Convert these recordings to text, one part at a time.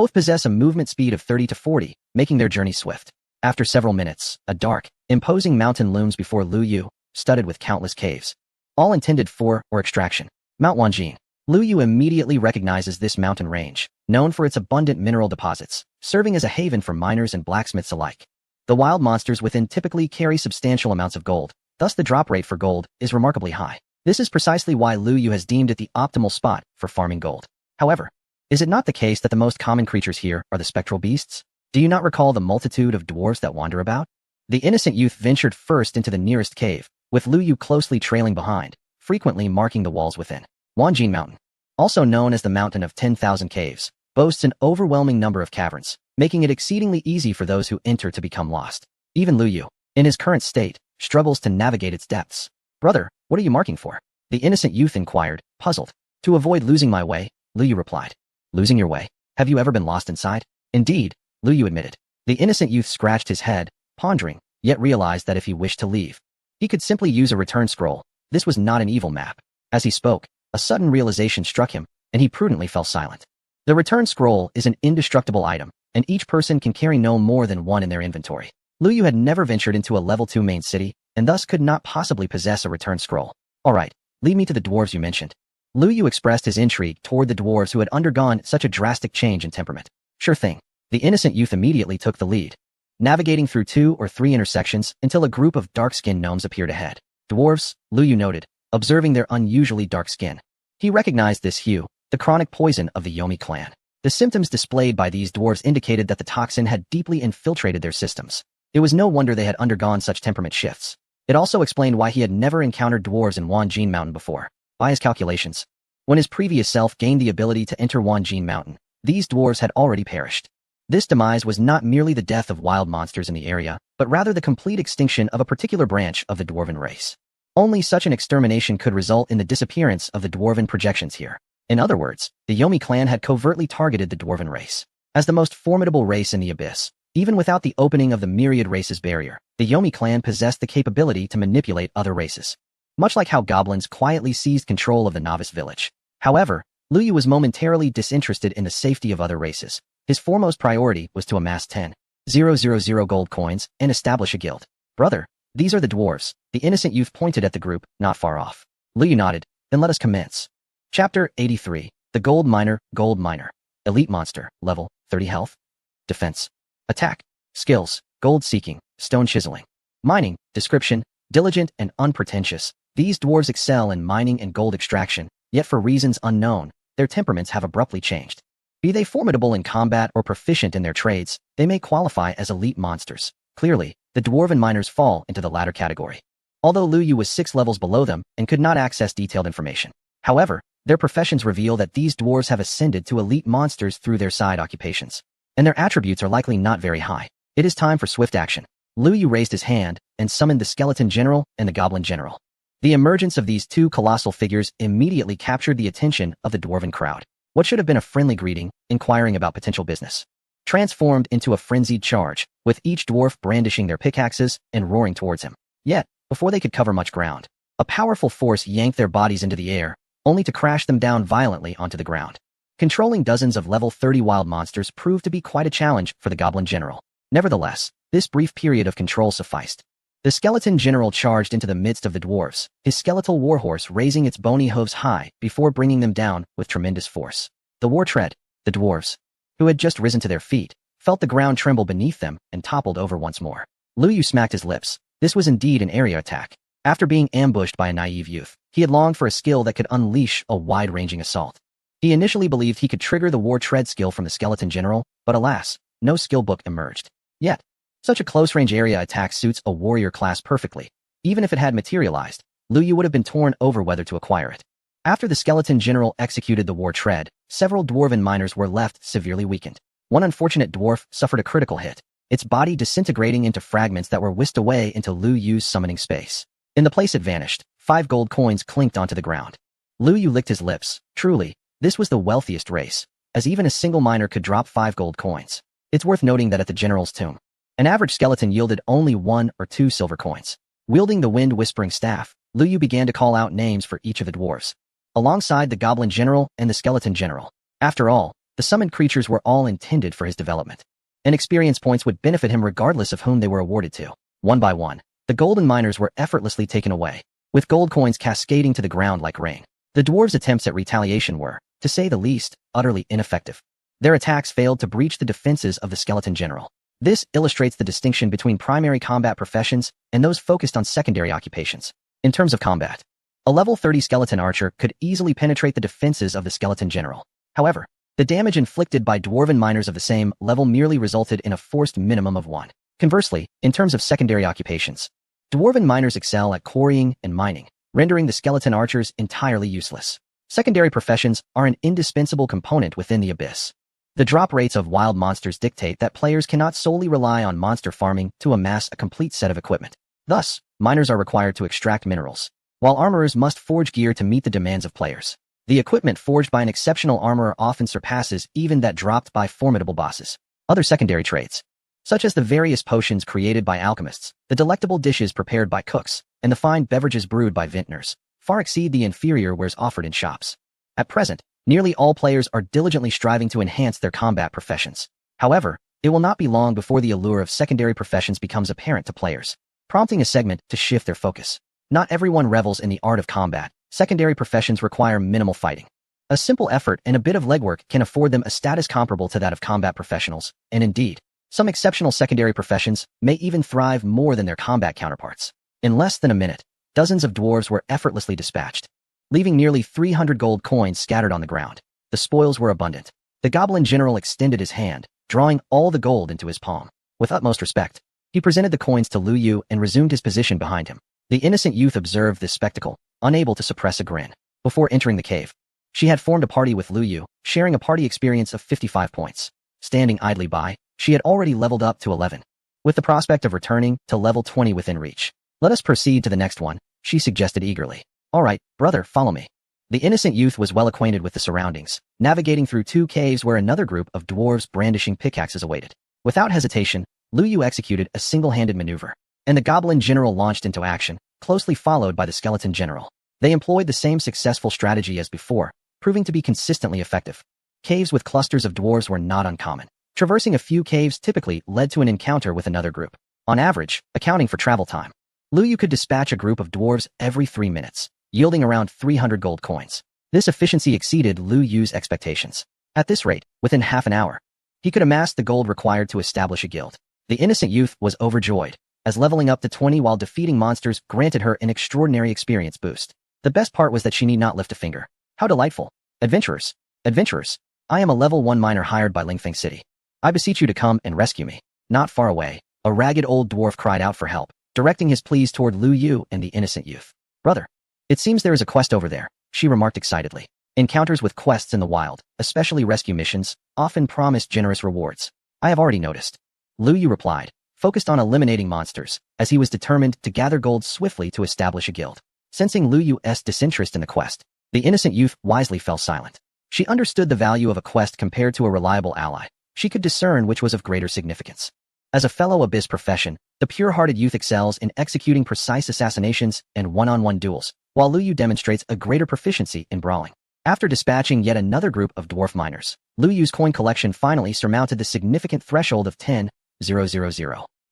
Both possess a movement speed of 30 to 40, making their journey swift. After several minutes, a dark, imposing mountain looms before Lu Yu, studded with countless caves, all intended for or extraction. Mount Wanjin. Lu Yu immediately recognizes this mountain range, known for its abundant mineral deposits, serving as a haven for miners and blacksmiths alike. The wild monsters within typically carry substantial amounts of gold, thus the drop rate for gold is remarkably high. This is precisely why Lu Yu has deemed it the optimal spot for farming gold. However, is it not the case that the most common creatures here are the spectral beasts? Do you not recall the multitude of dwarves that wander about? The innocent youth ventured first into the nearest cave, with Lu Yu closely trailing behind, frequently marking the walls within. Wanjin Mountain, also known as the Mountain of 10,000 Caves, boasts an overwhelming number of caverns, making it exceedingly easy for those who enter to become lost. Even Lu Yu, in his current state, struggles to navigate its depths. Brother, what are you marking for? The innocent youth inquired, puzzled. To avoid losing my way, Lu Yu replied. Losing your way? Have you ever been lost inside? Indeed, Lu Yu admitted. The innocent youth scratched his head, pondering, yet realized that if he wished to leave, he could simply use a return scroll. This was not an evil map. As he spoke, a sudden realization struck him, and he prudently fell silent. The return scroll is an indestructible item, and each person can carry no more than one in their inventory. Lu Yu had never ventured into a level 2 main city, and thus could not possibly possess a return scroll. Alright, lead me to the dwarves you mentioned. Lu Yu expressed his intrigue toward the dwarves who had undergone such a drastic change in temperament. Sure thing. The innocent youth immediately took the lead, navigating through 2 or 3 intersections until a group of dark-skinned gnomes appeared ahead. Dwarves, Lu Yu noted, observing their unusually dark skin. He recognized this hue, the chronic poison of the Yomi clan. The symptoms displayed by these dwarves indicated that the toxin had deeply infiltrated their systems. It was no wonder they had undergone such temperament shifts. It also explained why he had never encountered dwarves in Wanjin Mountain before. By his calculations, when his previous self gained the ability to enter Wanjin Mountain, these dwarves had already perished. This demise was not merely the death of wild monsters in the area, but rather the complete extinction of a particular branch of the dwarven race. Only such an extermination could result in the disappearance of the dwarven projections here. In other words, the Yomi clan had covertly targeted the dwarven race. As the most formidable race in the abyss, even without the opening of the myriad races barrier, the Yomi clan possessed the capability to manipulate other races. Much like how goblins quietly seized control of the novice village. However, Lu Yu was momentarily disinterested in the safety of other races. His foremost priority was to amass 10,000 gold coins and establish a guild. Brother, these are the dwarves. The innocent youth pointed at the group, not far off. Lu Yu nodded. Then let us commence. Chapter 83. The Gold Miner. Gold Miner. Elite Monster. Level 30 Health. Defense. Attack. Skills. Gold Seeking. Stone Chiseling. Mining. Description. Diligent and unpretentious. These dwarves excel in mining and gold extraction, yet for reasons unknown, their temperaments have abruptly changed. Be they formidable in combat or proficient in their trades, they may qualify as elite monsters. Clearly, the dwarven miners fall into the latter category. Although Lu Yu was 6 levels below them and could not access detailed information. However, their professions reveal that these dwarves have ascended to elite monsters through their side occupations, and their attributes are likely not very high. It is time for swift action. Lu Yu raised his hand and summoned the skeleton general and the goblin general. The emergence of these 2 colossal figures immediately captured the attention of the dwarven crowd. What should have been a friendly greeting, inquiring about potential business, transformed into a frenzied charge, with each dwarf brandishing their pickaxes and roaring towards him. Yet, before they could cover much ground, a powerful force yanked their bodies into the air, only to crash them down violently onto the ground. Controlling dozens of level 30 wild monsters proved to be quite a challenge for the goblin general. Nevertheless, this brief period of control sufficed. The skeleton general charged into the midst of the dwarves, his skeletal warhorse raising its bony hooves high before bringing them down with tremendous force. The war tread. The dwarves, who had just risen to their feet, felt the ground tremble beneath them and toppled over once more. Lu Yu smacked his lips. This was indeed an area attack. After being ambushed by a naive youth, he had longed for a skill that could unleash a wide-ranging assault. He initially believed he could trigger the war tread skill from the skeleton general, but alas, no skill book emerged. Yet, such a close-range area attack suits a warrior class perfectly. Even if it had materialized, Lu Yu would have been torn over whether to acquire it. After the skeleton general executed the war tread, several dwarven miners were left severely weakened. One unfortunate dwarf suffered a critical hit, its body disintegrating into fragments that were whisked away into Lu Yu's summoning space. In the place it vanished, 5 gold coins clinked onto the ground. Lu Yu licked his lips. Truly, this was the wealthiest race, as even a single miner could drop 5 gold coins. It's worth noting that at the general's tomb, an average skeleton yielded only 1 or 2 silver coins. Wielding the wind-whispering staff, Lu Yu began to call out names for each of the dwarves, alongside the goblin general and the skeleton general. After all, The summoned creatures were all intended for his development, and experience points would benefit him regardless of whom they were awarded to. One by one, the golden miners were effortlessly taken away, with gold coins cascading to the ground like rain. The dwarves' attempts at retaliation were, to say the least, utterly ineffective. Their attacks failed to breach the defenses of the skeleton general. This illustrates the distinction between primary combat professions and those focused on secondary occupations. In terms of combat, a level 30 skeleton archer could easily penetrate the defenses of the skeleton general. However, the damage inflicted by dwarven miners of the same level merely resulted in a forced minimum of 1. Conversely, in terms of secondary occupations, dwarven miners excel at quarrying and mining, rendering the skeleton archers entirely useless. Secondary professions are an indispensable component within the Abyss. The drop rates of wild monsters dictate that players cannot solely rely on monster farming to amass a complete set of equipment. Thus, miners are required to extract minerals, while armorers must forge gear to meet the demands of players. The equipment forged by an exceptional armorer often surpasses even that dropped by formidable bosses. Other secondary trades, such as the various potions created by alchemists, the delectable dishes prepared by cooks, and the fine beverages brewed by vintners, far exceed the inferior wares offered in shops. At present, nearly all players are diligently striving to enhance their combat professions. However, it will not be long before the allure of secondary professions becomes apparent to players, prompting a segment to shift their focus. Not everyone revels in the art of combat. Secondary professions require minimal fighting. A simple effort and a bit of legwork can afford them a status comparable to that of combat professionals, and indeed, some exceptional secondary professions may even thrive more than their combat counterparts. In less than a minute, dozens of dwarves were effortlessly dispatched, leaving nearly 300 gold coins scattered on the ground. The spoils were abundant. The goblin general extended his hand, drawing all the gold into his palm. With utmost respect, he presented the coins to Lu Yu and resumed his position behind him. The innocent youth observed this spectacle, unable to suppress a grin. Before entering the cave, she had formed a party with Lu Yu, sharing a party experience of 55 points. Standing idly by, she had already leveled up to 11, with the prospect of returning to level 20 within reach. Let us proceed to the next one, she suggested eagerly. All right, brother, follow me. The innocent youth was well acquainted with the surroundings, navigating through 2 caves where another group of dwarves brandishing pickaxes awaited. Without hesitation, Lu Yu executed a single-handed maneuver, and the goblin general launched into action, closely followed by the skeleton general. They employed the same successful strategy as before, proving to be consistently effective. Caves with clusters of dwarves were not uncommon. Traversing a few caves typically led to an encounter with another group. On average, accounting for travel time, Lu Yu could dispatch a group of dwarves every 3 minutes, yielding around 300 gold coins. This efficiency exceeded Lu Yu's expectations. At this rate, within half an hour, he could amass the gold required to establish a guild. The innocent youth was overjoyed, as leveling up to 20 while defeating monsters granted her an extraordinary experience boost. The best part was that she need not lift a finger. How delightful. Adventurers, adventurers, I am a level 1 miner hired by Lingfeng City. I beseech you to come and rescue me. Not far away, a ragged old dwarf cried out for help, directing his pleas toward Lu Yu and the innocent youth. Brother, it seems there is a quest over there, she remarked excitedly. Encounters with quests in the wild, especially rescue missions, often promise generous rewards. I have already noticed. Lu Yu replied, focused on eliminating monsters, as he was determined to gather gold swiftly to establish a guild. Sensing Lu Yu's disinterest in the quest, the innocent youth wisely fell silent. She understood the value of a quest compared to a reliable ally. She could discern which was of greater significance. As a fellow Abyss profession, the pure-hearted youth excels in executing precise assassinations and one-on-one duels, while Lu Yu demonstrates a greater proficiency in brawling. After dispatching yet another group of dwarf miners, Lu Yu's coin collection finally surmounted the significant threshold of 10,000.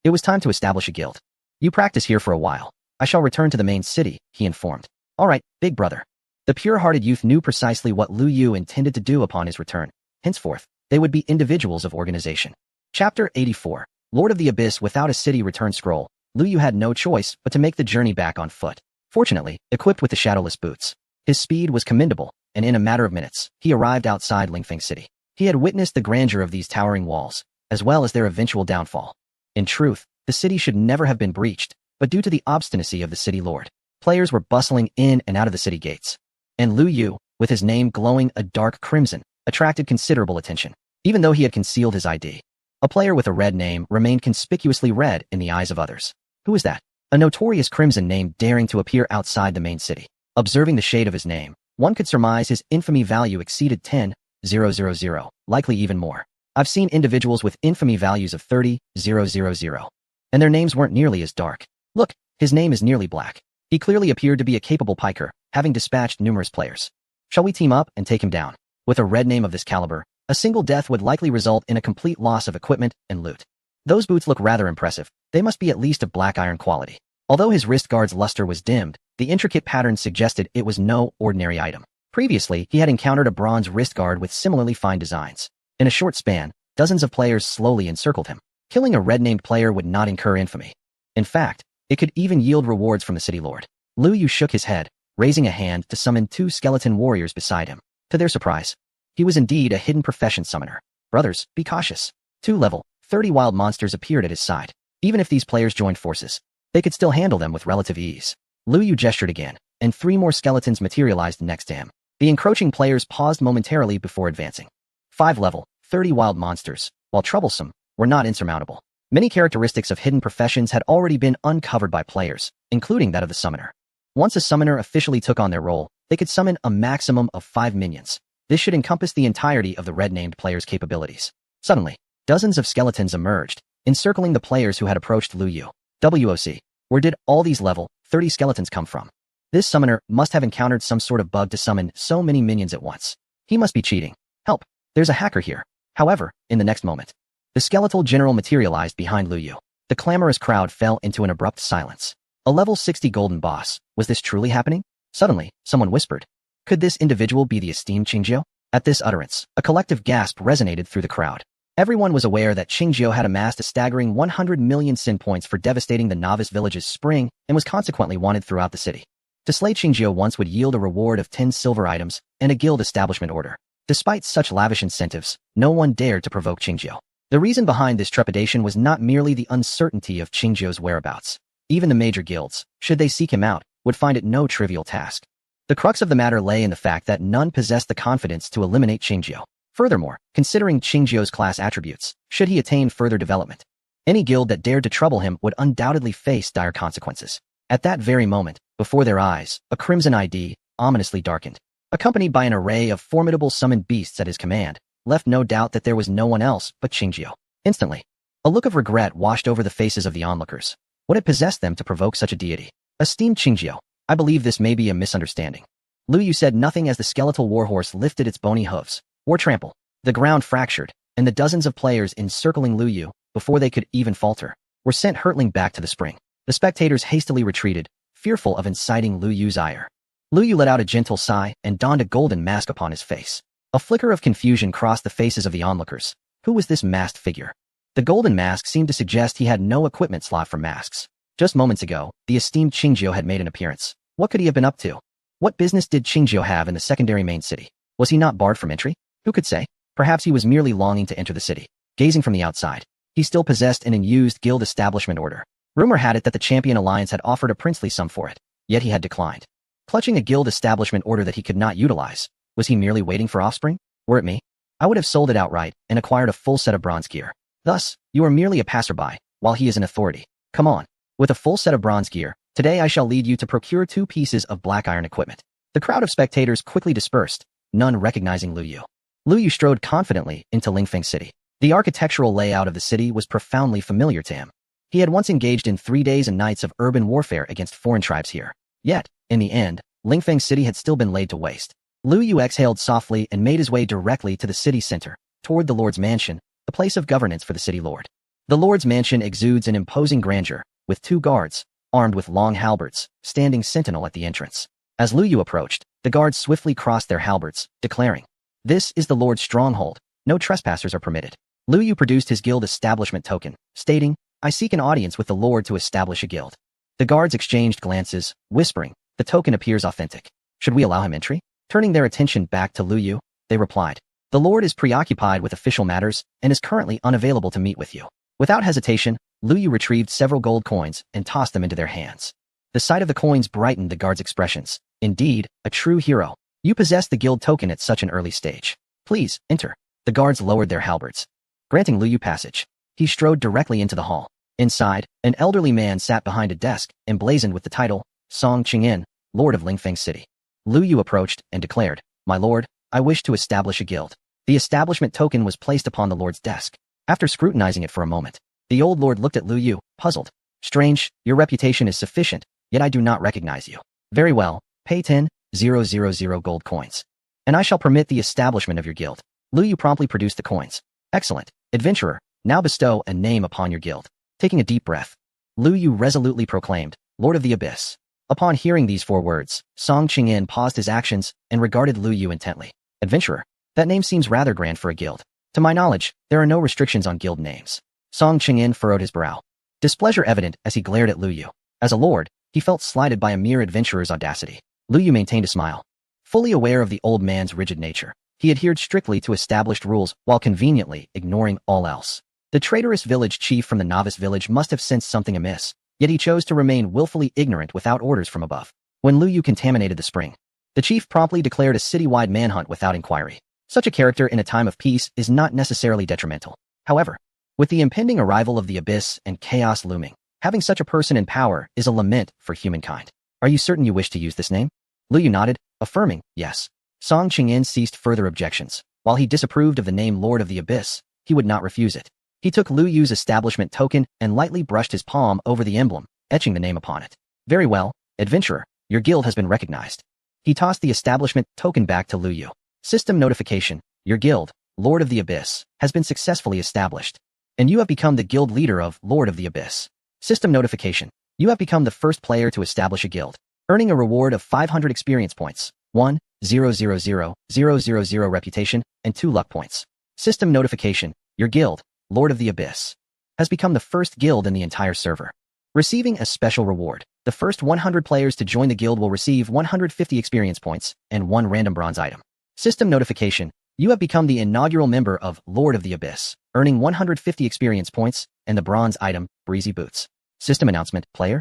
It was time to establish a guild. You practice here for a while. I shall return to the main city, he informed. All right, big brother. The pure-hearted youth knew precisely what Lu Yu intended to do upon his return. Henceforth, they would be individuals of organization. Chapter 84. Lord of the Abyss without a city return scroll. Lu Yu had no choice but to make the journey back on foot. Fortunately, equipped with the shadowless boots, his speed was commendable, and in a matter of minutes, he arrived outside Lingfeng City. He had witnessed the grandeur of these towering walls, as well as their eventual downfall. In truth, the city should never have been breached, but due to the obstinacy of the city lord, players were bustling in and out of the city gates. And Lu Yu, with his name glowing a dark crimson, attracted considerable attention. Even though he had concealed his ID, a player with a red name remained conspicuously red in the eyes of others. Who is that? A notorious crimson name daring to appear outside the main city. Observing the shade of his name, one could surmise his infamy value exceeded 10,000, likely even more. I've seen individuals with infamy values of 30,000, and their names weren't nearly as dark. Look, his name is nearly black. He clearly appeared to be a capable piker, having dispatched numerous players. Shall we team up and take him down? With a red name of this caliber, A single death would likely result in a complete loss of equipment and loot. Those boots look rather impressive. They must be at least of black iron quality. Although his wrist guard's luster was dimmed, the intricate pattern suggested it was no ordinary item. Previously, he had encountered a bronze wrist guard with similarly fine designs. In a short span, dozens of players slowly encircled him. Killing a red-named player would not incur infamy. In fact, it could even yield rewards from the city lord. Lu Yu shook his head, raising a hand to summon 2 skeleton warriors beside him. To their surprise, he was indeed a hidden profession summoner. Brothers, be cautious. 2 level 30 wild monsters appeared at his side. Even if these players joined forces, they could still handle them with relative ease. Lu Yu gestured again, and 3 more skeletons materialized next to him. The encroaching players paused momentarily before advancing. 5 level 30 wild monsters, while troublesome, were not insurmountable. Many characteristics of hidden professions had already been uncovered by players, including that of the summoner. Once a summoner officially took on their role, they could summon a maximum of 5 minions. This should encompass the entirety of the red-named player's capabilities. Suddenly, dozens of skeletons emerged, encircling the players who had approached Lu Yu. WOC. Where did all these level 30 skeletons come from? This summoner must have encountered some sort of bug to summon so many minions at once. He must be cheating. Help! There's a hacker here. However, in the next moment, the skeletal general materialized behind Lu Yu. The clamorous crowd fell into an abrupt silence. A level 60 golden boss. Was this truly happening? Suddenly, someone whispered. Could this individual be the esteemed Qingjiu? At this utterance, a collective gasp resonated through the crowd. Everyone was aware that Qingjiu had amassed a staggering 100 million sin points for devastating the novice village's spring and was consequently wanted throughout the city. To slay Qingjiu once would yield a reward of 10 silver items and a guild establishment order. Despite such lavish incentives, no one dared to provoke Qingjiu. The reason behind this trepidation was not merely the uncertainty of Qingjiu's whereabouts. Even the major guilds, should they seek him out, would find it no trivial task. The crux of the matter lay in the fact that none possessed the confidence to eliminate Qingjiu. Furthermore, considering Qingjiu's class attributes, should he attain further development, any guild that dared to trouble him would undoubtedly face dire consequences. At that very moment, before their eyes, a crimson ID ominously darkened. Accompanied by an array of formidable summoned beasts at his command, left no doubt that there was no one else but Qingjiu. Instantly, a look of regret washed over the faces of the onlookers. What had possessed them to provoke such a deity? Esteemed Qingjiu, I believe this may be a misunderstanding. Lu Yu said nothing as the skeletal warhorse lifted its bony hooves. War trample. The ground fractured, and the dozens of players encircling Lu Yu, before they could even falter, were sent hurtling back to the spring. The spectators hastily retreated, fearful of inciting Lu Yu's ire. Lu Yu let out a gentle sigh and donned a golden mask upon his face. A flicker of confusion crossed the faces of the onlookers. Who was this masked figure? The golden mask seemed to suggest he had no equipment slot for masks. Just moments ago, the esteemed Qingjiu had made an appearance. What could he have been up to? What business did Qingjiu have in the secondary main city? Was he not barred from entry? Who could say? Perhaps he was merely longing to enter the city. Gazing from the outside, he still possessed an unused guild establishment order. Rumor had it that the Champion Alliance had offered a princely sum for it, yet he had declined. Clutching a guild establishment order that he could not utilize, was he merely waiting for offspring? Were it me, I would have sold it outright and acquired a full set of bronze gear. Thus, you are merely a passerby, while he is an authority. Come on. With a full set of bronze gear, today I shall lead you to procure 2 pieces of black iron equipment. The crowd of spectators quickly dispersed, none recognizing Lu Yu. Lu Yu strode confidently into Lingfeng City. The architectural layout of the city was profoundly familiar to him. He had once engaged in 3 days and nights of urban warfare against foreign tribes here. Yet, in the end, Lingfeng City had still been laid to waste. Lu Yu exhaled softly and made his way directly to the city center, toward the Lord's Mansion, the place of governance for the city lord. The Lord's Mansion exudes an imposing grandeur, with 2 guards, armed with long halberds, standing sentinel at the entrance. As Lu Yu approached, the guards swiftly crossed their halberds, declaring, "This is the Lord's stronghold. No trespassers are permitted." Lu Yu produced his guild establishment token, stating, "I seek an audience with the Lord to establish a guild." The guards exchanged glances, whispering, "The token appears authentic. Should we allow him entry?" Turning their attention back to Lu Yu, they replied, "The Lord is preoccupied with official matters and is currently unavailable to meet with you." Without hesitation, Lu Yu retrieved several gold coins and tossed them into their hands. The sight of the coins brightened the guards' expressions. Indeed, a true hero. You possess the guild token at such an early stage. Please, enter. The guards lowered their halberds, granting Lu Yu passage. He strode directly into the hall. Inside, an elderly man sat behind a desk, emblazoned with the title, Song Qingyin, Lord of Lingfeng City. Lu Yu approached and declared, "My lord, I wish to establish a guild." The establishment token was placed upon the lord's desk. After scrutinizing it for a moment, the old lord looked at Lu Yu, puzzled. "Strange, your reputation is sufficient, yet I do not recognize you." "Very well, pay 10,000 gold coins, and I shall permit the establishment of your guild." Lu Yu promptly produced the coins. Excellent. Adventurer, now bestow a name upon your guild. Taking a deep breath, Lu Yu resolutely proclaimed, Lord of the Abyss. Upon hearing these 4 words, Song Qingyan paused his actions and regarded Lu Yu intently. Adventurer, that name seems rather grand for a guild. To my knowledge, there are no restrictions on guild names. Song Qingyan furrowed his brow, displeasure evident as he glared at Lu Yu. As a lord, he felt slighted by a mere adventurer's audacity. Lu Yu maintained a smile. Fully aware of the old man's rigid nature, he adhered strictly to established rules while conveniently ignoring all else. The traitorous village chief from the novice village must have sensed something amiss, yet he chose to remain willfully ignorant without orders from above. When Lu Yu contaminated the spring, the chief promptly declared a citywide manhunt without inquiry. Such a character in a time of peace is not necessarily detrimental. However, with the impending arrival of the abyss and chaos looming, having such a person in power is a lament for humankind. Are you certain you wish to use this name? Lu Yu nodded, affirming, yes. Song Qingyan ceased further objections. While he disapproved of the name Lord of the Abyss, he would not refuse it. He took Lu Yu's establishment token and lightly brushed his palm over the emblem, etching the name upon it. Very well, adventurer, your guild has been recognized. He tossed the establishment token back to Lu Yu. System notification, your guild, Lord of the Abyss, has been successfully established, and you have become the guild leader of Lord of the Abyss. System notification, you have become the first player to establish a guild, earning a reward of 500 experience points, 1,000,000 reputation, and 2 luck points. System notification, your guild, Lord of the Abyss, has become the first guild in the entire server, receiving a special reward. The first 100 players to join the guild will receive 150 experience points and 1 random bronze item. System notification, you have become the inaugural member of Lord of the Abyss, earning 150 experience points and the bronze item, Breezy Boots. System announcement, player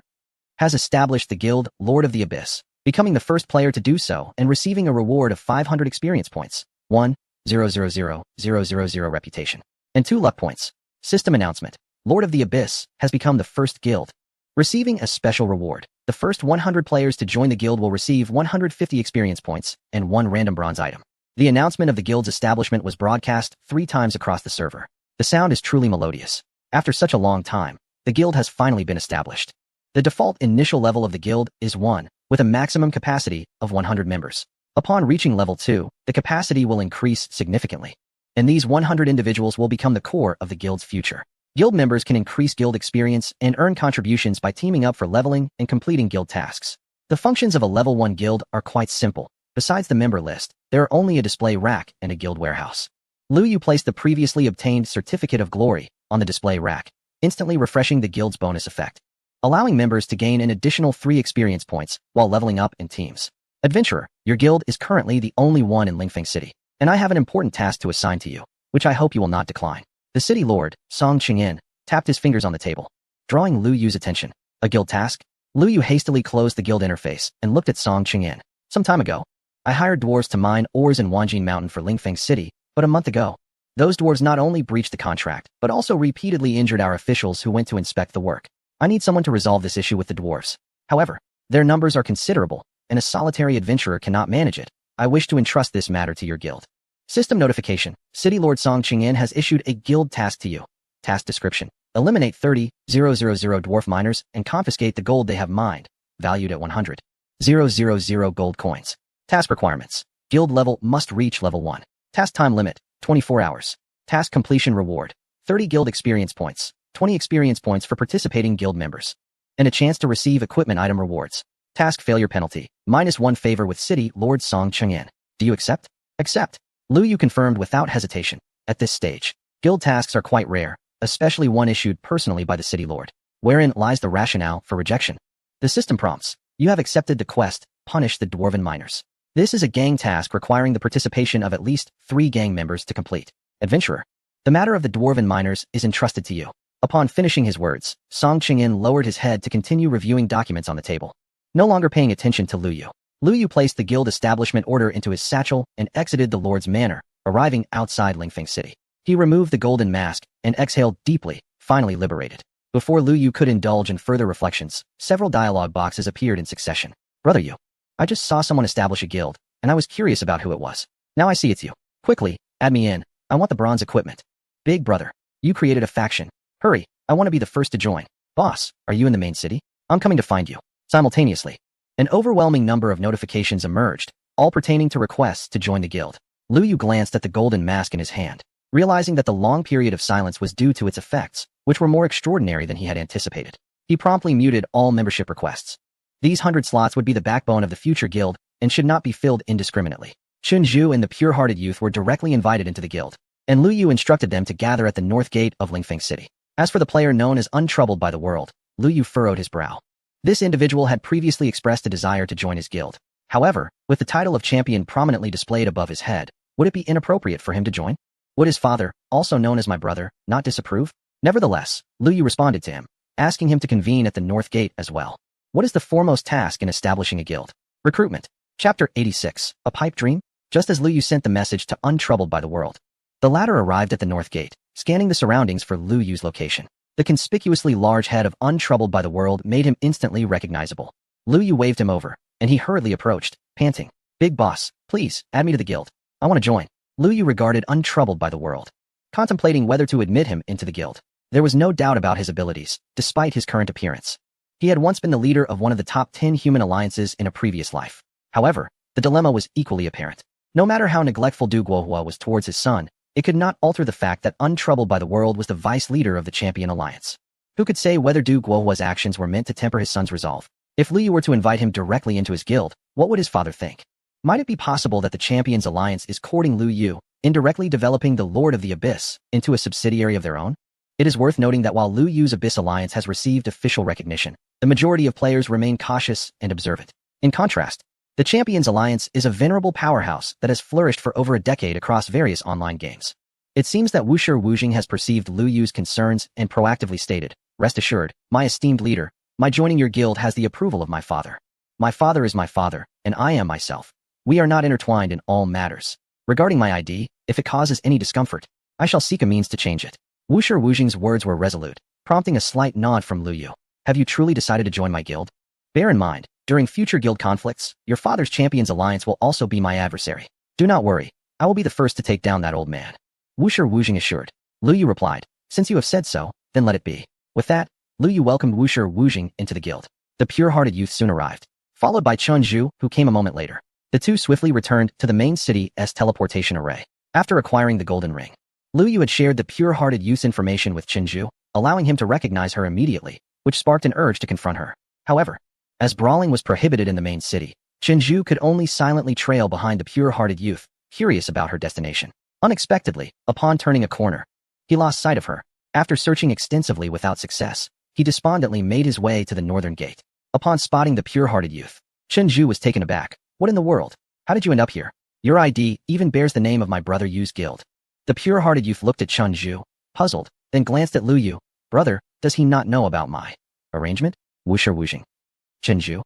has established the guild Lord of the Abyss, becoming the first player to do so and receiving a reward of 500 experience points, 1,000,000 reputation, and 2 luck points. System announcement, Lord of the Abyss has become the first guild, receiving a special reward. The first 100 players to join the guild will receive 150 experience points and 1 random bronze item. The announcement of the guild's establishment was broadcast 3 times across the server. The sound is truly melodious. After such a long time, the guild has finally been established. The default initial level of the guild is 1, with a maximum capacity of 100 members. Upon reaching level 2, the capacity will increase significantly, and these 100 individuals will become the core of the guild's future. Guild members can increase guild experience and earn contributions by teaming up for leveling and completing guild tasks. The functions of a level 1 guild are quite simple. Besides the member list, there are only a display rack and a guild warehouse. Lu Yu placed the previously obtained Certificate of Glory on the display rack, instantly refreshing the guild's bonus effect, allowing members to gain an additional 3 experience points while leveling up in teams. Adventurer, your guild is currently the only one in Lingfeng City, and I have an important task to assign to you, which I hope you will not decline. The city lord, Song Qingyan, tapped his fingers on the table, drawing Lu Yu's attention. A guild task? Lu Yu hastily closed the guild interface and looked at Song Qingyan. Some time ago, I hired dwarves to mine ores in Wanjin Mountain for Lingfeng City, but a month ago, those dwarves not only breached the contract, but also repeatedly injured our officials who went to inspect the work. I need someone to resolve this issue with the dwarves. However, their numbers are considerable, and a solitary adventurer cannot manage it. I wish to entrust this matter to your guild. System notification, City Lord Song Qingyan has issued a guild task to you. Task description, eliminate 30,000 dwarf miners and confiscate the gold they have mined, valued at 100,000 gold coins. Task requirements, guild level must reach level 1. Task time limit, 24 hours. Task completion reward, 30 guild experience points, 20 experience points for participating guild members, and a chance to receive equipment item rewards. Task failure penalty, -1 favor with City Lord Song Qingyan. Do you accept? Accept. Lu Yu confirmed without hesitation. At this stage, guild tasks are quite rare, especially one issued personally by the City Lord. Wherein lies the rationale for rejection? The system prompts, you have accepted the quest, punish the dwarven miners. This is a gang task requiring the participation of at least 3 gang members to complete. Adventurer, the matter of the dwarven miners is entrusted to you. Upon finishing his words, Song Qingyan lowered his head to continue reviewing documents on the table. No longer paying attention to Lu Yu, Lu Yu placed the guild establishment order into his satchel and exited the Lord's Manor, arriving outside Lingfeng City. He removed the golden mask and exhaled deeply, finally liberated. Before Lu Yu could indulge in further reflections, several dialogue boxes appeared in succession. Brother Yu, I just saw someone establish a guild, and I was curious about who it was. Now I see it's you. Quickly, add me in. I want the bronze equipment. Big brother, you created a faction. Hurry, I want to be the first to join. Boss, are you in the main city? I'm coming to find you. Simultaneously, an overwhelming number of notifications emerged, all pertaining to requests to join the guild. Lu Yu glanced at the golden mask in his hand, realizing that the long period of silence was due to its effects, which were more extraordinary than he had anticipated. He promptly muted all membership requests. These 100 slots would be the backbone of the future guild and should not be filled indiscriminately. Chun Zhu and the pure-hearted youth were directly invited into the guild, and Lu Yu instructed them to gather at the north gate of Lingfeng City. As for the player known as Untroubled by the World, Lu Yu furrowed his brow. This individual had previously expressed a desire to join his guild. However, with the title of champion prominently displayed above his head, would it be inappropriate for him to join? Would his father, also known as my brother, not disapprove? Nevertheless, Lu Yu responded to him, asking him to convene at the north gate as well. What is the foremost task in establishing a guild? Recruitment. Chapter 86, A Pipe Dream? Just as Lu Yu sent the message to Untroubled by the World, the latter arrived at the north gate, scanning the surroundings for Lu Yu's location. The conspicuously large head of Untroubled by the World made him instantly recognizable. Lu Yu waved him over, and he hurriedly approached, panting. Big boss, please, add me to the guild. I want to join. Lu Yu regarded Untroubled by the World, contemplating whether to admit him into the guild. There was no doubt about his abilities, despite his current appearance. He had once been the leader of one of the top 10 human alliances in a previous life. However, the dilemma was equally apparent. No matter how neglectful Du Guohua was towards his son, it could not alter the fact that Untroubled by the World was the vice leader of the champion alliance. Who could say whether Du Guohua's actions were meant to temper his son's resolve? If Lu Yu were to invite him directly into his guild, what would his father think? Might it be possible that the Champions Alliance is courting Lu Yu, indirectly developing the Lord of the Abyss into a subsidiary of their own? It is worth noting that while Lu Yu's Abyss Alliance has received official recognition, the majority of players remain cautious and observant. In contrast, the Champions Alliance is a venerable powerhouse that has flourished for over a decade across various online games. It seems that Wushi Wujing has perceived Lu Yu's concerns and proactively stated, "Rest assured, my esteemed leader, my joining your guild has the approval of my father. My father is my father, and I am myself. We are not intertwined in all matters. Regarding my ID, if it causes any discomfort, I shall seek a means to change it." Wushi Wujing's words were resolute, prompting a slight nod from Lu Yu. "Have you truly decided to join my guild? Bear in mind, during future guild conflicts, your father's Champions Alliance will also be my adversary. Do not worry, I will be the first to take down that old man." Wushi Wujing assured. Lu Yu replied, "Since you have said so, then let it be." With that, Lu Yu welcomed Wushi Wujing into the guild. The pure-hearted youth soon arrived, followed by Chun Zhu, who came a moment later. The two swiftly returned to the main city's teleportation array. After acquiring the golden ring, Lu Yu had shared the pure-hearted youth's information with Chun Zhu, allowing him to recognize her immediately, which sparked an urge to confront her. However, as brawling was prohibited in the main city, Chun Zhu could only silently trail behind the pure-hearted youth, curious about her destination. Unexpectedly, upon turning a corner, he lost sight of her. After searching extensively without success, he despondently made his way to the northern gate. Upon spotting the pure-hearted youth, Chun Zhu was taken aback. "What in the world? How did you end up here? Your ID even bears the name of my brother Yu's guild." The pure-hearted youth looked at Chun Zhu, puzzled, then glanced at Lu Yu. "Brother, does he not know about my arrangement?" Wushi Wujing. Chun Zhu.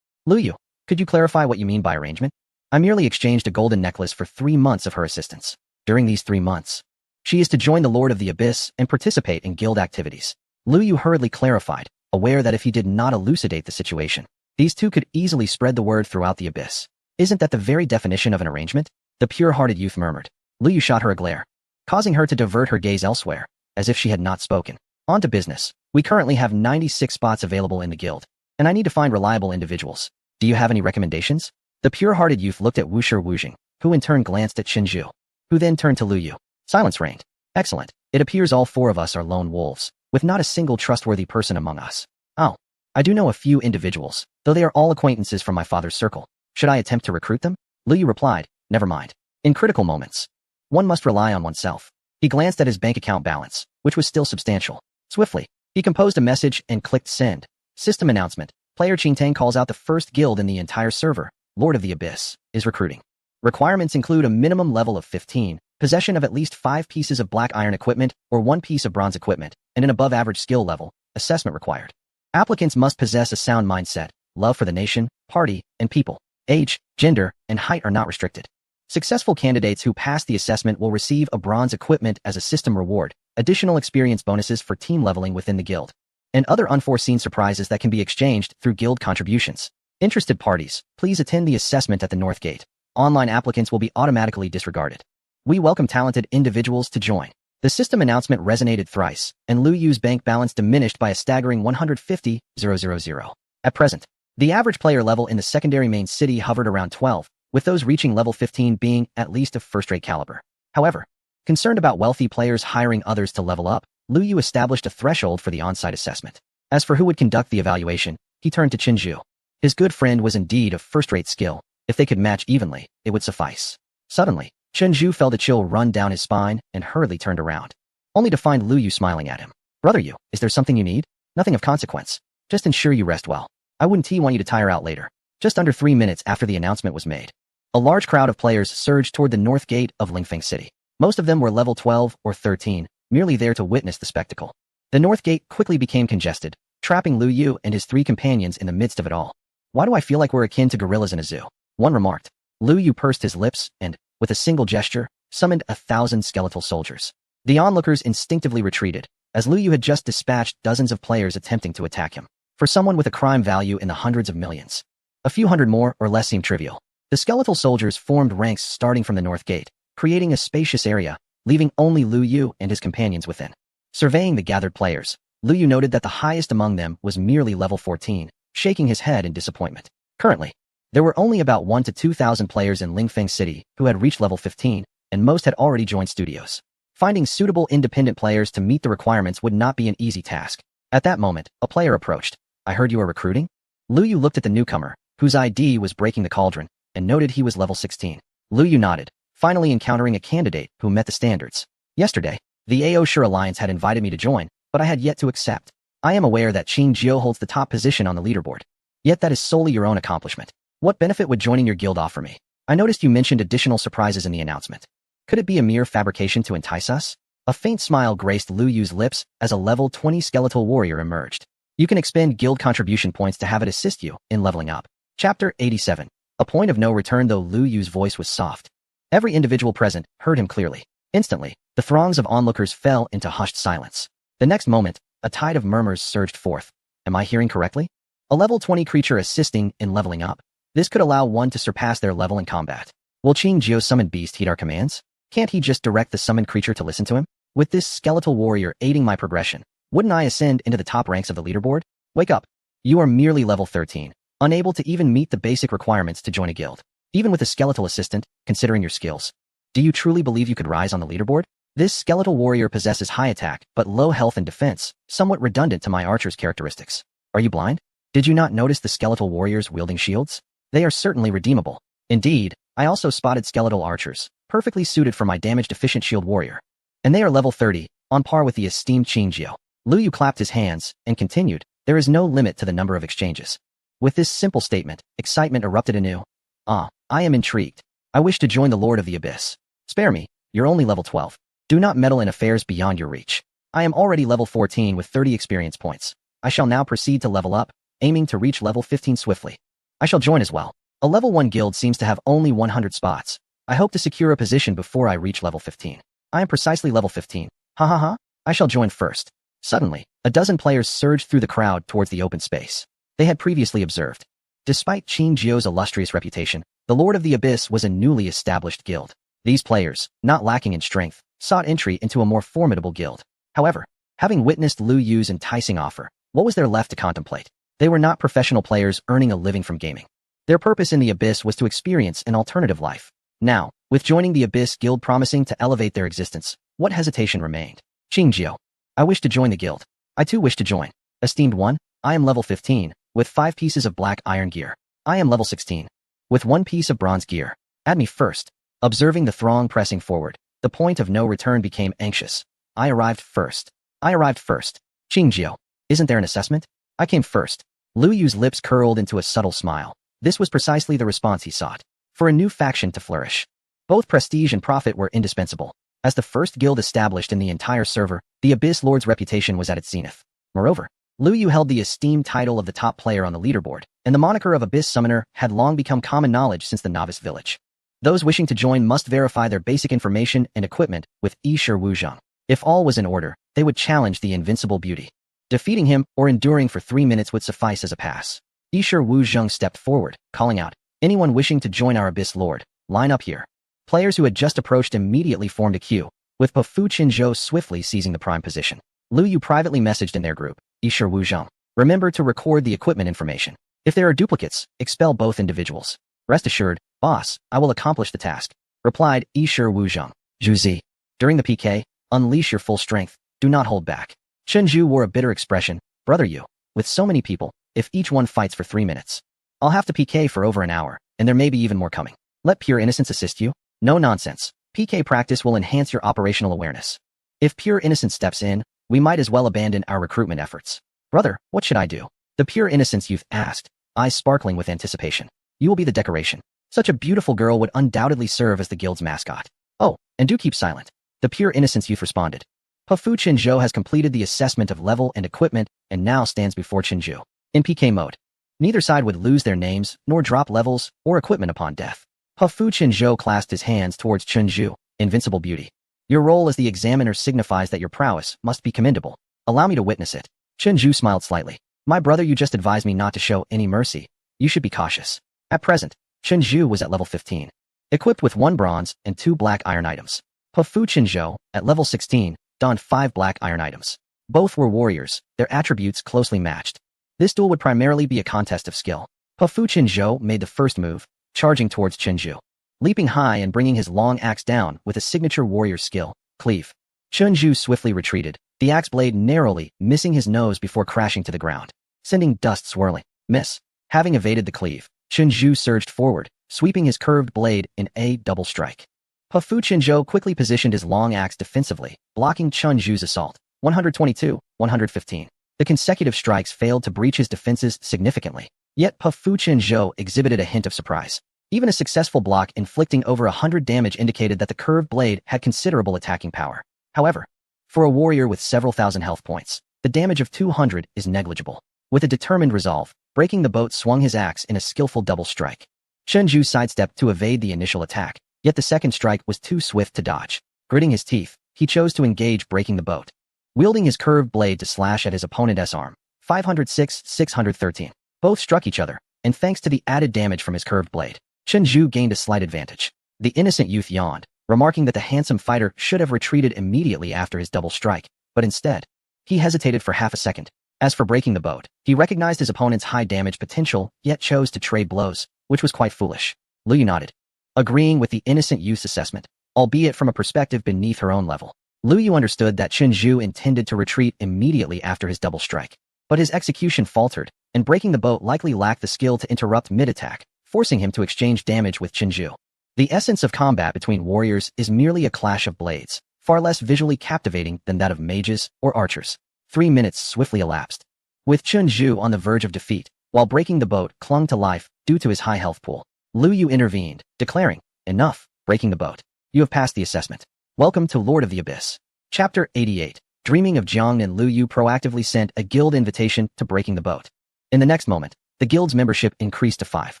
"Lu Yu, could you clarify what you mean by arrangement? I merely exchanged a golden necklace for 3 months of her assistance. During these 3 months, she is to join the Lord of the Abyss and participate in guild activities." Lu Yu hurriedly clarified, aware that if he did not elucidate the situation, these two could easily spread the word throughout the Abyss. "Isn't that the very definition of an arrangement?" The pure-hearted youth murmured. Lu Yu shot her a glare, causing her to divert her gaze elsewhere, as if she had not spoken. "On to business. We currently have 96 spots available in the guild, and I need to find reliable individuals. Do you have any recommendations?" The pure-hearted youth looked at Wushi Wujing, who in turn glanced at Chun Zhu, who then turned to Lu Yu. Silence reigned. "Excellent. It appears all 4 of us are lone wolves, with not a single trustworthy person among us. Oh, I do know a few individuals, though they are all acquaintances from my father's circle. Should I attempt to recruit them?" Lu Yu replied, "Never mind. In critical moments, one must rely on oneself." He glanced at his bank account balance, which was still substantial. Swiftly, he composed a message and clicked send. System announcement. Player Qingtang calls out the first guild in the entire server, Lord of the Abyss, is recruiting. Requirements include a minimum level of 15, possession of at least 5 pieces of black iron equipment or 1 piece of bronze equipment, and an above-average skill level. Assessment required. Applicants must possess a sound mindset, love for the nation, party, and people. Age, gender, and height are not restricted. Successful candidates who pass the assessment will receive a bronze equipment as a system reward, additional experience bonuses for team leveling within the guild, and other unforeseen surprises that can be exchanged through guild contributions. Interested parties, please attend the assessment at the North Gate. Online applicants will be automatically disregarded. We welcome talented individuals to join. The system announcement resonated thrice, and Lu Yu's bank balance diminished by a staggering 150,000. At present, the average player level in the secondary main city hovered around 12, with those reaching level 15 being at least of first-rate caliber. However, concerned about wealthy players hiring others to level up, Lu Yu established a threshold for the on-site assessment. As for who would conduct the evaluation, he turned to Qin Zhu. His good friend was indeed of first-rate skill. If they could match evenly, it would suffice. Suddenly, Qin Zhu felt a chill run down his spine and hurriedly turned around, only to find Lu Yu smiling at him. Brother Yu, is there something you need? Nothing of consequence. Just ensure you rest well. I wouldn't want you to tire out later. Just under 3 minutes after the announcement was made, a large crowd of players surged toward the north gate of Lingfeng City. Most of them were level 12 or 13, merely there to witness the spectacle. The north gate quickly became congested, trapping Lu Yu and his 3 companions in the midst of it all. Why do I feel like we're akin to gorillas in a zoo? One remarked. Lu Yu pursed his lips and, with a single gesture, summoned 1,000 skeletal soldiers. The onlookers instinctively retreated, as Lu Yu had just dispatched dozens of players attempting to attack him. For someone with a crime value in the hundreds of millions, a few hundred more or less seemed trivial. The skeletal soldiers formed ranks starting from the north gate, creating a spacious area, leaving only Lu Yu and his companions within. Surveying the gathered players, Lu Yu noted that the highest among them was merely level 14, shaking his head in disappointment. Currently, there were only about 1,000 to 2,000 players in Lingfeng City who had reached level 15, and most had already joined studios. Finding suitable independent players to meet the requirements would not be an easy task. At that moment, a player approached. I heard you are recruiting? Lu Yu looked at the newcomer, whose ID was breaking the cauldron, and noted he was level 16. Lu Yu nodded, finally encountering a candidate who met the standards. Yesterday, the Aoshire Alliance had invited me to join, but I had yet to accept. I am aware that Qing Jiu holds the top position on the leaderboard. Yet that is solely your own accomplishment. What benefit would joining your guild offer me? I noticed you mentioned additional surprises in the announcement. Could it be a mere fabrication to entice us? A faint smile graced Lu Yu's lips as a level 20 skeletal warrior emerged. You can expend guild contribution points to have it assist you in leveling up. Chapter 87. A point of no return. Though Lu Yu's voice was soft, every individual present heard him clearly. Instantly, the throngs of onlookers fell into hushed silence. The next moment, a tide of murmurs surged forth. Am I hearing correctly? A level 20 creature assisting in leveling up. This could allow one to surpass their level in combat. Will Qing Jiu's summoned beast heed our commands? Can't he just direct the summoned creature to listen to him? With this skeletal warrior aiding my progression, wouldn't I ascend into the top ranks of the leaderboard? Wake up. You are merely level 13, unable to even meet the basic requirements to join a guild. Even with a skeletal assistant, considering your skills. Do you truly believe you could rise on the leaderboard? This skeletal warrior possesses high attack, but low health and defense, somewhat redundant to my archer's characteristics. Are you blind? Did you not notice the skeletal warriors wielding shields? They are certainly redeemable. Indeed, I also spotted skeletal archers, perfectly suited for my damage-deficient shield warrior. And they are level 30, on par with the esteemed Qing Jiu. Lu Yu clapped his hands and continued, there is no limit to the number of exchanges. With this simple statement, excitement erupted anew. I am intrigued. I wish to join the Lord of the Abyss. Spare me, you're only level 12. Do not meddle in affairs beyond your reach. I am already level 14 with 30 experience points. I shall now proceed to level up, aiming to reach level 15 swiftly. I shall join as well. A level 1 guild seems to have only 100 spots. I hope to secure a position before I reach level 15. I am precisely level 15. Ha ha ha. I shall join first. Suddenly, a dozen players surged through the crowd towards the open space they had previously observed. Despite Qing Jiu's illustrious reputation, the Lord of the Abyss was a newly established guild. These players, not lacking in strength, sought entry into a more formidable guild. However, having witnessed Lu Yu's enticing offer, what was there left to contemplate? They were not professional players earning a living from gaming. Their purpose in the Abyss was to experience an alternative life. Now, with joining the Abyss Guild promising to elevate their existence, what hesitation remained? Qing Jiu. I wish to join the guild. I too wish to join. Esteemed one, I am level 15, with 5 pieces of black iron gear. I am level 16, with 1 piece of bronze gear. Add me first. Observing the throng pressing forward, the point of no return became anxious. I arrived first. Qing Jiu. Isn't there an assessment? I came first. Lu Yu's lips curled into a subtle smile. This was precisely the response he sought. For a new faction to flourish, both prestige and profit were indispensable. As the first guild established in the entire server, the Abyss Lord's reputation was at its zenith. Moreover, Lu Yu held the esteemed title of the top player on the leaderboard, and the moniker of Abyss Summoner had long become common knowledge since the novice village. Those wishing to join must verify their basic information and equipment with Yishir Wuzhong. If all was in order, they would challenge the invincible beauty. Defeating him or enduring for 3 minutes would suffice as a pass. Yishir Wuzhong stepped forward, calling out, anyone wishing to join our Abyss Lord, line up here. Players who had just approached immediately formed a queue, with Pofu Qinzhou swiftly seizing the prime position. Lu Yu privately messaged in their group, Yishir Wuzhong, remember to record the equipment information. If there are duplicates, expel both individuals. Rest assured, boss, I will accomplish the task, replied Yishir Wuzheng. Zhuzi. During the PK, unleash your full strength, do not hold back. Chen Zhu wore a bitter expression. Brother you, with so many people, if each one fights for 3 minutes, I'll have to PK for over an hour, and there may be even more coming. Let pure innocence assist you? No nonsense. PK practice will enhance your operational awareness. If pure innocence steps in, we might as well abandon our recruitment efforts. Brother, what should I do? The pure innocence youth asked, eyes sparkling with anticipation. You will be the decoration. Such a beautiful girl would undoubtedly serve as the guild's mascot. Oh, and do keep silent. The pure innocence youth responded. Pafu Chinzhou has completed the assessment of level and equipment and now stands before Chinzhou. In PK mode. Neither side would lose their names, nor drop levels or equipment upon death. Pafu Chinzhou clasped his hands towards Chinzhou, invincible beauty. Your role as the examiner signifies that your prowess must be commendable. Allow me to witness it. Chinzhou smiled slightly. My brother, you just advised me not to show any mercy. You should be cautious. At present, Chinzhou was at level 15, equipped with 1 bronze and 2 black iron items. Pafu Chinzhou, at level 16, donned 5 black iron items. Both were warriors, their attributes closely matched. This duel would primarily be a contest of skill. Pafu Chinzhou made the first move, charging towards Chinzhou, leaping high and bringing his long axe down with a signature warrior skill, cleave. Chinzhou swiftly retreated, the axe blade narrowly missing his nose before crashing to the ground, sending dust swirling. Miss. Having evaded the cleave, Chinzhou surged forward, sweeping his curved blade in a double strike. Pafu Chinzhou quickly positioned his long axe defensively, blocking Chinzhou's assault. 122, 115. The consecutive strikes failed to breach his defenses significantly. Yet Pafu Chinzhou exhibited a hint of surprise. Even a successful block inflicting over 100 damage indicated that the curved blade had considerable attacking power. However, for a warrior with several thousand health points, the damage of 200 is negligible. With a determined resolve, Breaking the Boat swung his axe in a skillful double strike. Chinzhou sidestepped to evade the initial attack, yet the second strike was too swift to dodge. Gritting his teeth, he chose to engage Breaking the Boat, wielding his curved blade to slash at his opponent's arm. 506, 613. Both struck each other, and thanks to the added damage from his curved blade, Chinzhou gained a slight advantage. The innocent youth yawned, remarking that the handsome fighter should have retreated immediately after his double strike, but instead, he hesitated for half a second. As for Breaking the Boat, he recognized his opponent's high damage potential, yet chose to trade blows, which was quite foolish. Liu nodded, agreeing with the innocent youth's assessment, albeit from a perspective beneath her own level. Liu understood that Chinzhou intended to retreat immediately after his double strike, but his execution faltered, and Breaking the Boat likely lacked the skill to interrupt mid-attack, forcing him to exchange damage with Chinzhou. The essence of combat between warriors is merely a clash of blades, far less visually captivating than that of mages or archers. 3 minutes swiftly elapsed, with Chinzhou on the verge of defeat, while Breaking the Boat clung to life due to his high health pool. Liu intervened, declaring, Enough, Breaking the Boat. You have passed the assessment. Welcome to Lord of the Abyss. Chapter 88. Dreaming of Jiang and Liu proactively sent a guild invitation to Breaking the Boat. In the next moment, the guild's membership increased to 5.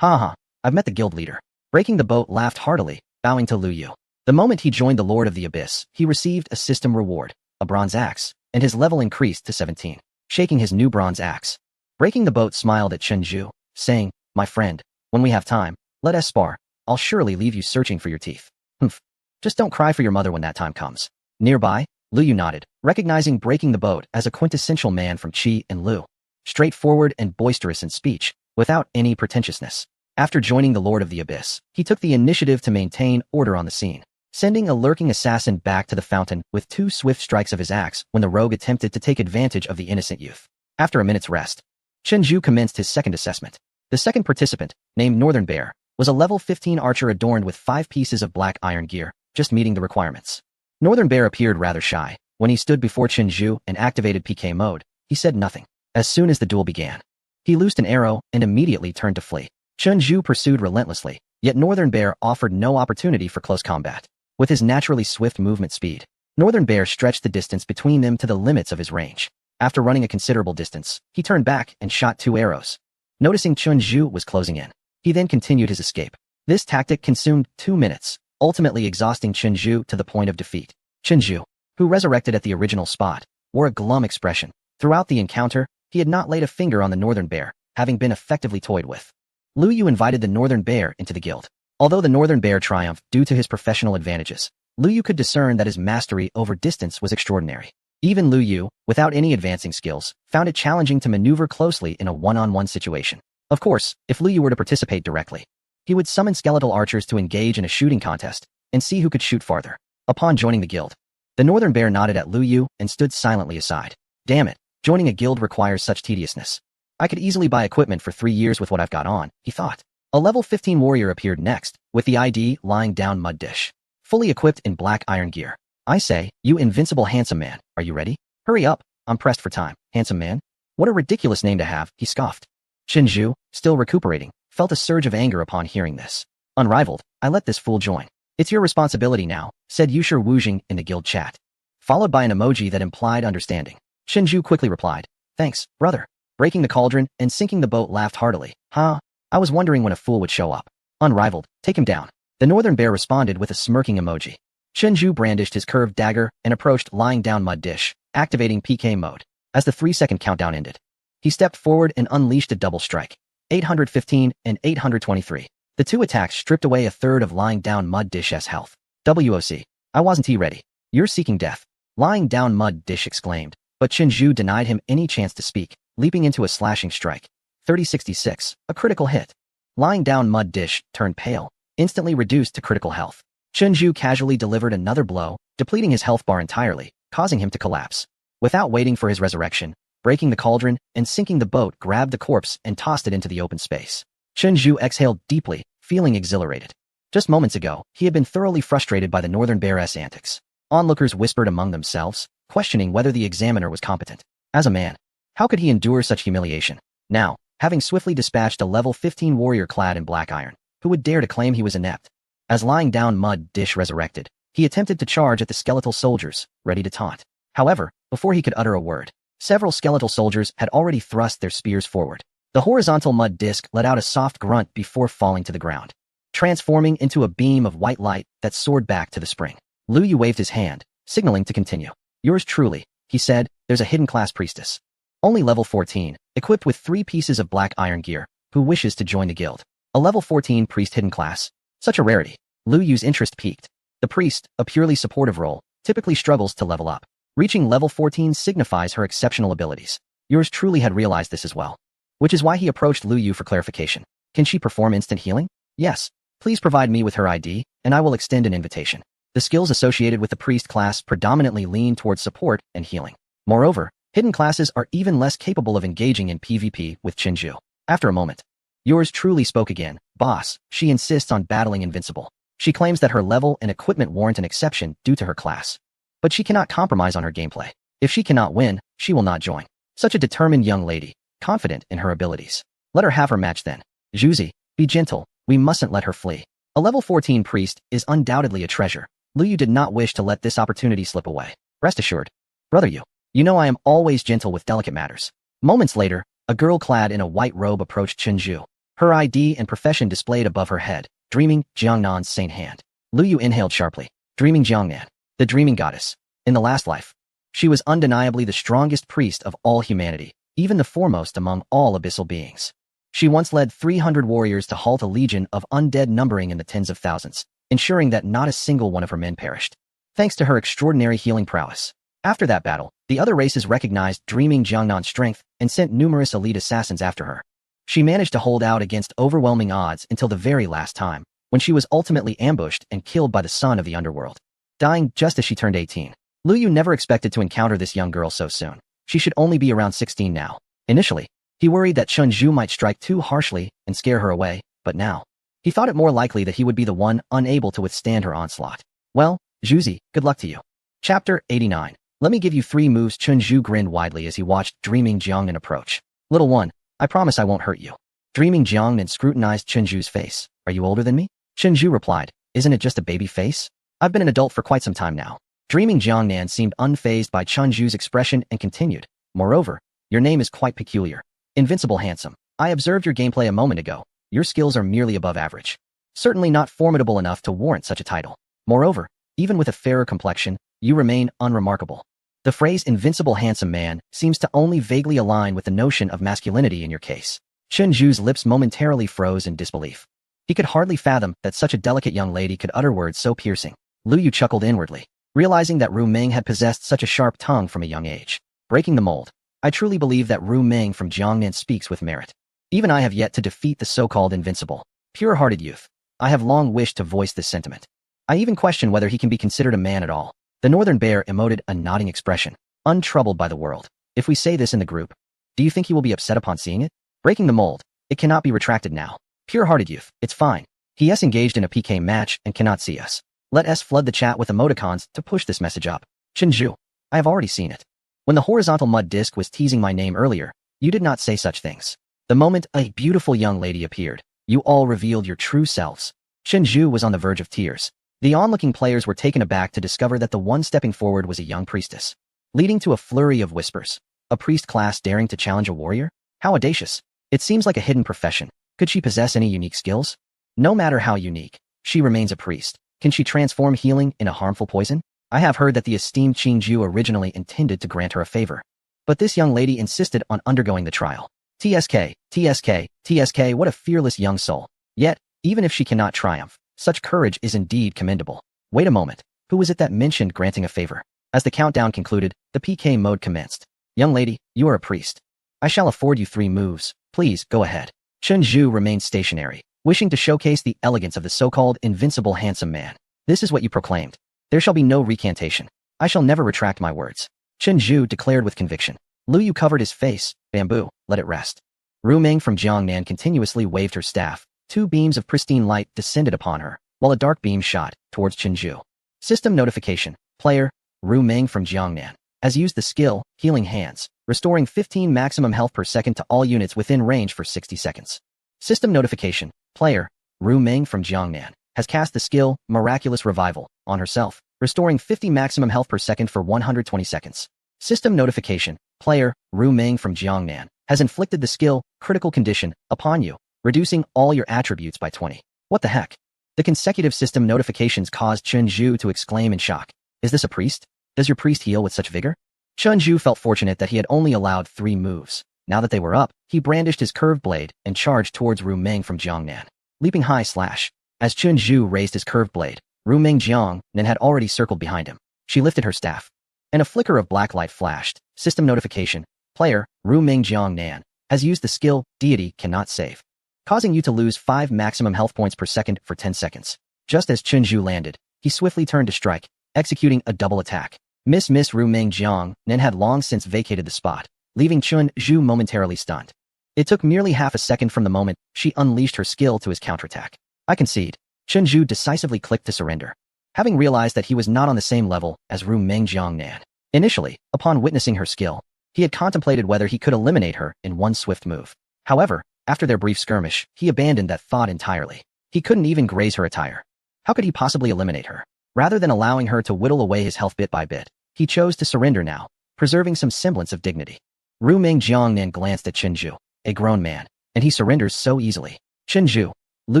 Haha, I've met the guild leader. Breaking the Boat laughed heartily, bowing to Liu. The moment he joined the Lord of the Abyss, he received a system reward, a bronze axe, and his level increased to 17. Shaking his new bronze axe, Breaking the Boat smiled at Chinzhou, saying, My friend, when we have time, let us spar. I'll surely leave you searching for your teeth. Humph. Just don't cry for your mother when that time comes. Nearby, Liu nodded, recognizing Breaking the Boat as a quintessential man from Qi and Lu. Straightforward and boisterous in speech, without any pretentiousness. After joining the Lord of the Abyss, he took the initiative to maintain order on the scene, sending a lurking assassin back to the fountain with 2 swift strikes of his axe when the rogue attempted to take advantage of the innocent youth. After a minute's rest, Chinzhou commenced his second assessment. The second participant, named Northern Bear, was a level 15 archer adorned with 5 pieces of black iron gear, just meeting the requirements. Northern Bear appeared rather shy. When he stood before Chinzhou and activated PK mode, he said nothing. As soon as the duel began, he loosed an arrow and immediately turned to flee. Chinzhou pursued relentlessly, yet Northern Bear offered no opportunity for close combat. With his naturally swift movement speed, Northern Bear stretched the distance between them to the limits of his range. After running a considerable distance, he turned back and shot 2 arrows. Noticing Chinzhou was closing in, he then continued his escape. This tactic consumed 2 minutes, ultimately exhausting Chinzhou to the point of defeat. Chinzhou, who resurrected at the original spot, wore a glum expression. Throughout the encounter, he had not laid a finger on the Northern Bear, having been effectively toyed with. Liu invited the Northern Bear into the guild. Although the Northern Bear triumphed due to his professional advantages, Liu could discern that his mastery over distance was extraordinary. Even Liu, without any advancing skills, found it challenging to maneuver closely in a one-on-one situation. Of course, if Liu were to participate directly, He would summon skeletal archers to engage in a shooting contest and see who could shoot farther. Upon joining the guild, the Northern Bear nodded at Lu Yu and stood silently aside. Damn it, joining a guild requires such tediousness. I could easily buy equipment for 3 years with what I've got on, he thought. A level 15 warrior appeared next, with the ID lying down mud dish, fully equipped in black iron gear. I say, you invincible handsome man, are you ready? Hurry up, I'm pressed for time. Handsome man? What a ridiculous name to have, he scoffed. Chenju, still recuperating, felt a surge of anger upon hearing this. Unrivaled, I let this fool join. It's your responsibility now, said Yushir Wujing in the guild chat, followed by an emoji that implied understanding. Chenju quickly replied, thanks, brother. Breaking the cauldron and sinking the boat laughed heartily. Huh? I was wondering when a fool would show up. Unrivaled, take him down. The Northern Bear responded with a smirking emoji. Chenju brandished his curved dagger and approached lying down mud dish, activating PK mode. As the 3-second countdown ended, he stepped forward and unleashed a double strike. 815 and 823. The two attacks stripped away a third of lying down mud dish's health. WOC. I wasn't ready. You're seeking death. Lying down mud dish exclaimed, but Chenju denied him any chance to speak, leaping into a slashing strike. 3066, a critical hit. Lying down mud dish turned pale, instantly reduced to critical health. Chenju casually delivered another blow, depleting his health bar entirely, causing him to collapse. Without waiting for his resurrection, breaking the cauldron and sinking the boat grabbed the corpse and tossed it into the open space. Chenju exhaled deeply, feeling exhilarated. Just moments ago, he had been thoroughly frustrated by the Northern Bear's antics. Onlookers whispered among themselves, questioning whether the examiner was competent. As a man, how could he endure such humiliation? Now, having swiftly dispatched a level 15 warrior clad in black iron, who would dare to claim he was inept? As lying down mud dish resurrected, he attempted to charge at the skeletal soldiers, ready to taunt. However, before he could utter a word, several skeletal soldiers had already thrust their spears forward. The horizontal mud disc let out a soft grunt before falling to the ground, transforming into a beam of white light that soared back to the spring. Lu Yu waved his hand, signaling to continue. Yours truly, he said, there's a hidden class priestess. Only level 14, equipped with 3 pieces of black iron gear, who wishes to join the guild. A level 14 priest hidden class. Such a rarity. Lu Yu's interest peaked. The priest, a purely supportive role, typically struggles to level up. Reaching level 14 signifies her exceptional abilities. Yours truly had realized this as well, which is why he approached Lu Yu for clarification. Can she perform instant healing? Yes. Please provide me with her ID, and I will extend an invitation. The skills associated with the priest class predominantly lean towards support and healing. Moreover, hidden classes are even less capable of engaging in PvP with Chenju. After a moment, yours truly spoke again. Boss, she insists on battling invincible. She claims that her level and equipment warrant an exception due to her class. But she cannot compromise on her gameplay. If she cannot win, she will not join. Such a determined young lady, confident in her abilities. Let her have her match then. Juzi, be gentle, we mustn't let her flee. A level 14 priest is undoubtedly a treasure. Lu Yu did not wish to let this opportunity slip away. Rest assured. Brother you know I am always gentle with delicate matters. Moments later, a girl clad in a white robe approached Chenju. Her ID and profession displayed above her head. Dreaming Jiangnan's saint hand. Lu Yu inhaled sharply. Dreaming Jiangnan, the dreaming goddess. In the last life, she was undeniably the strongest priest of all humanity, even the foremost among all abyssal beings. She once led 300 warriors to halt a legion of undead numbering in the tens of thousands, ensuring that not a single one of her men perished, thanks to her extraordinary healing prowess. After that battle, the other races recognized Dreaming Jiangnan's strength and sent numerous elite assassins after her. She managed to hold out against overwhelming odds until the very last time, when she was ultimately ambushed and killed by the son of the underworld, dying just as she turned 18. Lu Yu never expected to encounter this young girl so soon. She should only be around 16 now. Initially, he worried that Chenju might strike too harshly and scare her away, but now, he thought it more likely that he would be the one unable to withstand her onslaught. Well, Juzi, good luck to you. Chapter 89. Let me give you 3 moves. Chenju grinned widely as he watched Dreaming Jiangnan approach. Little one, I promise I won't hurt you. Dreaming Jiangnan scrutinized Chenju's face. Are you older than me? Chenju replied, isn't it just a baby face? I've been an adult for quite some time now. Dreaming Jiangnan seemed unfazed by Chenju's expression and continued. Moreover, your name is quite peculiar. Invincible handsome. I observed your gameplay a moment ago. Your skills are merely above average. Certainly not formidable enough to warrant such a title. Moreover, even with a fairer complexion, you remain unremarkable. The phrase invincible handsome man seems to only vaguely align with the notion of masculinity in your case. Chenju's lips momentarily froze in disbelief. He could hardly fathom that such a delicate young lady could utter words so piercing. Lu Yu chuckled inwardly, realizing that Ru Meng had possessed such a sharp tongue from a young age. Breaking the mold. I truly believe that Ru Meng from Jiangnan speaks with merit. Even I have yet to defeat the so-called invincible. Pure-hearted youth. I have long wished to voice this sentiment. I even question whether he can be considered a man at all. The northern bear emoted a nodding expression, untroubled by the world. If we say this in the group, do you think he will be upset upon seeing it? Breaking the mold. It cannot be retracted now. Pure-hearted youth. It's fine. He is engaged in a PK match and cannot see us. Let us flood the chat with emoticons to push this message up. Chinju. I have already seen it. When the horizontal mud disc was teasing my name earlier, you did not say such things. The moment a beautiful young lady appeared, you all revealed your true selves. Chinju was on the verge of tears. The onlooking players were taken aback to discover that the one stepping forward was a young priestess, leading to a flurry of whispers. A priest class daring to challenge a warrior? How audacious. It seems like a hidden profession. Could she possess any unique skills? No matter how unique, she remains a priest. Can she transform healing in a harmful poison? I have heard that the esteemed Qingju originally intended to grant her a favor, but this young lady insisted on undergoing the trial. TSK, TSK, TSK, what a fearless young soul. Yet, even if she cannot triumph, such courage is indeed commendable. Wait a moment, who was it that mentioned granting a favor? As the countdown concluded, the PK mode commenced. Young lady, you are a priest. I shall afford you 3 moves. Please, go ahead. Chenju remained stationary, wishing to showcase the elegance of the so-called invincible handsome man. This is what you proclaimed. There shall be no recantation. I shall never retract my words. Chenju declared with conviction. Lu Yu covered his face. Bamboo, let it rest. Ru Meng from Jiangnan continuously waved her staff. 2 beams of pristine light descended upon her, while a dark beam shot towards Chenju. System notification. Player, Ru Meng from Jiangnan, has used the skill, Healing Hands, restoring 15 maximum health per second to all units within range for 60 seconds. System notification. Player, Ru Meng from Jiangnan, has cast the skill, Miraculous Revival, on herself, restoring 50 maximum health per second for 120 seconds. System notification. Player, Ru Meng from Jiangnan, has inflicted the skill, Critical Condition, upon you, reducing all your attributes by 20. What the heck? The consecutive system notifications caused Chenju to exclaim in shock. Is this a priest? Does your priest heal with such vigor? Chenju felt fortunate that he had only allowed 3 moves. Now that they were up, he brandished his curved blade and charged towards Ru Meng from Jiangnan. Leaping high slash. As Chenju raised his curved blade, Ru Meng Jiangnan had already circled behind him. She lifted her staff, and a flicker of black light flashed. System notification. Player, Ru Meng Jiangnan, has used the skill, Deity Cannot Save, causing you to lose 5 maximum health points per second for 10 seconds. Just as Chenju landed, he swiftly turned to strike, executing a double attack. Miss Ru Meng Jiangnan had long since vacated the spot, leaving Chenju momentarily stunned. It took merely half a second from the moment she unleashed her skill to his counterattack. I concede. Chenju decisively clicked to surrender, having realized that he was not on the same level as Ru Meng Jiangnan. Initially, upon witnessing her skill, he had contemplated whether he could eliminate her in one swift move. However, after their brief skirmish, he abandoned that thought entirely. He couldn't even graze her attire. How could he possibly eliminate her? Rather than allowing her to whittle away his health bit by bit, he chose to surrender now, preserving some semblance of dignity. Ru Meng Jiangnan glanced at Chenju, a grown man, and he surrenders so easily. Chenju, Lu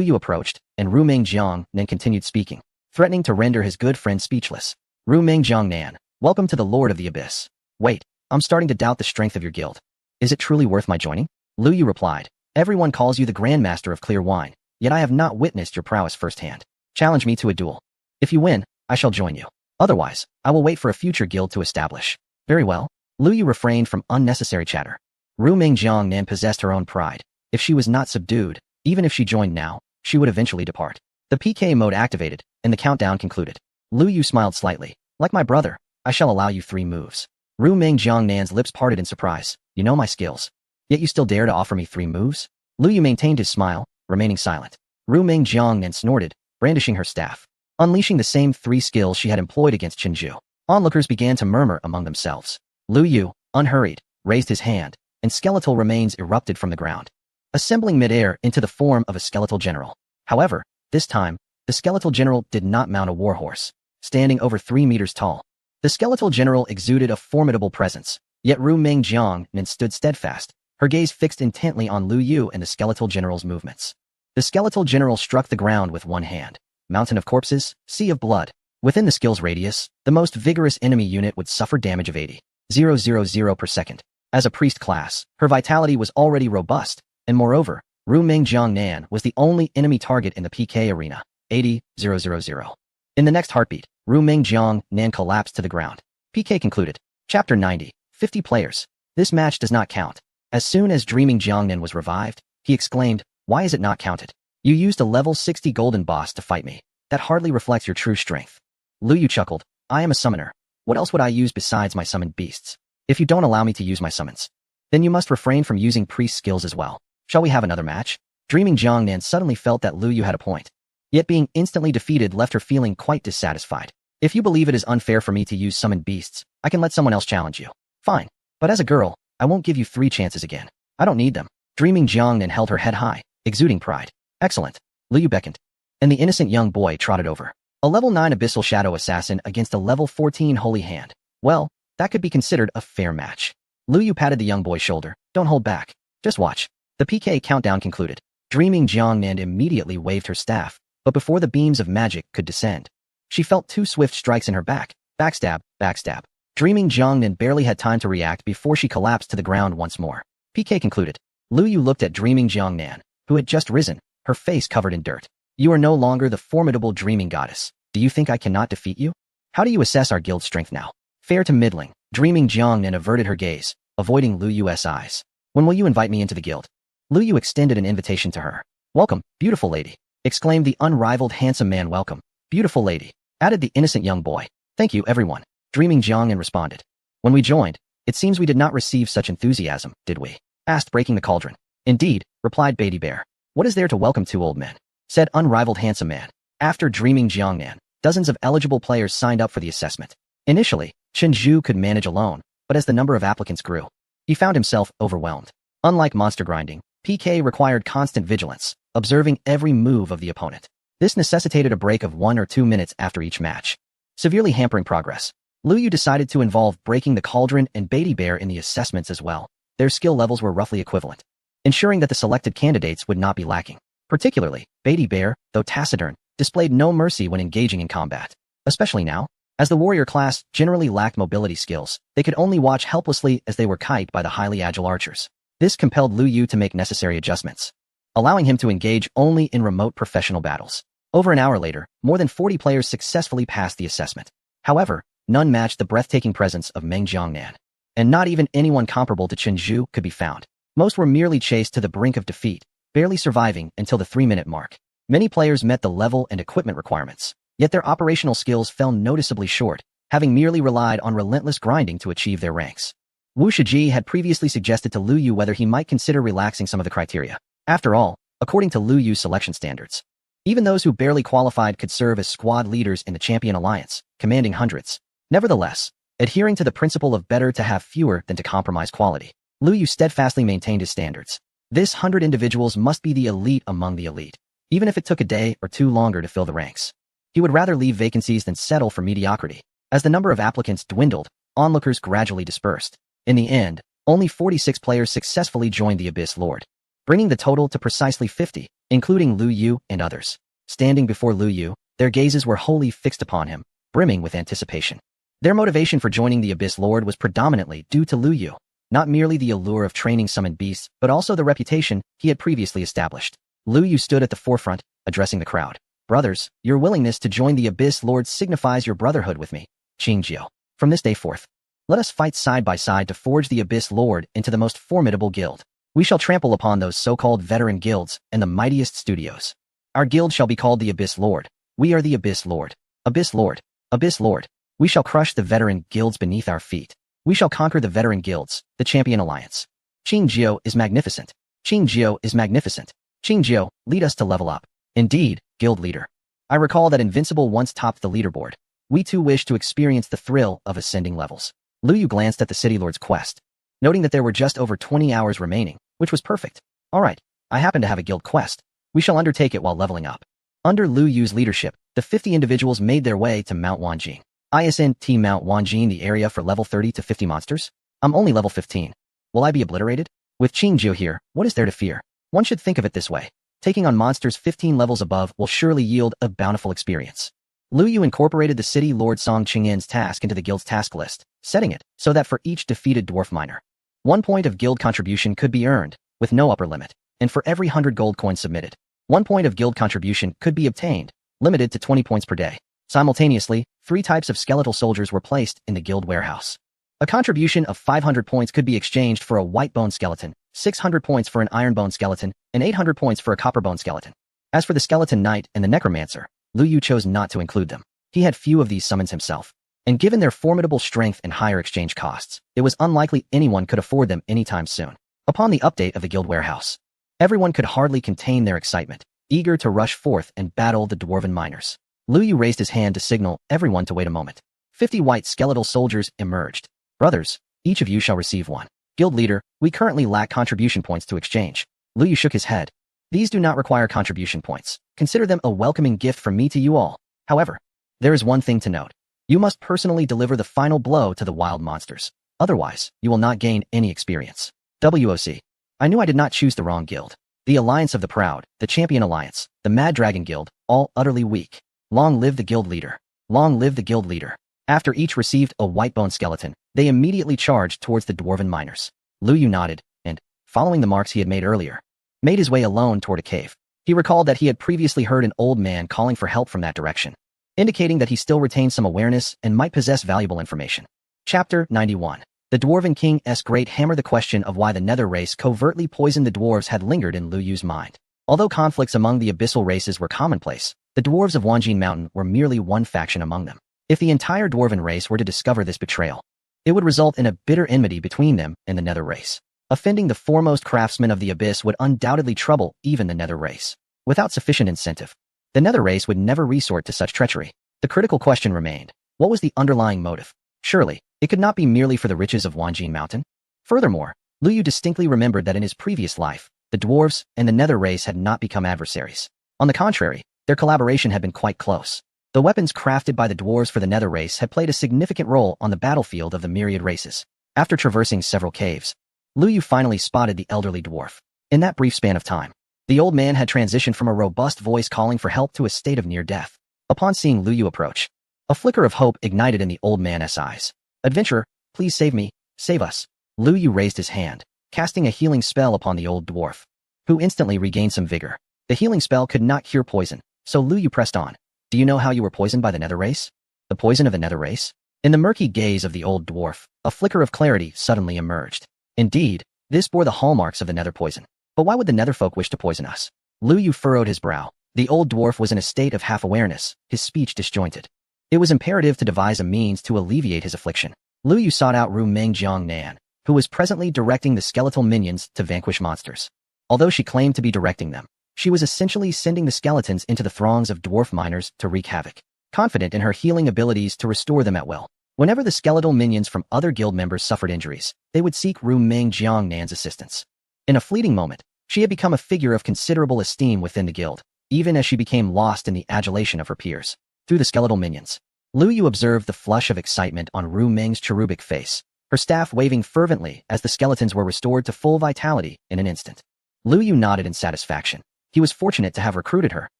Yu approached, and Ru Meng Jiangnan continued speaking, threatening to render his good friend speechless. Ru Meng Jiangnan, welcome to the Lord of the Abyss. Wait, I'm starting to doubt the strength of your guild. Is it truly worth my joining? Lu Yu replied, everyone calls you the Grandmaster of Clear Wine, yet I have not witnessed your prowess firsthand. Challenge me to a duel. If you win, I shall join you. Otherwise, I will wait for a future guild to establish. Very well. Lu Yu refrained from unnecessary chatter. Ru Meng Jiangnan possessed her own pride. If she was not subdued, even if she joined now, she would eventually depart. The PK mode activated, and the countdown concluded. Lu Yu smiled slightly. Like my brother, I shall allow you 3 moves. Ru Meng Jiangnan's lips parted in surprise. You know my skills. Yet you still dare to offer me 3 moves? Lu Yu maintained his smile, remaining silent. Ru Meng Jiangnan snorted, brandishing her staff, unleashing the same 3 skills she had employed against Chenju. Onlookers began to murmur among themselves. Lu Yu, unhurried, raised his hand, and skeletal remains erupted from the ground, assembling midair into the form of a skeletal general. However, this time, the skeletal general did not mount a warhorse, standing over 3 meters tall. The skeletal general exuded a formidable presence, yet Ru Meng Jiangnan stood steadfast, her gaze fixed intently on Lu Yu and the skeletal general's movements. The skeletal general struck the ground with one hand. Mountain of corpses, sea of blood. Within the skill's radius, the most vigorous enemy unit would suffer damage of 80,000 per second. As a priest class, her vitality was already robust, and moreover, Ru Meng Jiangnan was the only enemy target in the PK arena. 80,000. In the next heartbeat, Ru Meng Jiangnan collapsed to the ground. PK concluded. Chapter 90. 50 players. This match does not count. As soon as Dreaming Jiangnan was revived, he exclaimed, why is it not counted? You used a level 60 golden boss to fight me. That hardly reflects your true strength. Lu Yu chuckled. I am a summoner. What else would I use besides my summoned beasts? If you don't allow me to use my summons, then you must refrain from using priest skills as well. Shall we have another match? Dreaming Jiangnan suddenly felt that Lu Yu had a point. Yet being instantly defeated left her feeling quite dissatisfied. If you believe it is unfair for me to use summoned beasts, I can let someone else challenge you. Fine. But as a girl, I won't give you 3 chances again. I don't need them. Dreaming Jiangnan held her head high, exuding pride. Excellent. Lu Yu beckoned, and the innocent young boy trotted over. A level 9 Abyssal Shadow Assassin against a level 14 Holy Hand. Well, that could be considered a fair match. Lu Yu patted the young boy's shoulder. Don't hold back. Just watch. The PK countdown concluded. Dreaming Jiangnan immediately waved her staff, but before the beams of magic could descend, she felt 2 swift strikes in her back. Backstab, backstab. Dreaming Jiangnan barely had time to react before she collapsed to the ground once more. PK concluded. Lu Yu looked at Dreaming Jiangnan, who had just risen, her face covered in dirt. You are no longer the formidable dreaming goddess. Do you think I cannot defeat you? How do you assess our guild's strength now? Fair to middling. Dreaming Jiangnan averted her gaze, avoiding Lu Yu's eyes. When will you invite me into the guild? Lu Yu extended an invitation to her. Welcome, beautiful lady, exclaimed the unrivaled handsome man. Welcome, beautiful lady, added the innocent young boy. Thank you, everyone. Dreaming Jiangnan responded. When we joined, it seems we did not receive such enthusiasm, did we? Asked Breaking the Cauldron. Indeed, replied Baby Bear. What is there to welcome 2 old men? Said unrivaled handsome man. After Dreaming Jiangnan, dozens of eligible players signed up for the assessment. Initially, Chen Zhu could manage alone, but as the number of applicants grew, he found himself overwhelmed. Unlike monster grinding, PK required constant vigilance, observing every move of the opponent. This necessitated a break of 1 or 2 minutes after each match, severely hampering progress. Lu Yu decided to involve Breaking the Cauldron and Baby Bear in the assessments as well. Their skill levels were roughly equivalent, ensuring that the selected candidates would not be lacking. Particularly, Baby Bear, though taciturn, displayed no mercy when engaging in combat. Especially now, as the warrior class generally lacked mobility skills, they could only watch helplessly as they were kited by the highly agile archers. This compelled Lu Yu to make necessary adjustments, allowing him to engage only in remote professional battles. Over an hour later, more than 40 players successfully passed the assessment. However, none matched the breathtaking presence of Meng Jiangnan, and not even anyone comparable to Chen Zhu could be found. Most were merely chased to the brink of defeat, barely surviving until the 3-minute mark. Many players met the level and equipment requirements, yet their operational skills fell noticeably short, having merely relied on relentless grinding to achieve their ranks. Wu Shiji had previously suggested to Lu Yu whether he might consider relaxing some of the criteria. After all, according to Lu Yu's selection standards, even those who barely qualified could serve as squad leaders in the Champion Alliance, commanding hundreds. Nevertheless, adhering to the principle of better to have fewer than to compromise quality, Lu Yu steadfastly maintained his standards. This 100 individuals must be the elite among the elite, even if it took a day or 2 longer to fill the ranks. He would rather leave vacancies than settle for mediocrity. As the number of applicants dwindled, onlookers gradually dispersed. In the end, only 46 players successfully joined the Abyss Lord, bringing the total to precisely 50, including Lu Yu and others. Standing before Lu Yu, their gazes were wholly fixed upon him, brimming with anticipation. Their motivation for joining the Abyss Lord was predominantly due to Lu Yu, not merely the allure of training summoned beasts, but also the reputation he had previously established. Lu Yu stood at the forefront, addressing the crowd. Brothers, your willingness to join the Abyss Lord signifies your brotherhood with me, Qingjiu. From this day forth, let us fight side by side to forge the Abyss Lord into the most formidable guild. We shall trample upon those so-called veteran guilds and the mightiest studios. Our guild shall be called the Abyss Lord. We are the Abyss Lord. Abyss Lord. Abyss Lord. We shall crush the veteran guilds beneath our feet. We shall conquer the veteran guilds, the Champion Alliance. Qingjiu is magnificent. Qingjiu is magnificent. Qingjiu, lead us to level up. Indeed, guild leader. I recall that Invincible once topped the leaderboard. We too wish to experience the thrill of ascending levels. Lu Yu glanced at the City Lord's quest, noting that there were just over 20 hours remaining, which was perfect. Alright, I happen to have a guild quest. We shall undertake it while leveling up. Under Lu Yu's leadership, the 50 individuals made their way to Mount Wanjing. ISNT Mount Wanjing, the area for level 30 to 50 monsters? I'm only level 15. Will I be obliterated? With Qingjiu here, what is there to fear? One should think of it this way. Taking on monsters 15 levels above will surely yield a bountiful experience. Lu Yu incorporated the City Lord Song Qingyan's task into the guild's task list, setting it so that for each defeated dwarf miner, 1 point of guild contribution could be earned, with no upper limit, and for every 100 gold coins submitted, 1 point of guild contribution could be obtained, limited to 20 points per day. Simultaneously, 3 types of skeletal soldiers were placed in the guild warehouse. A contribution of 500 points could be exchanged for a white bone skeleton, 600 points for an iron bone skeleton, and 800 points for a copper bone skeleton. As for the Skeleton Knight and the Necromancer, Lu Yu chose not to include them. He had few of these summons himself, and given their formidable strength and higher exchange costs, it was unlikely anyone could afford them anytime soon. Upon the update of the guild warehouse, everyone could hardly contain their excitement, eager to rush forth and battle the dwarven miners. Lu Yu raised his hand to signal everyone to wait a moment. 50 white skeletal soldiers emerged. Brothers, each of you shall receive one. Guild leader, we currently lack contribution points to exchange. Lu Yu shook his head. These do not require contribution points. Consider them a welcoming gift from me to you all. However, there is one thing to note. You must personally deliver the final blow to the wild monsters. Otherwise, you will not gain any experience. WOC. I knew I did not choose the wrong guild. The Alliance of the Proud, the Champion Alliance, the Mad Dragon Guild, all utterly weak. Long live the guild leader. Long live the guild leader. After each received a white bone skeleton, they immediately charged towards the dwarven miners. Lu Yu nodded, and, following the marks he had made earlier, made his way alone toward a cave. He recalled that he had previously heard an old man calling for help from that direction, indicating that he still retained some awareness and might possess valuable information. Chapter 91. The Dwarven King's Great Hammer. The question of why the Nether race covertly poisoned the dwarves had lingered in Lu Yu's mind. Although conflicts among the abyssal races were commonplace, the dwarves of Wanjin Mountain were merely one faction among them. If the entire dwarven race were to discover this betrayal, it would result in a bitter enmity between them and the Nether race. Offending the foremost craftsmen of the Abyss would undoubtedly trouble even the Nether race. Without sufficient incentive, the Nether race would never resort to such treachery. The critical question remained, what was the underlying motive? Surely, it could not be merely for the riches of Wanjin Mountain. Furthermore, Lu Yu distinctly remembered that in his previous life, the dwarves and the Nether race had not become adversaries. On the contrary, their collaboration had been quite close. The weapons crafted by the dwarves for the Nether race had played a significant role on the battlefield of the myriad races. After traversing several caves, Lu Yu finally spotted the elderly dwarf. In that brief span of time, the old man had transitioned from a robust voice calling for help to a state of near death. Upon seeing Lu Yu approach, a flicker of hope ignited in the old man's eyes. Adventurer, please save me, save us. Lu Yu raised his hand, casting a healing spell upon the old dwarf, who instantly regained some vigor. The healing spell could not cure poison, so Lu Yu pressed on. Do you know how you were poisoned by the Nether race? The poison of the Nether race? In the murky gaze of the old dwarf, a flicker of clarity suddenly emerged. Indeed, this bore the hallmarks of the Nether poison. But why would the Netherfolk wish to poison us? Lu Yu furrowed his brow. The old dwarf was in a state of half-awareness, his speech disjointed. It was imperative to devise a means to alleviate his affliction. Lu Yu sought out Ru Meng Jiang Nan, who was presently directing the skeletal minions to vanquish monsters. Although she claimed to be directing them, she was essentially sending the skeletons into the throngs of dwarf miners to wreak havoc, confident in her healing abilities to restore them at will. Whenever the skeletal minions from other guild members suffered injuries, they would seek Ru Meng Jiang Nan's assistance. In a fleeting moment, she had become a figure of considerable esteem within the guild, even as she became lost in the adulation of her peers. Through the skeletal minions, Lu Yu observed the flush of excitement on Ru Meng's cherubic face, her staff waving fervently as the skeletons were restored to full vitality in an instant. Lu Yu nodded in satisfaction. He was fortunate to have recruited her,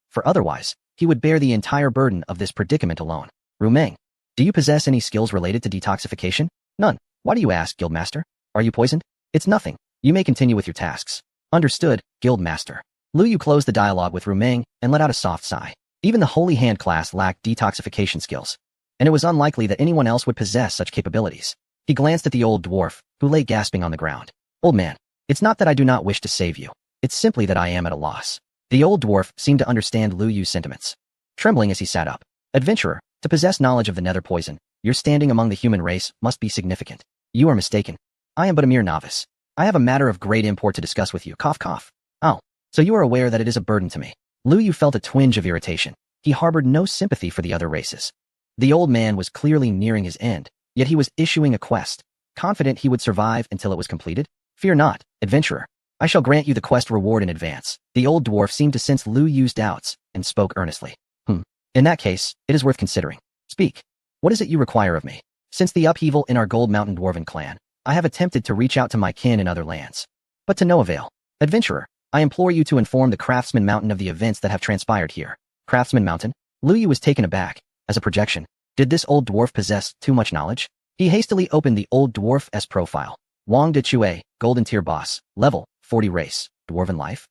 for otherwise, he would bear the entire burden of this predicament alone. Ru Meng, do you possess any skills related to detoxification? None. Why do you ask, Guildmaster? Are you poisoned? It's nothing. You may continue with your tasks. Understood, Guildmaster. Lu Yu closed the dialogue with Ru Meng and let out a soft sigh. Even the Holy Hand class lacked detoxification skills, and it was unlikely that anyone else would possess such capabilities. He glanced at the old dwarf, who lay gasping on the ground. Old man, it's not that I do not wish to save you. It's simply that I am at a loss. The old dwarf seemed to understand Lu Yu's sentiments. Trembling as he sat up. Adventurer, to possess knowledge of the Nether poison, your standing among the human race must be significant. You are mistaken. I am but a mere novice. I have a matter of great import to discuss with you. Cough, cough. Oh, so you are aware that it is a burden to me. Lu Yu felt a twinge of irritation. He harbored no sympathy for the other races. The old man was clearly nearing his end, yet he was issuing a quest, confident he would survive until it was completed. Fear not, adventurer. I shall grant you the quest reward in advance. The old dwarf seemed to sense Lu Yu's doubts and spoke earnestly. In that case, it is worth considering. Speak. What is it you require of me? Since the upheaval in our Gold Mountain Dwarven clan, I have attempted to reach out to my kin in other lands, but to no avail. Adventurer, I implore you to inform the Craftsman Mountain of the events that have transpired here. Craftsman Mountain? Lu Yu was taken aback. As a projection, did this old dwarf possess too much knowledge? He hastily opened the old dwarf's profile. Wang De Chue, Golden Tier Boss, Level 40 Race, Dwarven Life.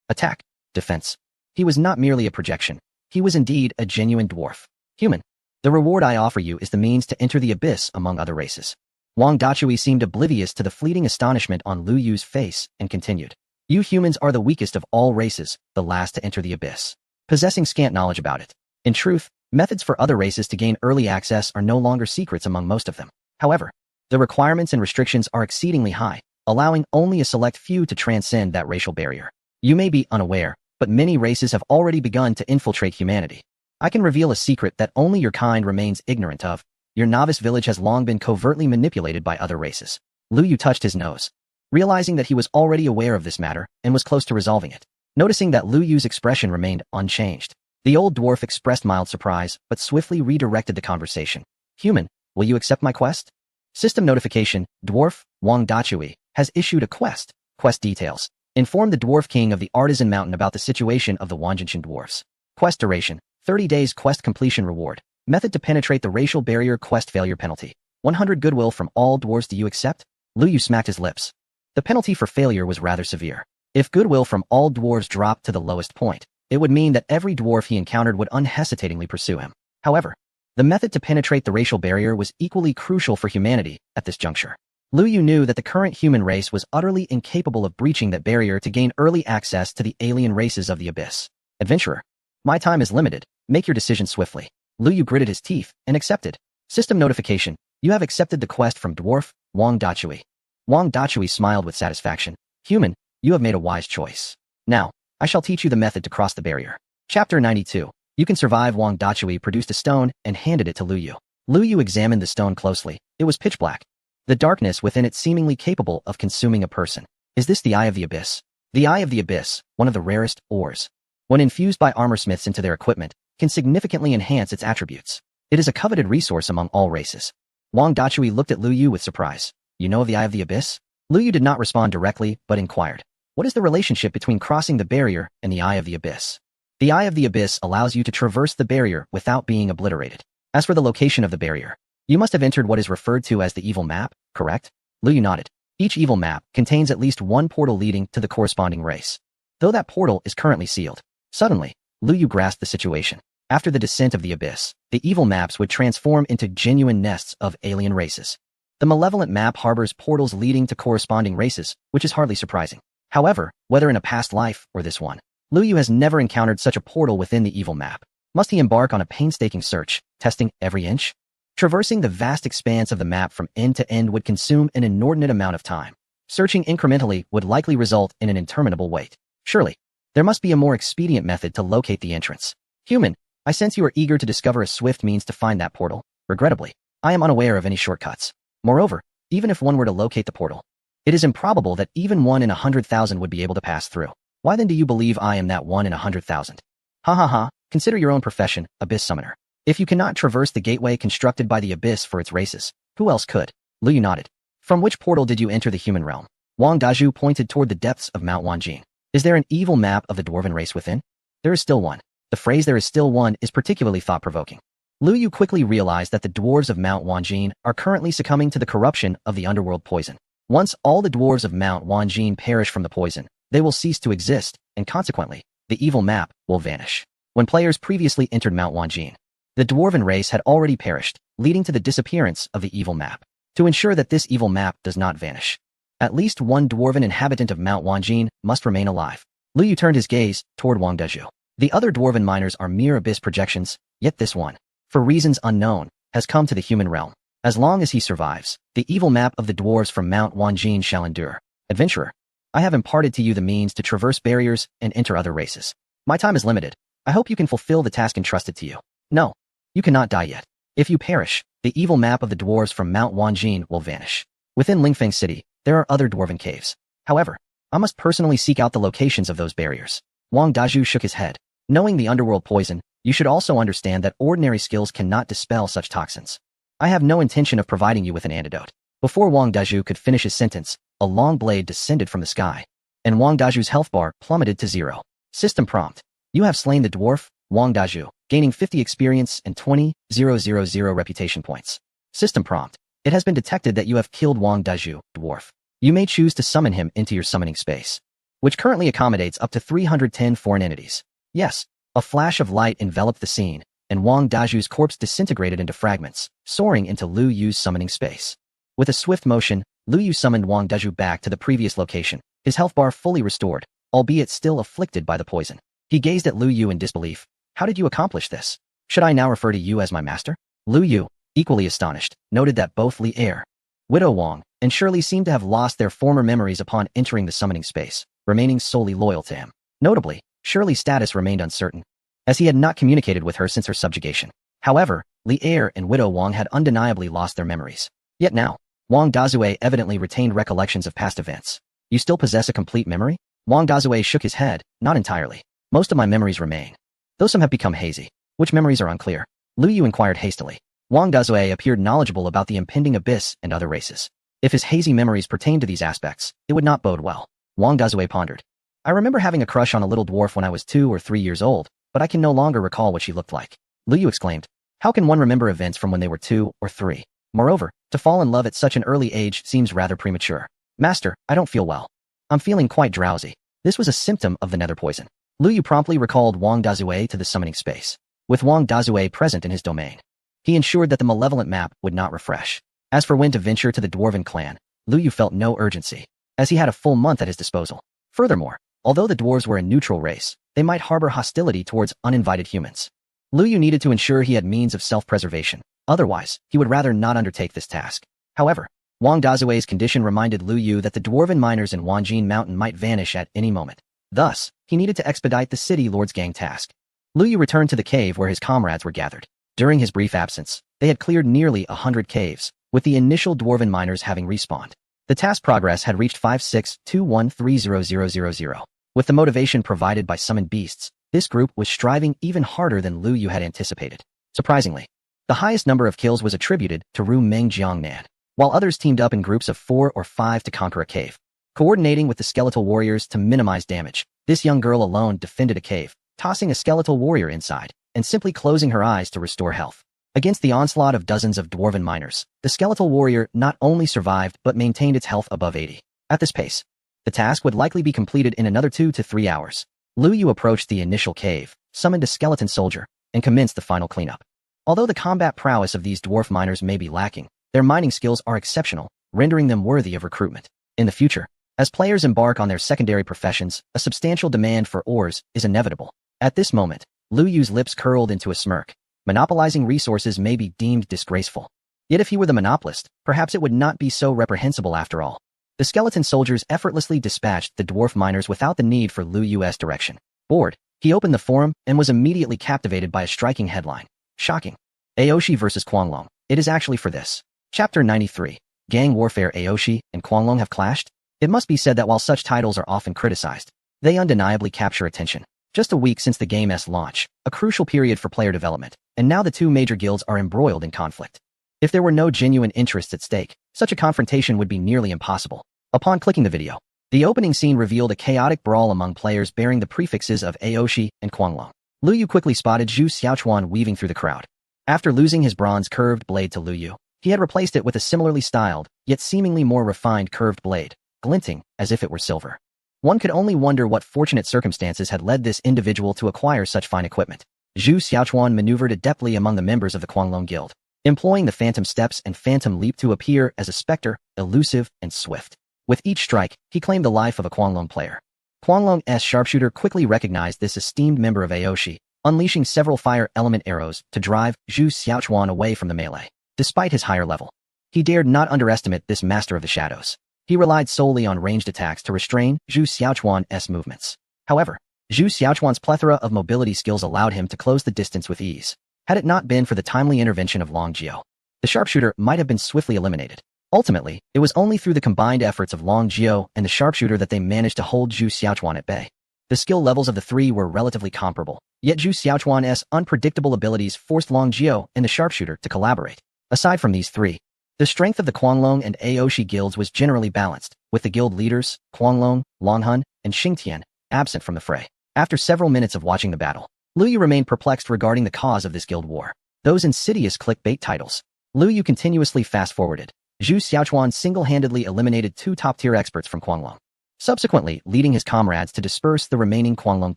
Attack, Defense. He was not merely a projection. He was indeed a genuine dwarf. Human. The reward I offer you is the means to enter the abyss among other races. Wang Dachui seemed oblivious to the fleeting astonishment on Lu Yu's face and continued. You humans are the weakest of all races, the last to enter the abyss, possessing scant knowledge about it. In truth, methods for other races to gain early access are no longer secrets among most of them. However, the requirements and restrictions are exceedingly high, allowing only a select few to transcend that racial barrier. You may be unaware, but many races have already begun to infiltrate humanity. I can reveal a secret that only your kind remains ignorant of. Your novice village has long been covertly manipulated by other races. Lu Yu touched his nose, realizing that he was already aware of this matter and was close to resolving it. Noticing that Lu Yu's expression remained unchanged, the old dwarf expressed mild surprise but swiftly redirected the conversation. Human, will you accept my quest? System notification, Dwarf, Wang Dachui, has issued a quest. Quest details. Inform the Dwarf King of the Artisan Mountain about the situation of the Wanjinshan dwarfs. Quest duration, 30 days. Quest completion reward. Method to penetrate the racial barrier. Quest failure penalty. 100 goodwill from all dwarves. Do you accept? Lu Yu smacked his lips. The penalty for failure was rather severe. If goodwill from all dwarves dropped to the lowest point, it would mean that every dwarf he encountered would unhesitatingly pursue him. However, the method to penetrate the racial barrier was equally crucial for humanity at this juncture. Lu Yu knew that the current human race was utterly incapable of breaching that barrier to gain early access to the alien races of the abyss. Adventurer, my time is limited. Make your decision swiftly. Lu Yu gritted his teeth and accepted. System notification. You have accepted the quest from Dwarf, Wang Dachui. Wang Dachui smiled with satisfaction. Human, you have made a wise choice. Now, I shall teach you the method to cross the barrier. Chapter 92. You can survive. Wang Dachui produced a stone and handed it to Lu Yu. Lu Yu examined the stone closely. It was pitch black, the darkness within it seemingly capable of consuming a person. Is this the Eye of the Abyss? The Eye of the Abyss, one of the rarest ores, when infused by armorsmiths into their equipment, can significantly enhance its attributes. It is a coveted resource among all races. Wang Dachui looked at Lu Yu with surprise. You know of the Eye of the Abyss? Lu Yu did not respond directly, but inquired. What is the relationship between crossing the barrier and the Eye of the Abyss? The Eye of the Abyss allows you to traverse the barrier without being obliterated. As for the location of the barrier, you must have entered what is referred to as the evil map, correct? Lu Yu nodded. Each evil map contains at least one portal leading to the corresponding race, though that portal is currently sealed. Suddenly, Lu Yu grasped the situation. After the descent of the abyss, the evil maps would transform into genuine nests of alien races. The malevolent map harbors portals leading to corresponding races, which is hardly surprising. However, whether in a past life or this one, Lu Yu has never encountered such a portal within the evil map. Must he embark on a painstaking search, testing every inch? Traversing the vast expanse of the map from end to end would consume an inordinate amount of time. Searching incrementally would likely result in an interminable wait. Surely, there must be a more expedient method to locate the entrance. Human, I sense you are eager to discover a swift means to find that portal. Regrettably, I am unaware of any shortcuts. Moreover, even if one were to locate the portal, it is improbable that even 1 in 100,000 would be able to pass through. Why then do you believe I am that 1 in 100,000? Ha ha ha, consider your own profession, Abyss Summoner. If you cannot traverse the gateway constructed by the Abyss for its races, who else could? Lu Yu nodded. From which portal did you enter the human realm? Wang Daju pointed toward the depths of Mount Wanjin. Is there an evil map of the dwarven race within? There is still one. The phrase there is still one is particularly thought-provoking. Lu Yu quickly realized that the dwarves of Mount Wanjin are currently succumbing to the corruption of the underworld poison. Once all the dwarves of Mount Wanjin perish from the poison, they will cease to exist, and consequently, the evil map will vanish. When players previously entered Mount Wanjin, the dwarven race had already perished, leading to the disappearance of the evil map. To ensure that this evil map does not vanish, at least one dwarven inhabitant of Mount Wanjin must remain alive. Lu Yu turned his gaze toward Wang Deju. The other dwarven miners are mere abyss projections, yet this one, for reasons unknown, has come to the human realm. As long as he survives, the evil map of the dwarves from Mount Wanjin shall endure. Adventurer, I have imparted to you the means to traverse barriers and enter other races. My time is limited. I hope you can fulfill the task entrusted to you. No, you cannot die yet. If you perish, the evil map of the dwarves from Mount Wanjin will vanish. Within Lingfeng City, there are other dwarven caves. However, I must personally seek out the locations of those barriers. Wang Daju shook his head. Knowing the underworld poison, you should also understand that ordinary skills cannot dispel such toxins. I have no intention of providing you with an antidote. Before Wang Daju could finish his sentence, a long blade descended from the sky, and Wang Daju's health bar plummeted to 0. System prompt. You have slain the dwarf, Wang Daju, gaining 50 experience and 20,000 reputation points. System prompt. It has been detected that you have killed Wang Daju, dwarf. You may choose to summon him into your summoning space, which currently accommodates up to 310 foreign entities. Yes, a flash of light enveloped the scene, and Wang Daju's corpse disintegrated into fragments, soaring into Lu Yu's summoning space. With a swift motion, Lu Yu summoned Wang Daju back to the previous location, his health bar fully restored, albeit still afflicted by the poison. He gazed at Lu Yu in disbelief. How did you accomplish this? Should I now refer to you as my master? Lu Yu, equally astonished, noted that both Li Er, Widow Wang, and Shirley seemed to have lost their former memories upon entering the summoning space, remaining solely loyal to him. Notably, Shirley's status remained uncertain, as he had not communicated with her since her subjugation. However, Li Er and Widow Wang had undeniably lost their memories. Yet now, Wang Dazue evidently retained recollections of past events. You still possess a complete memory? Wang Dazue shook his head. Not entirely. Most of my memories remain, though some have become hazy. Which memories are unclear? Lu Yu inquired hastily. Wang Dazue appeared knowledgeable about the impending abyss and other races. If his hazy memories pertained to these aspects, it would not bode well. Wang Dazue pondered. I remember having a crush on a little dwarf when I was 2 or 3 years old, but I can no longer recall what she looked like. Lu Yu exclaimed. How can one remember events from when they were 2 or 3? Moreover, to fall in love at such an early age seems rather premature. Master, I don't feel well. I'm feeling quite drowsy. This was a symptom of the nether poison. Lu Yu promptly recalled Wang Dazue to the summoning space. With Wang Dazue present in his domain, he ensured that the malevolent map would not refresh. As for when to venture to the dwarven clan, Lu Yu felt no urgency, as he had a full month at his disposal. Furthermore, although the dwarves were a neutral race, they might harbor hostility towards uninvited humans. Lu Yu needed to ensure he had means of self-preservation. Otherwise, he would rather not undertake this task. However, Wang Dazue's condition reminded Lu Yu that the dwarven miners in Wanjin Mountain might vanish at any moment. Thus, he needed to expedite the city lord's gang task. Lu Yu returned to the cave where his comrades were gathered. During his brief absence, they had cleared nearly 100 caves, with the initial dwarven miners having respawned. The task progress had reached 5621300000. With the motivation provided by summoned beasts, this group was striving even harder than Lu Yu had anticipated. Surprisingly, the highest number of kills was attributed to Ru Meng Jiangnan, while others teamed up in groups of 4 or 5 to conquer a cave. Coordinating with the skeletal warriors to minimize damage, this young girl alone defended a cave, tossing a skeletal warrior inside, and simply closing her eyes to restore health. Against the onslaught of dozens of dwarven miners, the skeletal warrior not only survived but maintained its health above 80. At this pace, the task would likely be completed in another 2 to 3 hours. Lu Yu approached the initial cave, summoned a skeleton soldier, and commenced the final cleanup. Although the combat prowess of these dwarf miners may be lacking, their mining skills are exceptional, rendering them worthy of recruitment. In the future, as players embark on their secondary professions, a substantial demand for ores is inevitable. At this moment, Lu Yu's lips curled into a smirk. Monopolizing resources may be deemed disgraceful. Yet if he were the monopolist, perhaps it would not be so reprehensible after all. The skeleton soldiers effortlessly dispatched the dwarf miners without the need for Lu Yu's direction. Bored, he opened the forum and was immediately captivated by a striking headline. Shocking. Aoshi versus Quanglong. It is actually for this. Chapter 93. Gang warfare. Aoshi and Quanglong have clashed? It must be said that while such titles are often criticized, they undeniably capture attention. Just a week since the game's launch, a crucial period for player development, and now the two major guilds are embroiled in conflict. If there were no genuine interests at stake, such a confrontation would be nearly impossible. Upon clicking the video, the opening scene revealed a chaotic brawl among players bearing the prefixes of Aoshi and Quanglong. Lu Yu quickly spotted Zhu Xiaochuan weaving through the crowd. After losing his bronze curved blade to Lu Yu, he had replaced it with a similarly styled, yet seemingly more refined curved blade, glinting as if it were silver. One could only wonder what fortunate circumstances had led this individual to acquire such fine equipment. Zhu Xiaochuan maneuvered adeptly among the members of the Quanglong Guild, employing the phantom steps and phantom leap to appear as a specter, elusive and swift. With each strike, he claimed the life of a Quanglong player. Quanglong's sharpshooter quickly recognized this esteemed member of Aoshi, unleashing several fire element arrows to drive Zhu Xiaochuan away from the melee. Despite his higher level, he dared not underestimate this master of the shadows. He relied solely on ranged attacks to restrain Zhu Xiaochuan's movements. However, Zhu Xiaochuan's plethora of mobility skills allowed him to close the distance with ease. Had it not been for the timely intervention of Long Jiao, the sharpshooter might have been swiftly eliminated. Ultimately, it was only through the combined efforts of Long Jiao and the sharpshooter that they managed to hold Zhu Xiaochuan at bay. The skill levels of the three were relatively comparable, yet Zhu Xiaochuan's unpredictable abilities forced Long Jiao and the sharpshooter to collaborate. Aside from these three, the strength of the Quanglong and Aoshi guilds was generally balanced, with the guild leaders, Quanglong, Longhun, and Xingtian, absent from the fray. After several minutes of watching the battle, Lu Yu remained perplexed regarding the cause of this guild war. Those insidious clickbait titles. Lu Yu continuously fast-forwarded. Zhu Xiaochuan single-handedly eliminated 2 top-tier experts from Quanglong, subsequently leading his comrades to disperse the remaining Quanglong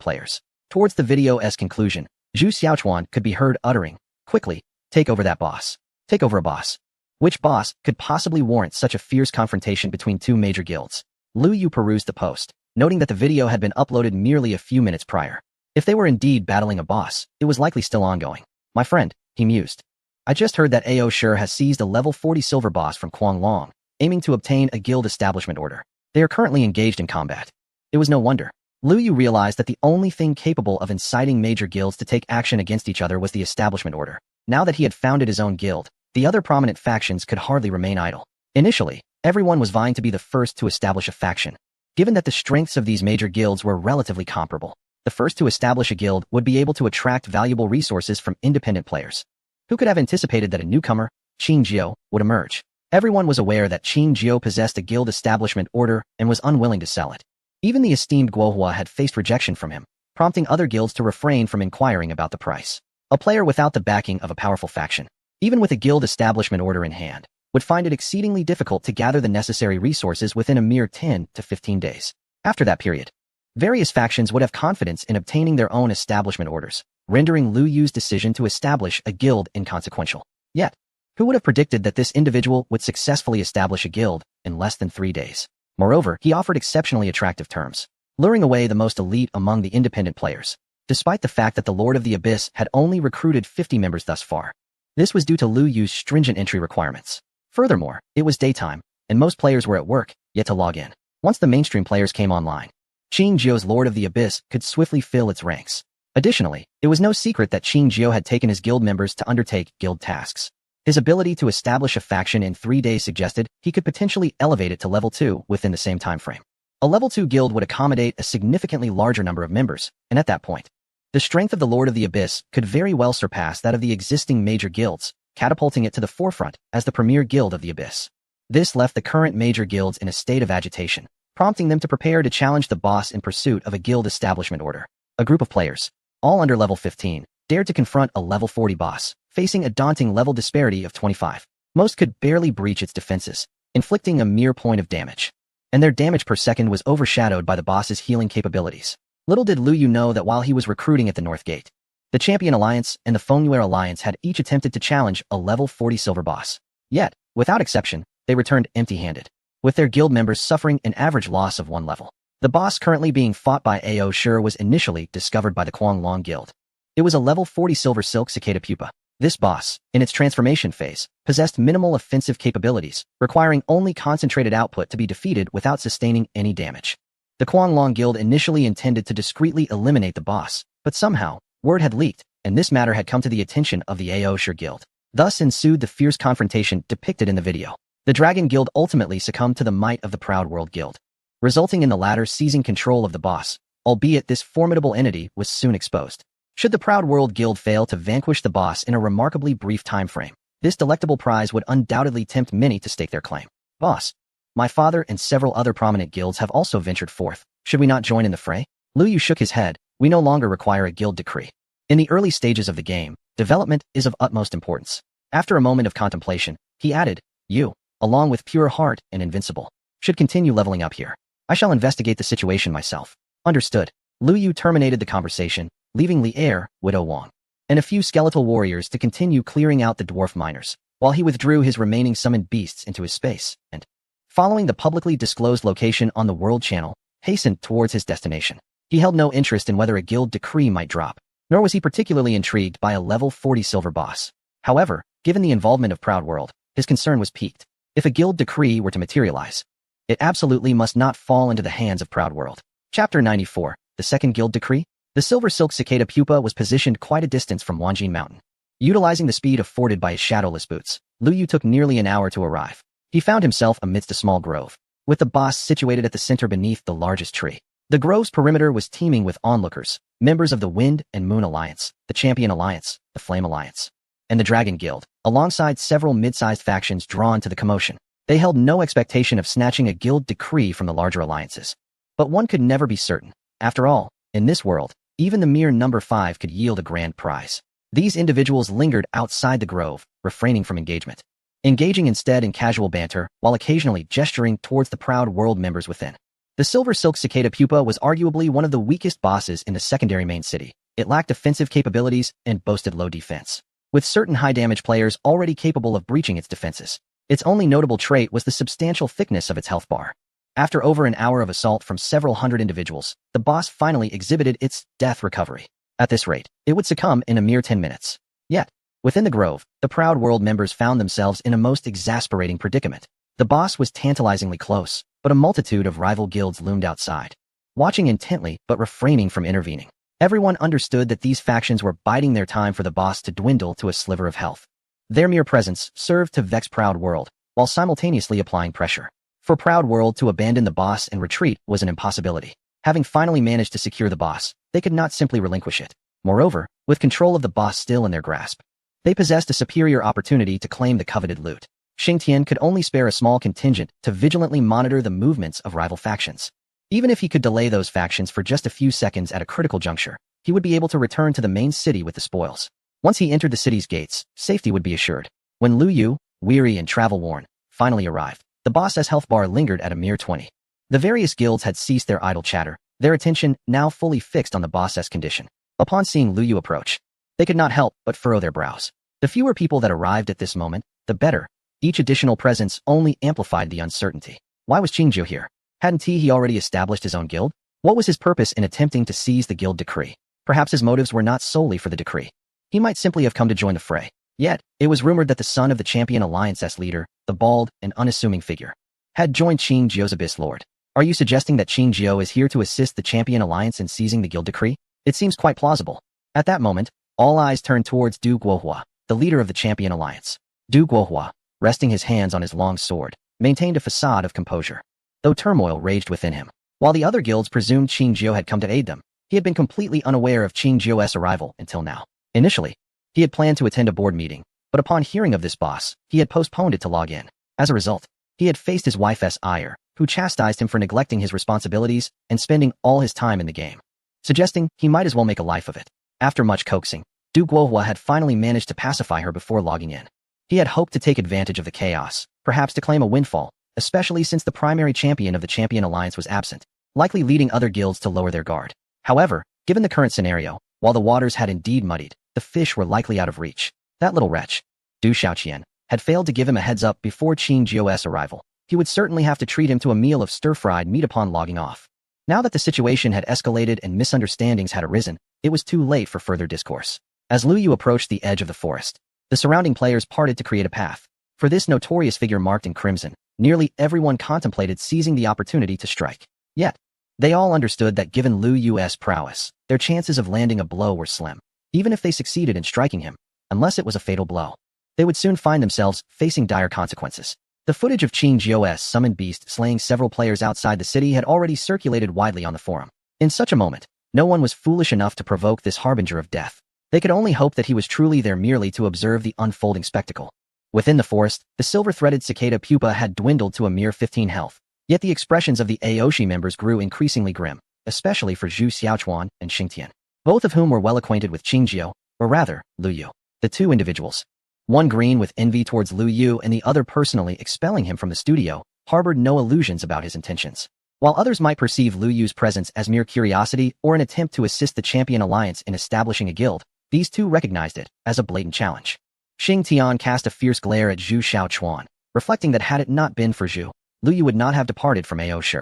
players. Towards the video's conclusion, Zhu Xiaochuan could be heard uttering, "Quickly, take over that boss. Take over a boss." Which boss could possibly warrant such a fierce confrontation between two major guilds? Lu Yu perused the post, noting that the video had been uploaded merely a few minutes prior. If they were indeed battling a boss, it was likely still ongoing. My friend, he mused. I just heard that AO Sure has seized a level 40 silver boss from Guanglong, aiming to obtain a guild establishment order. They are currently engaged in combat. It was no wonder. Lu Yu realized that the only thing capable of inciting major guilds to take action against each other was the establishment order. Now that he had founded his own guild, the other prominent factions could hardly remain idle. Initially, everyone was vying to be the first to establish a faction. Given that the strengths of these major guilds were relatively comparable, the first to establish a guild would be able to attract valuable resources from independent players. Who could have anticipated that a newcomer, Qin Jiao, would emerge? Everyone was aware that Qin Jiao possessed a guild establishment order and was unwilling to sell it. Even the esteemed Guohua had faced rejection from him, prompting other guilds to refrain from inquiring about the price. A player without the backing of a powerful faction, even with a guild establishment order in hand, would find it exceedingly difficult to gather the necessary resources within a mere 10 to 15 days. After that period, various factions would have confidence in obtaining their own establishment orders, rendering Lu Yu's decision to establish a guild inconsequential. Yet, who would have predicted that this individual would successfully establish a guild in less than 3 days? Moreover, he offered exceptionally attractive terms, luring away the most elite among the independent players, despite the fact that the Lord of the Abyss had only recruited 50 members thus far. This was due to Lu Yu's stringent entry requirements. Furthermore, it was daytime, and most players were at work, yet to log in. Once the mainstream players came online, Qin Jiao's Lord of the Abyss could swiftly fill its ranks. Additionally, it was no secret that Qin Jiao had taken his guild members to undertake guild tasks. His ability to establish a faction in 3 days suggested he could potentially elevate it to level 2 within the same time frame. A level 2 guild would accommodate a significantly larger number of members, and at that point, the strength of the Lord of the Abyss could very well surpass that of the existing major guilds, catapulting it to the forefront as the premier guild of the Abyss. This left the current major guilds in a state of agitation, prompting them to prepare to challenge the boss in pursuit of a guild establishment order. A group of players, all under level 15, dared to confront a level 40 boss, facing a daunting level disparity of 25. Most could barely breach its defenses, inflicting a mere point of damage. And their damage per second was overshadowed by the boss's healing capabilities. Little did Lu Yu know that while he was recruiting at the North Gate, the Champion Alliance and the Fengyue Alliance had each attempted to challenge a level 40 silver boss. Yet, without exception, they returned empty-handed, with their guild members suffering an average loss of 1 level. The boss currently being fought by AO Sure was initially discovered by the Guanglong Guild. It was a level 40 silver silk cicada pupa. This boss, in its transformation phase, possessed minimal offensive capabilities, requiring only concentrated output to be defeated without sustaining any damage. The Guanglong Guild initially intended to discreetly eliminate the boss, but somehow, word had leaked, and this matter had come to the attention of the AO Sure Guild. Thus ensued the fierce confrontation depicted in the video. The Dragon Guild ultimately succumbed to the might of the Proud World Guild, resulting in the latter seizing control of the boss, albeit this formidable entity was soon exposed. Should the Proud World Guild fail to vanquish the boss in a remarkably brief time frame, this delectable prize would undoubtedly tempt many to stake their claim. Boss, my father and several other prominent guilds have also ventured forth. Should we not join in the fray? Lu Yu shook his head. We no longer require a guild decree. In the early stages of the game, development is of utmost importance. After a moment of contemplation, he added, you, along with Pure Heart and Invincible, should continue leveling up here. I shall investigate the situation myself. Understood. Lu Yu terminated the conversation, leaving Li Er, Widow Wang, and a few skeletal warriors to continue clearing out the dwarf miners, while he withdrew his remaining summoned beasts into his space, and, following the publicly disclosed location on the World Channel, hastened towards his destination. He held no interest in whether a guild decree might drop, nor was he particularly intrigued by a level 40 silver boss. However, given the involvement of Proud World, his concern was piqued. If a guild decree were to materialize, it absolutely must not fall into the hands of Proud World. Chapter 94, the Second Guild Decree. The Silver Silk Cicada Pupa was positioned quite a distance from Wanjin Mountain. Utilizing the speed afforded by his shadowless boots, Lu Yu took nearly an hour to arrive. He found himself amidst a small grove, with the boss situated at the center beneath the largest tree. The grove's perimeter was teeming with onlookers, members of the Wind and Moon Alliance, the Champion Alliance, the Flame Alliance, and the Dragon Guild, alongside several mid-sized factions drawn to the commotion. They held no expectation of snatching a guild decree from the larger alliances. But one could never be certain. After all, in this world, even the mere number 5 could yield a grand prize. These individuals lingered outside the grove, refraining from engagement, engaging instead in casual banter, while occasionally gesturing towards the Proud World members within. The Silver Silk Cicada Pupa was arguably one of the weakest bosses in the secondary main city. It lacked offensive capabilities and boasted low defense, with certain high-damage players already capable of breaching its defenses. Its only notable trait was the substantial thickness of its health bar. After over an hour of assault from several hundred individuals, the boss finally exhibited its death recovery. At this rate, it would succumb in a mere 10 minutes. Yet, within the grove, the Proud World members found themselves in a most exasperating predicament. The boss was tantalizingly close, but a multitude of rival guilds loomed outside, watching intently but refraining from intervening. Everyone understood that these factions were biding their time for the boss to dwindle to a sliver of health. Their mere presence served to vex Proud World, while simultaneously applying pressure. For Proud World to abandon the boss and retreat was an impossibility. Having finally managed to secure the boss, they could not simply relinquish it. Moreover, with control of the boss still in their grasp, they possessed a superior opportunity to claim the coveted loot. Xingtian could only spare a small contingent to vigilantly monitor the movements of rival factions. Even if he could delay those factions for just a few seconds at a critical juncture, he would be able to return to the main city with the spoils. Once he entered the city's gates, safety would be assured. When Lu Yu, weary and travel-worn, finally arrived, the boss's health bar lingered at a mere 20. The various guilds had ceased their idle chatter, their attention now fully fixed on the boss's condition. Upon seeing Lu Yu approach, they could not help but furrow their brows. The fewer people that arrived at this moment, the better. Each additional presence only amplified the uncertainty. Why was Qingjiu here? Hadn't he already established his own guild? What was his purpose in attempting to seize the guild decree? Perhaps his motives were not solely for the decree. He might simply have come to join the fray. Yet, it was rumored that the son of the Champion Alliance's leader, the bald and unassuming figure, had joined Qingjiu's Abyss Lord. Are you suggesting that Qingjiu is here to assist the Champion Alliance in seizing the guild decree? It seems quite plausible. At that moment, all eyes turned towards Du Guohua, the leader of the Champion Alliance. Du Guohua, resting his hands on his long sword, maintained a facade of composure, though turmoil raged within him. While the other guilds presumed Qingjiu had come to aid them, he had been completely unaware of Qingjiu's arrival until now. Initially, he had planned to attend a board meeting, but upon hearing of this boss, he had postponed it to log in. As a result, he had faced his wife's ire, who chastised him for neglecting his responsibilities and spending all his time in the game, suggesting he might as well make a life of it. After much coaxing, Du Guohua had finally managed to pacify her before logging in. He had hoped to take advantage of the chaos, perhaps to claim a windfall, especially since the primary champion of the Champion Alliance was absent, likely leading other guilds to lower their guard. However, given the current scenario, while the waters had indeed muddied, the fish were likely out of reach. That little wretch, Du Xiaoqian, had failed to give him a heads up before Qingjiu's arrival. He would certainly have to treat him to a meal of stir-fried meat upon logging off. Now that the situation had escalated and misunderstandings had arisen, it was too late for further discourse. As Lu Yu approached the edge of the forest, the surrounding players parted to create a path. For this notorious figure marked in crimson, nearly everyone contemplated seizing the opportunity to strike. Yet, they all understood that given Lu Yu's prowess, their chances of landing a blow were slim. Even if they succeeded in striking him, unless it was a fatal blow, they would soon find themselves facing dire consequences. The footage of Qingjiu's summoned beast slaying several players outside the city had already circulated widely on the forum. In such a moment, no one was foolish enough to provoke this harbinger of death. They could only hope that he was truly there merely to observe the unfolding spectacle. Within the forest, the silver-threaded cicada pupa had dwindled to a mere 15 health. Yet the expressions of the Aoshi members grew increasingly grim, especially for Zhu Xiaochuan and Xingtian, both of whom were well acquainted with Qingjiu, or rather, Lu Yu. The two individuals, one green with envy towards Lu Yu and the other personally expelling him from the studio, harbored no illusions about his intentions. While others might perceive Lu Yu's presence as mere curiosity or an attempt to assist the Champion Alliance in establishing a guild, these two recognized it as a blatant challenge. Xing Tian cast a fierce glare at Zhu Xiaochuan, reflecting that had it not been for Zhu, Lu Yu would not have departed from Ao Shi.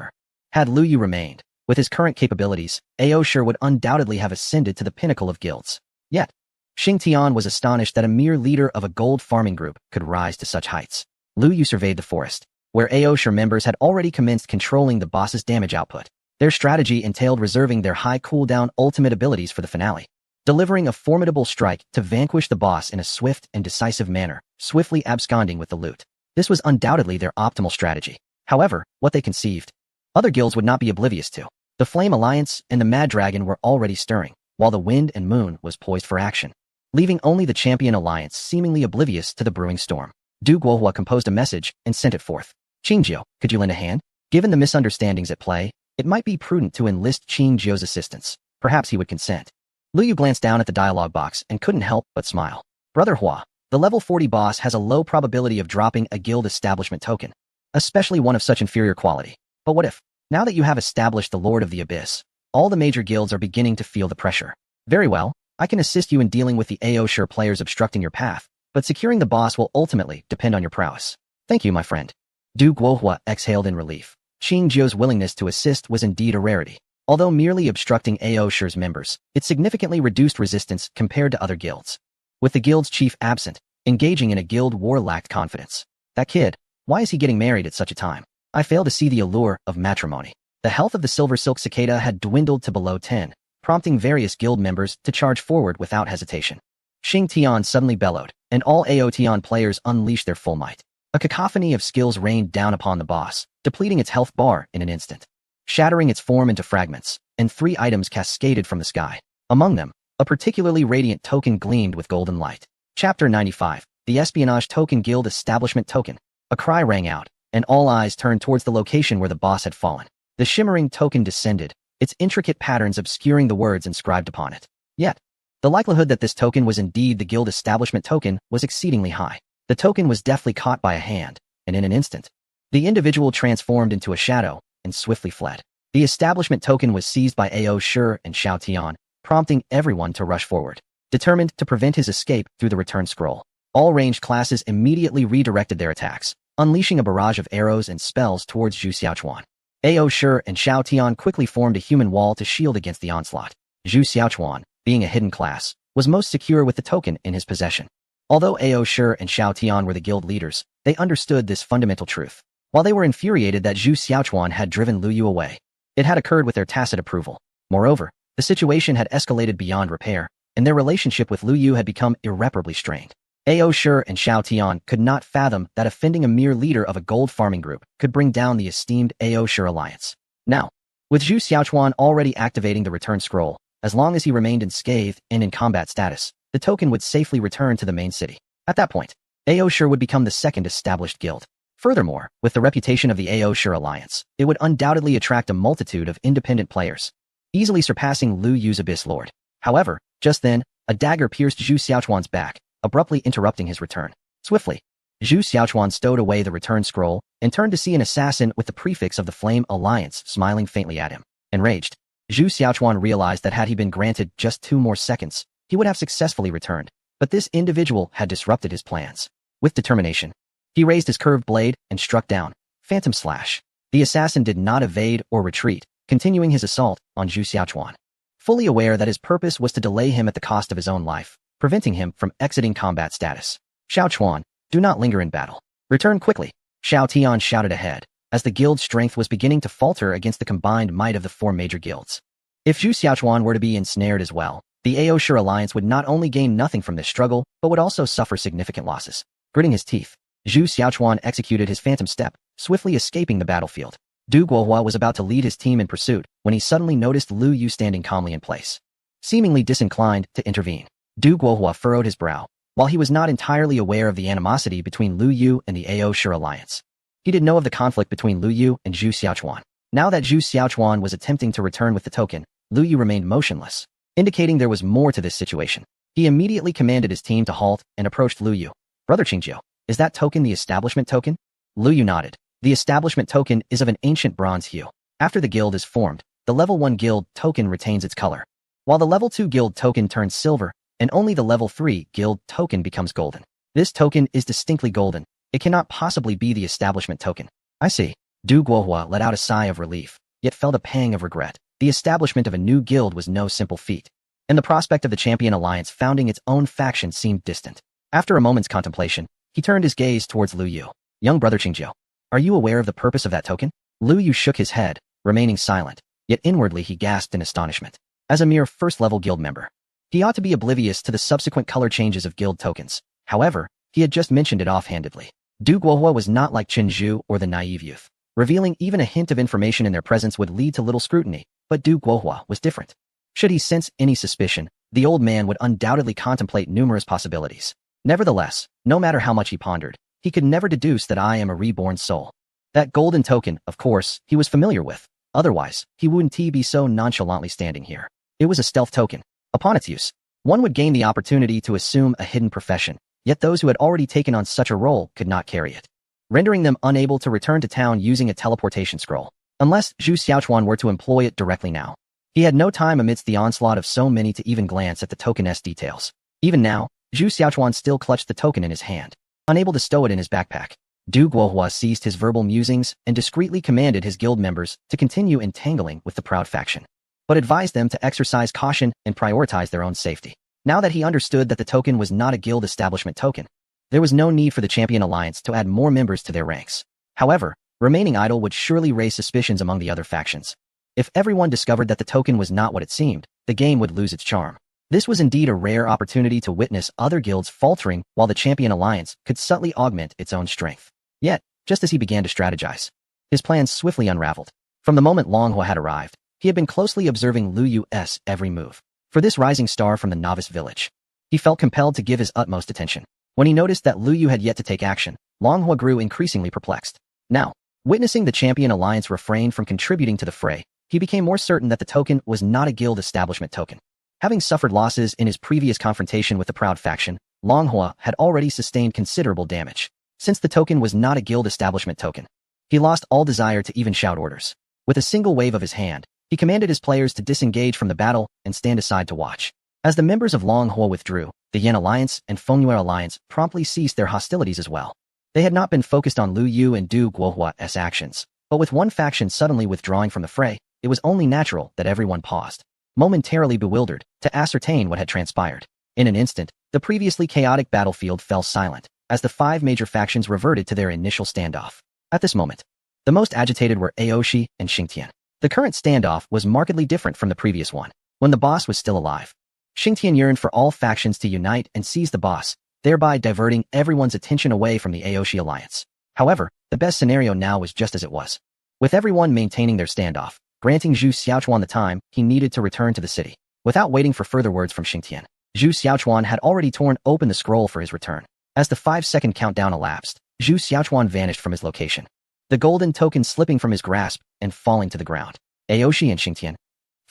Had Lu Yu remained, with his current capabilities, Ao Shi would undoubtedly have ascended to the pinnacle of guilds. Yet, Xing Tian was astonished that a mere leader of a gold farming group could rise to such heights. Lu Yu surveyed the forest, where Ao Shi members had already commenced controlling the boss's damage output. Their strategy entailed reserving their high cooldown ultimate abilities for the finale, delivering a formidable strike to vanquish the boss in a swift and decisive manner, swiftly absconding with the loot. This was undoubtedly their optimal strategy. However, what they conceived, other guilds would not be oblivious to. The Flame Alliance and the Mad Dragon were already stirring, while the Wind and Moon was poised for action, leaving only the Champion Alliance seemingly oblivious to the brewing storm. Du Guohua composed a message and sent it forth. Qingjiu, could you lend a hand? Given the misunderstandings at play, it might be prudent to enlist Qingjiu's assistance. Perhaps he would consent. Lu Yu glanced down at the dialogue box and couldn't help but smile. Brother Hua, the level 40 boss has a low probability of dropping a guild establishment token, especially one of such inferior quality. But what if, now that you have established the Lord of the Abyss, all the major guilds are beginning to feel the pressure? Very well, I can assist you in dealing with the Ao Shi players obstructing your path, but securing the boss will ultimately depend on your prowess. Thank you, my friend. Du Guohua exhaled in relief. Qing Jiu's willingness to assist was indeed a rarity. Although merely obstructing AO Shi's members, it significantly reduced resistance compared to other guilds. With the guild's chief absent, engaging in a guild war lacked confidence. That kid, why is he getting married at such a time? I fail to see the allure of matrimony. The health of the Silver Silk Cicada had dwindled to below 10, prompting various guild members to charge forward without hesitation. Xing Tian suddenly bellowed, and all AO Tian players unleashed their full might. A cacophony of skills rained down upon the boss, depleting its health bar in an instant, shattering its form into fragments, and 3 items cascaded from the sky. Among them, a particularly radiant token gleamed with golden light. Chapter 95, the Espionage Token Guild Establishment Token. A cry rang out, and all eyes turned towards the location where the boss had fallen. The shimmering token descended, its intricate patterns obscuring the words inscribed upon it. Yet, the likelihood that this token was indeed the guild establishment token was exceedingly high. The token was deftly caught by a hand, and in an instant, the individual transformed into a shadow and swiftly fled. The establishment token was seized by AO Shi and Xiao Tian, prompting everyone to rush forward, determined to prevent his escape through the return scroll. All ranged classes immediately redirected their attacks, unleashing a barrage of arrows and spells towards Zhu Xiaochuan. AO Shi and Xiao Tian quickly formed a human wall to shield against the onslaught. Zhu Xiaochuan, being a hidden class, was most secure with the token in his possession. Although AO Shi and Xiao Tian were the guild leaders, they understood this fundamental truth. While they were infuriated that Zhu Xiaochuan had driven Lu Yu away, it had occurred with their tacit approval. Moreover, the situation had escalated beyond repair, and their relationship with Lu Yu had become irreparably strained. AO Shi and Xiao Tian could not fathom that offending a mere leader of a gold farming group could bring down the esteemed AO Shi alliance. Now, with Zhu Xiaochuan already activating the return scroll, as long as he remained unscathed and in combat status, the token would safely return to the main city. At that point, AO Shi would become the second established guild. Furthermore, with the reputation of the AO Shi alliance, it would undoubtedly attract a multitude of independent players, easily surpassing Lu Yu's Abyss Lord. However, just then, a dagger pierced Zhu Xiaochuan's back, abruptly interrupting his return. Swiftly, Zhu Xiaochuan stowed away the return scroll and turned to see an assassin with the prefix of the Flame Alliance smiling faintly at him. Enraged, Zhu Xiaochuan realized that had he been granted just 2 more seconds, he would have successfully returned, but this individual had disrupted his plans. With determination, he raised his curved blade and struck down. Phantom Slash. The assassin did not evade or retreat, continuing his assault on Zhu Xiaochuan. Fully aware that his purpose was to delay him at the cost of his own life, preventing him from exiting combat status. Xiaochuan, do not linger in battle. Return quickly. Xiao Tian shouted ahead, as the guild's strength was beginning to falter against the combined might of the 4 major guilds. If Zhu Xiaochuan were to be ensnared as well, the AO Shi alliance would not only gain nothing from this struggle, but would also suffer significant losses. Gritting his teeth, Zhu Xiaochuan executed his phantom step, swiftly escaping the battlefield. Du Guohua was about to lead his team in pursuit when he suddenly noticed Lu Yu standing calmly in place, seemingly disinclined to intervene. Du Guohua furrowed his brow, while he was not entirely aware of the animosity between Lu Yu and the AO Shi alliance. He did know of the conflict between Lu Yu and Zhu Xiaochuan. Now that Zhu Xiaochuan was attempting to return with the token, Lu Yu remained motionless, indicating there was more to this situation. He immediately commanded his team to halt and approached Lu Yu. Brother Qingjiu, is that token the establishment token? Lu Yu nodded. The establishment token is of an ancient bronze hue. After the guild is formed, the level 1 guild token retains its color, while the level 2 guild token turns silver, and only the level 3 guild token becomes golden. This token is distinctly golden. It cannot possibly be the establishment token. I see. Du Guohua let out a sigh of relief, yet felt a pang of regret. The establishment of a new guild was no simple feat, and the prospect of the Champion Alliance founding its own faction seemed distant. After a moment's contemplation, he turned his gaze towards Lu Yu. Young brother Qingjiu, are you aware of the purpose of that token? Lu Yu shook his head, remaining silent, yet inwardly he gasped in astonishment. As a mere first-level guild member, he ought to be oblivious to the subsequent color changes of guild tokens. However, he had just mentioned it offhandedly. Du Guohua was not like Chen Zhu or the naive youth. Revealing even a hint of information in their presence would lead to little scrutiny, but Du Guohua was different. Should he sense any suspicion, the old man would undoubtedly contemplate numerous possibilities. Nevertheless, no matter how much he pondered, he could never deduce that I am a reborn soul. That golden token, of course, he was familiar with. Otherwise, he wouldn't be so nonchalantly standing here. It was a stealth token. Upon its use, one would gain the opportunity to assume a hidden profession, yet those who had already taken on such a role could not carry it, rendering them unable to return to town using a teleportation scroll, unless Zhu Xiaochuan were to employ it directly now. He had no time amidst the onslaught of so many to even glance at the token's details. Even now, Zhu Xiaochuan still clutched the token in his hand, unable to stow it in his backpack. Du Guohua ceased his verbal musings and discreetly commanded his guild members to continue entangling with the Proud faction, but advised them to exercise caution and prioritize their own safety. Now that he understood that the token was not a guild establishment token, there was no need for the Champion Alliance to add more members to their ranks. However, remaining idle would surely raise suspicions among the other factions. If everyone discovered that the token was not what it seemed, the game would lose its charm. This was indeed a rare opportunity to witness other guilds faltering while the Champion Alliance could subtly augment its own strength. Yet, just as he began to strategize, his plans swiftly unraveled. From the moment Longhua had arrived, he had been closely observing Lu Yu's every move. For this rising star from the novice village, he felt compelled to give his utmost attention. When he noticed that Lu Yu had yet to take action, Longhua grew increasingly perplexed. Now, witnessing the Champion Alliance refrain from contributing to the fray, he became more certain that the token was not a guild establishment token. Having suffered losses in his previous confrontation with the Proud faction, Longhua had already sustained considerable damage. Since the token was not a guild establishment token, he lost all desire to even shout orders. With a single wave of his hand, he commanded his players to disengage from the battle and stand aside to watch. As the members of Longhua withdrew, the Yan Alliance and Fengyue Alliance promptly ceased their hostilities as well. They had not been focused on Lu Yu and Du Guohua's actions, but with one faction suddenly withdrawing from the fray, it was only natural that everyone paused, momentarily bewildered, to ascertain what had transpired. In an instant, the previously chaotic battlefield fell silent, as the 5 major factions reverted to their initial standoff. At this moment, the most agitated were Aoshi and Xingtian. The current standoff was markedly different from the previous one, when the boss was still alive. Xingtian yearned for all factions to unite and seize the boss, thereby diverting everyone's attention away from the Aoshi alliance. However, the best scenario now was just as it was, with everyone maintaining their standoff, granting Zhu Xiaochuan the time he needed to return to the city. Without waiting for further words from Xingtian, Zhu Xiaochuan had already torn open the scroll for his return. As the 5-second countdown elapsed, Zhu Xiaochuan vanished from his location, the golden token slipping from his grasp and falling to the ground. Aoshi and Xingtian,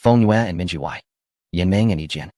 Fengyue and Minjuwai, Yanming and Yijian,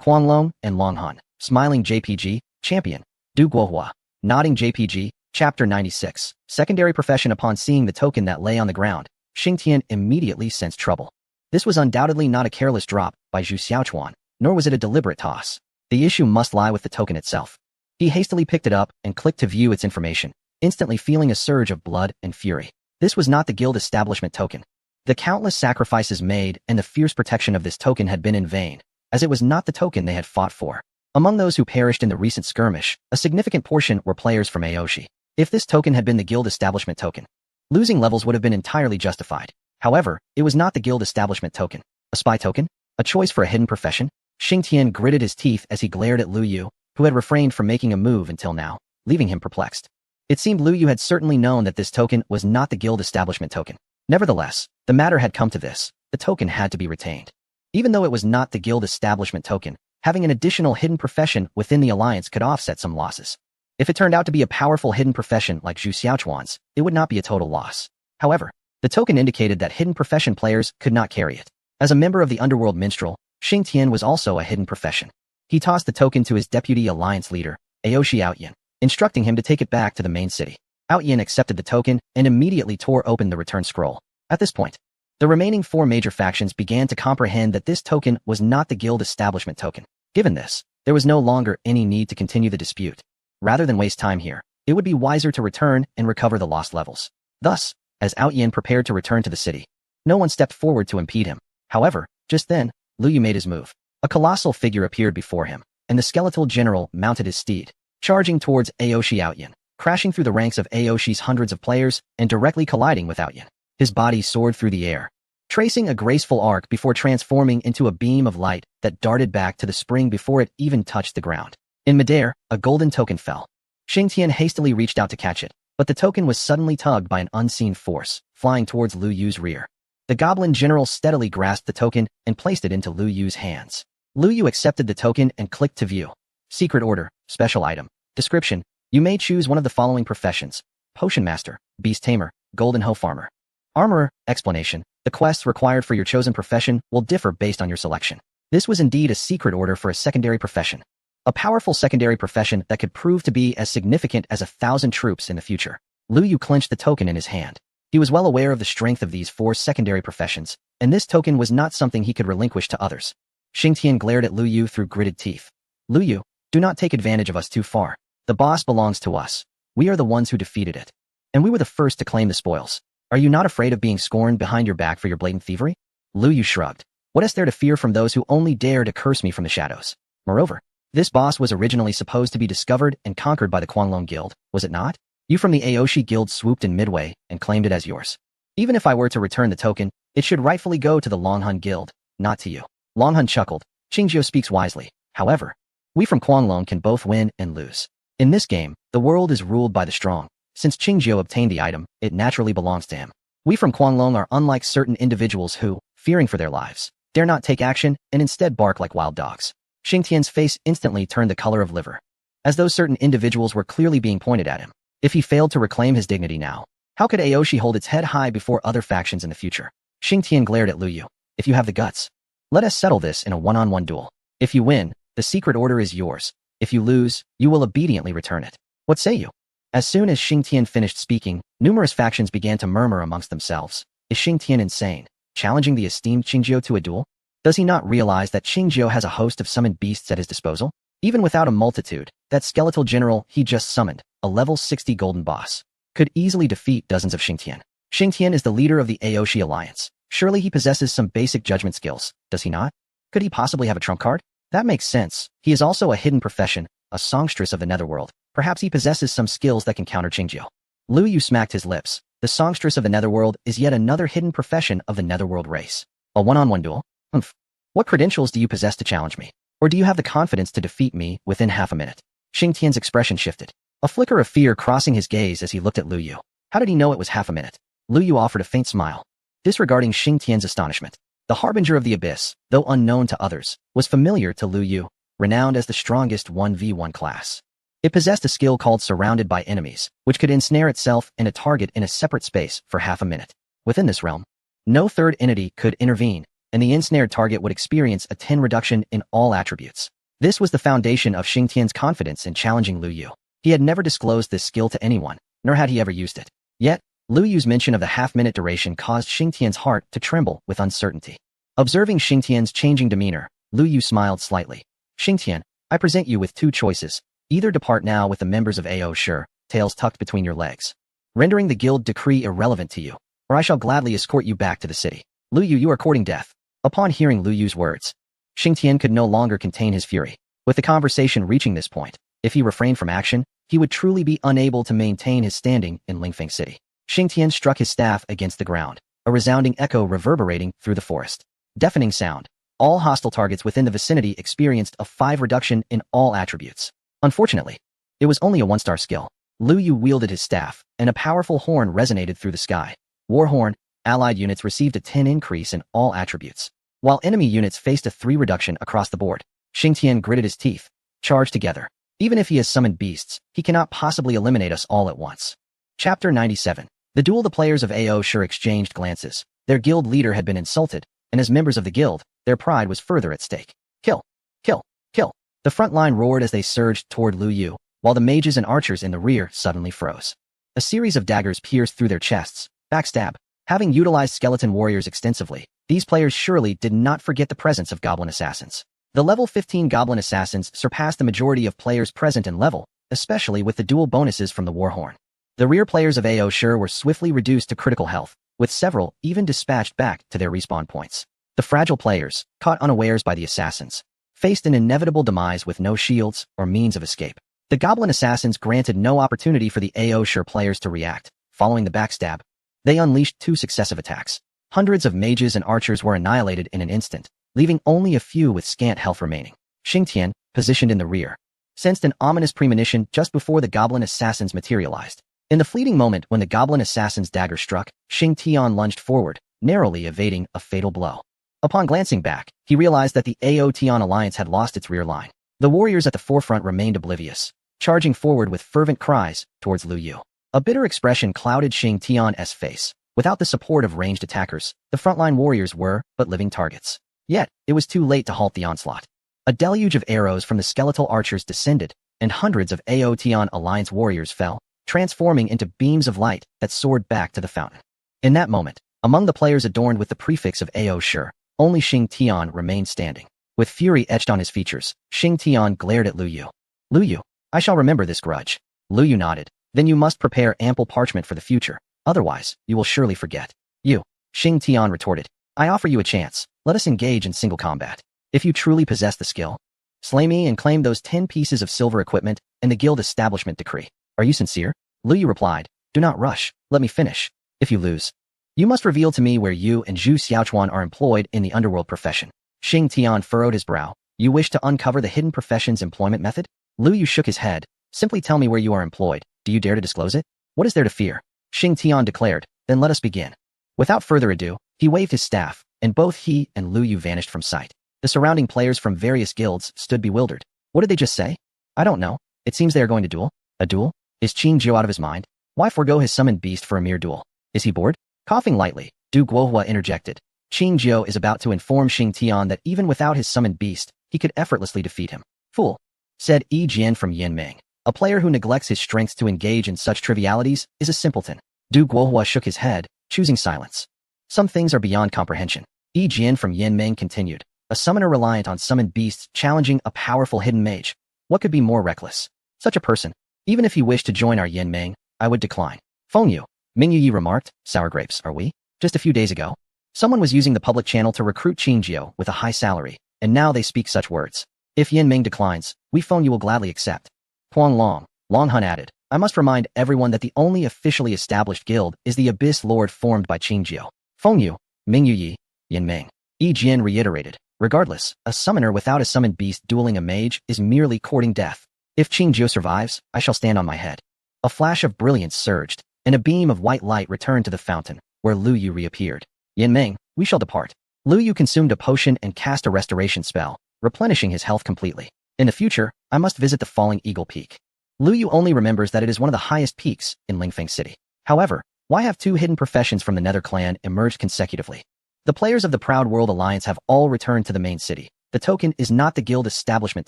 Huanglong and Longhan, smiling JPG, champion, Du Guohua, nodding JPG, Chapter 96, secondary profession. Upon seeing the token that lay on the ground, Xingtian immediately sensed trouble. This was undoubtedly not a careless drop by Zhu Xiaochuan, nor was it a deliberate toss. The issue must lie with the token itself. He hastily picked it up and clicked to view its information, instantly feeling a surge of blood and fury. This was not the guild establishment token. The countless sacrifices made and the fierce protection of this token had been in vain, as it was not the token they had fought for. Among those who perished in the recent skirmish, a significant portion were players from Aoshi. If this token had been the guild establishment token, losing levels would have been entirely justified. However, it was not the guild establishment token. A spy token? A choice for a hidden profession? Xingtian gritted his teeth as he glared at Lu Yu, who had refrained from making a move until now, leaving him perplexed. It seemed Lu Yu had certainly known that this token was not the guild establishment token. Nevertheless, the matter had come to this: the token had to be retained. Even though it was not the guild establishment token, having an additional hidden profession within the alliance could offset some losses. If it turned out to be a powerful hidden profession like Zhu Xiaochuan's, it would not be a total loss. However, the token indicated that hidden profession players could not carry it. As a member of the underworld minstrel, Xingtian was also a hidden profession. He tossed the token to his deputy alliance leader, Aoshi Outyin, instructing him to take it back to the main city. Outyin accepted the token and immediately tore open the return scroll. At this point, the remaining 4 major factions began to comprehend that this token was not the guild establishment token. Given this, there was no longer any need to continue the dispute. Rather than waste time here, it would be wiser to return and recover the lost levels. Thus, as Outyin prepared to return to the city, no one stepped forward to impede him. However, just then, Lu Yu made his move. A colossal figure appeared before him, and the skeletal general mounted his steed, charging towards Aoshi Outyin, crashing through the ranks of Aoshi's hundreds of players and directly colliding with Outyin. His body soared through the air, tracing a graceful arc before transforming into a beam of light that darted back to the spring before it even touched the ground. In midair, a golden token fell. Xingtian hastily reached out to catch it, but the token was suddenly tugged by an unseen force, flying towards Lu Yu's rear. The goblin general steadily grasped the token and placed it into Lu Yu's hands. Lu Yu accepted the token and clicked to view. Secret order, special item. Description: you may choose one of the following professions: Potion Master, Beast Tamer, Golden Hoe Farmer. Armorer. Explanation: the quests required for your chosen profession will differ based on your selection. This was indeed a secret order for a secondary profession. A powerful secondary profession that could prove to be as significant as 1,000 troops in the future. Lu Yu clenched the token in his hand. He was well aware of the strength of these 4 secondary professions, and this token was not something he could relinquish to others. Xingtian glared at Lu Yu through gritted teeth. Lu Yu, do not take advantage of us too far. The boss belongs to us. We are the ones who defeated it. and we were the first to claim the spoils. Are you not afraid of being scorned behind your back for your blatant thievery? Lu Yu shrugged. What is there to fear from those who only dare to curse me from the shadows? Moreover, this boss was originally supposed to be discovered and conquered by the Quanglong Guild, was it not? You from the Aoshi Guild swooped in midway and claimed it as yours. Even if I were to return the token, it should rightfully go to the Longhun Guild, not to you. Longhun chuckled. Qingjiu speaks wisely. However, we from Quanglong can both win and lose. In this game, the world is ruled by the strong. Since Qingjiu obtained the item, it naturally belongs to him. We from Quanglong are unlike certain individuals who, fearing for their lives, dare not take action and instead bark like wild dogs. Xingtian's face instantly turned the color of liver, as though certain individuals were clearly being pointed at him. If he failed to reclaim his dignity now, how could Aoshi hold its head high before other factions in the future? Xingtian glared at Lu Yu. If you have the guts, let us settle this in a one-on-one duel. If you win, the secret order is yours. If you lose, you will obediently return it. What say you? As soon as Xingtian finished speaking, numerous factions began to murmur amongst themselves. Is Xingtian insane, challenging the esteemed Qingjiu to a duel? Does he not realize that Qingjiu has a host of summoned beasts at his disposal? Even without a multitude, that skeletal general he just summoned, a level 60 golden boss, could easily defeat dozens of Xingtian. Xingtian is the leader of the Aoshi Alliance. Surely he possesses some basic judgment skills, does he not? Could he possibly have a trump card? That makes sense. He is also a hidden profession, a songstress of the netherworld. Perhaps he possesses some skills that can counter Qingjiu. Lu Yu smacked his lips. The songstress of the netherworld is yet another hidden profession of the netherworld race. A one-on-one duel? Humph. What credentials do you possess to challenge me? Or do you have the confidence to defeat me within half a minute? Xingtian's expression shifted. A flicker of fear crossing his gaze as he looked at Lu Yu. How did he know it was half a minute? Lu Yu offered a faint smile. Disregarding Xingtian's astonishment, the Harbinger of the Abyss, though unknown to others, was familiar to Lu Yu, renowned as the strongest 1v1 class. It possessed a skill called Surrounded by Enemies, which could ensnare itself and a target in a separate space for half a minute. Within this realm, no third entity could intervene, and the ensnared target would experience a 10 reduction in all attributes. This was the foundation of Xingtian's confidence in challenging Lu Yu. He had never disclosed this skill to anyone, nor had he ever used it. Yet, Lu Yu's mention of the half-minute duration caused Xingtian's heart to tremble with uncertainty. Observing Xingtian's changing demeanor, Lu Yu smiled slightly. Xingtian, I present you with two choices. Either depart now with the members of A.O. Sure, tails tucked between your legs, rendering the guild decree irrelevant to you, or I shall gladly escort you back to the city. Lu Yu, you are courting death. Upon hearing Lu Yu's words, Xingtian could no longer contain his fury. With the conversation reaching this point, if he refrained from action, he would truly be unable to maintain his standing in Lingfeng City. Xingtian struck his staff against the ground, a resounding echo reverberating through the forest. Deafening sound. All hostile targets within the vicinity experienced a 5 reduction in all attributes. Unfortunately, it was only a 1-star skill. Lu Yu wielded his staff, and a powerful horn resonated through the sky. War Horn, allied units received a 10 increase in all attributes, while enemy units faced a 3 reduction across the board. Xingtian gritted his teeth. Charge together. Even if he has summoned beasts, he cannot possibly eliminate us all at once. Chapter 97. The duel. The players of A.O. Sure exchanged glances. Their guild leader had been insulted, and as members of the guild, their pride was further at stake. Kill! Kill! Kill! The front line roared as they surged toward Lu Yu, while the mages and archers in the rear suddenly froze. A series of daggers pierced through their chests. Backstab. Having utilized skeleton warriors extensively, these players surely did not forget the presence of goblin assassins. The level 15 goblin assassins surpassed the majority of players present in level, especially with the dual bonuses from the war horn. The rear players of A.O. Sure were swiftly reduced to critical health, with several even dispatched back to their respawn points. The fragile players, caught unawares by the assassins, faced an inevitable demise with no shields or means of escape. The goblin assassins granted no opportunity for the A.O. Sure players to react. Following the backstab, they unleashed 2 successive attacks. Hundreds of mages and archers were annihilated in an instant, leaving only a few with scant health remaining. Xingtian, positioned in the rear, sensed an ominous premonition just before the goblin assassins materialized. In the fleeting moment when the goblin assassin's dagger struck, Xingtian lunged forward, narrowly evading a fatal blow. Upon glancing back, he realized that the A.O. Tian alliance had lost its rear line. The warriors at the forefront remained oblivious, charging forward with fervent cries towards Lu Yu. A bitter expression clouded Xingtian's face. Without the support of ranged attackers, the frontline warriors were but living targets. Yet, it was too late to halt the onslaught. A deluge of arrows from the skeletal archers descended, and hundreds of A.O. Tian alliance warriors fell, transforming into beams of light that soared back to the fountain. In that moment, among the players adorned with the prefix of A.O. Sure, only Xingtian remained standing. With fury etched on his features, Xingtian glared at Lu Yu. Lu Yu, I shall remember this grudge. Lu Yu nodded. Then you must prepare ample parchment for the future. Otherwise, you will surely forget. You, Xing Tian retorted. I offer you a chance. Let us engage in single combat. If you truly possess the skill, slay me and claim those 10 pieces of silver equipment and the guild establishment decree. Are you sincere? Lu Yu replied. Do not rush. Let me finish. If you lose, you must reveal to me where you and Zhu Xiaochuan are employed in the underworld profession. Xing Tian furrowed his brow. You wish to uncover the hidden profession's employment method? Lu Yu shook his head. Simply tell me where you are employed. Do you dare to disclose it? What is there to fear? Xing Tian declared. Then let us begin. Without further ado, he waved his staff, and both he and Lu Yu vanished from sight. The surrounding players from various guilds stood bewildered. What did they just say? I don't know. It seems they are going to duel. A duel? Is Qing Jiu out of his mind? Why forego his summoned beast for a mere duel? Is he bored? Coughing lightly, Du Guohua interjected. Qing Jiu is about to inform Xing Tian that even without his summoned beast, he could effortlessly defeat him. Fool, said Yi Jian from Yinming. A player who neglects his strength to engage in such trivialities is a simpleton. Du Guohua shook his head, choosing silence. Some things are beyond comprehension. Yi Jian from Yinming continued. A summoner reliant on summoned beasts challenging a powerful hidden mage. What could be more reckless? Such a person, even if he wished to join our Yinming, I would decline. Feng Yu, Ming Yi remarked, sour grapes, are we? Just a few days ago, someone was using the public channel to recruit Qing Jiu with a high salary, and now they speak such words. If Yinming declines, we Feng Yu will gladly accept. Huang Long Hun added, I must remind everyone that the only officially established guild is the Abyss Lord formed by Qing Jiu. Feng Yu, Ming Yu Yi, Yinming. Yi Jian reiterated. Regardless, a summoner without a summoned beast dueling a mage is merely courting death. If Qing Jiu survives, I shall stand on my head. A flash of brilliance surged, and a beam of white light returned to the fountain, where Lu Yu reappeared. Yinming, we shall depart. Lu Yu consumed a potion and cast a restoration spell, replenishing his health completely. In the future, I must visit the Falling Eagle Peak. Lu Yu only remembers that it is one of the highest peaks in Lingfeng City. However, why have two hidden professions from the Nether clan emerged consecutively? The players of the Proud World Alliance have all returned to the main city. The token is not the guild establishment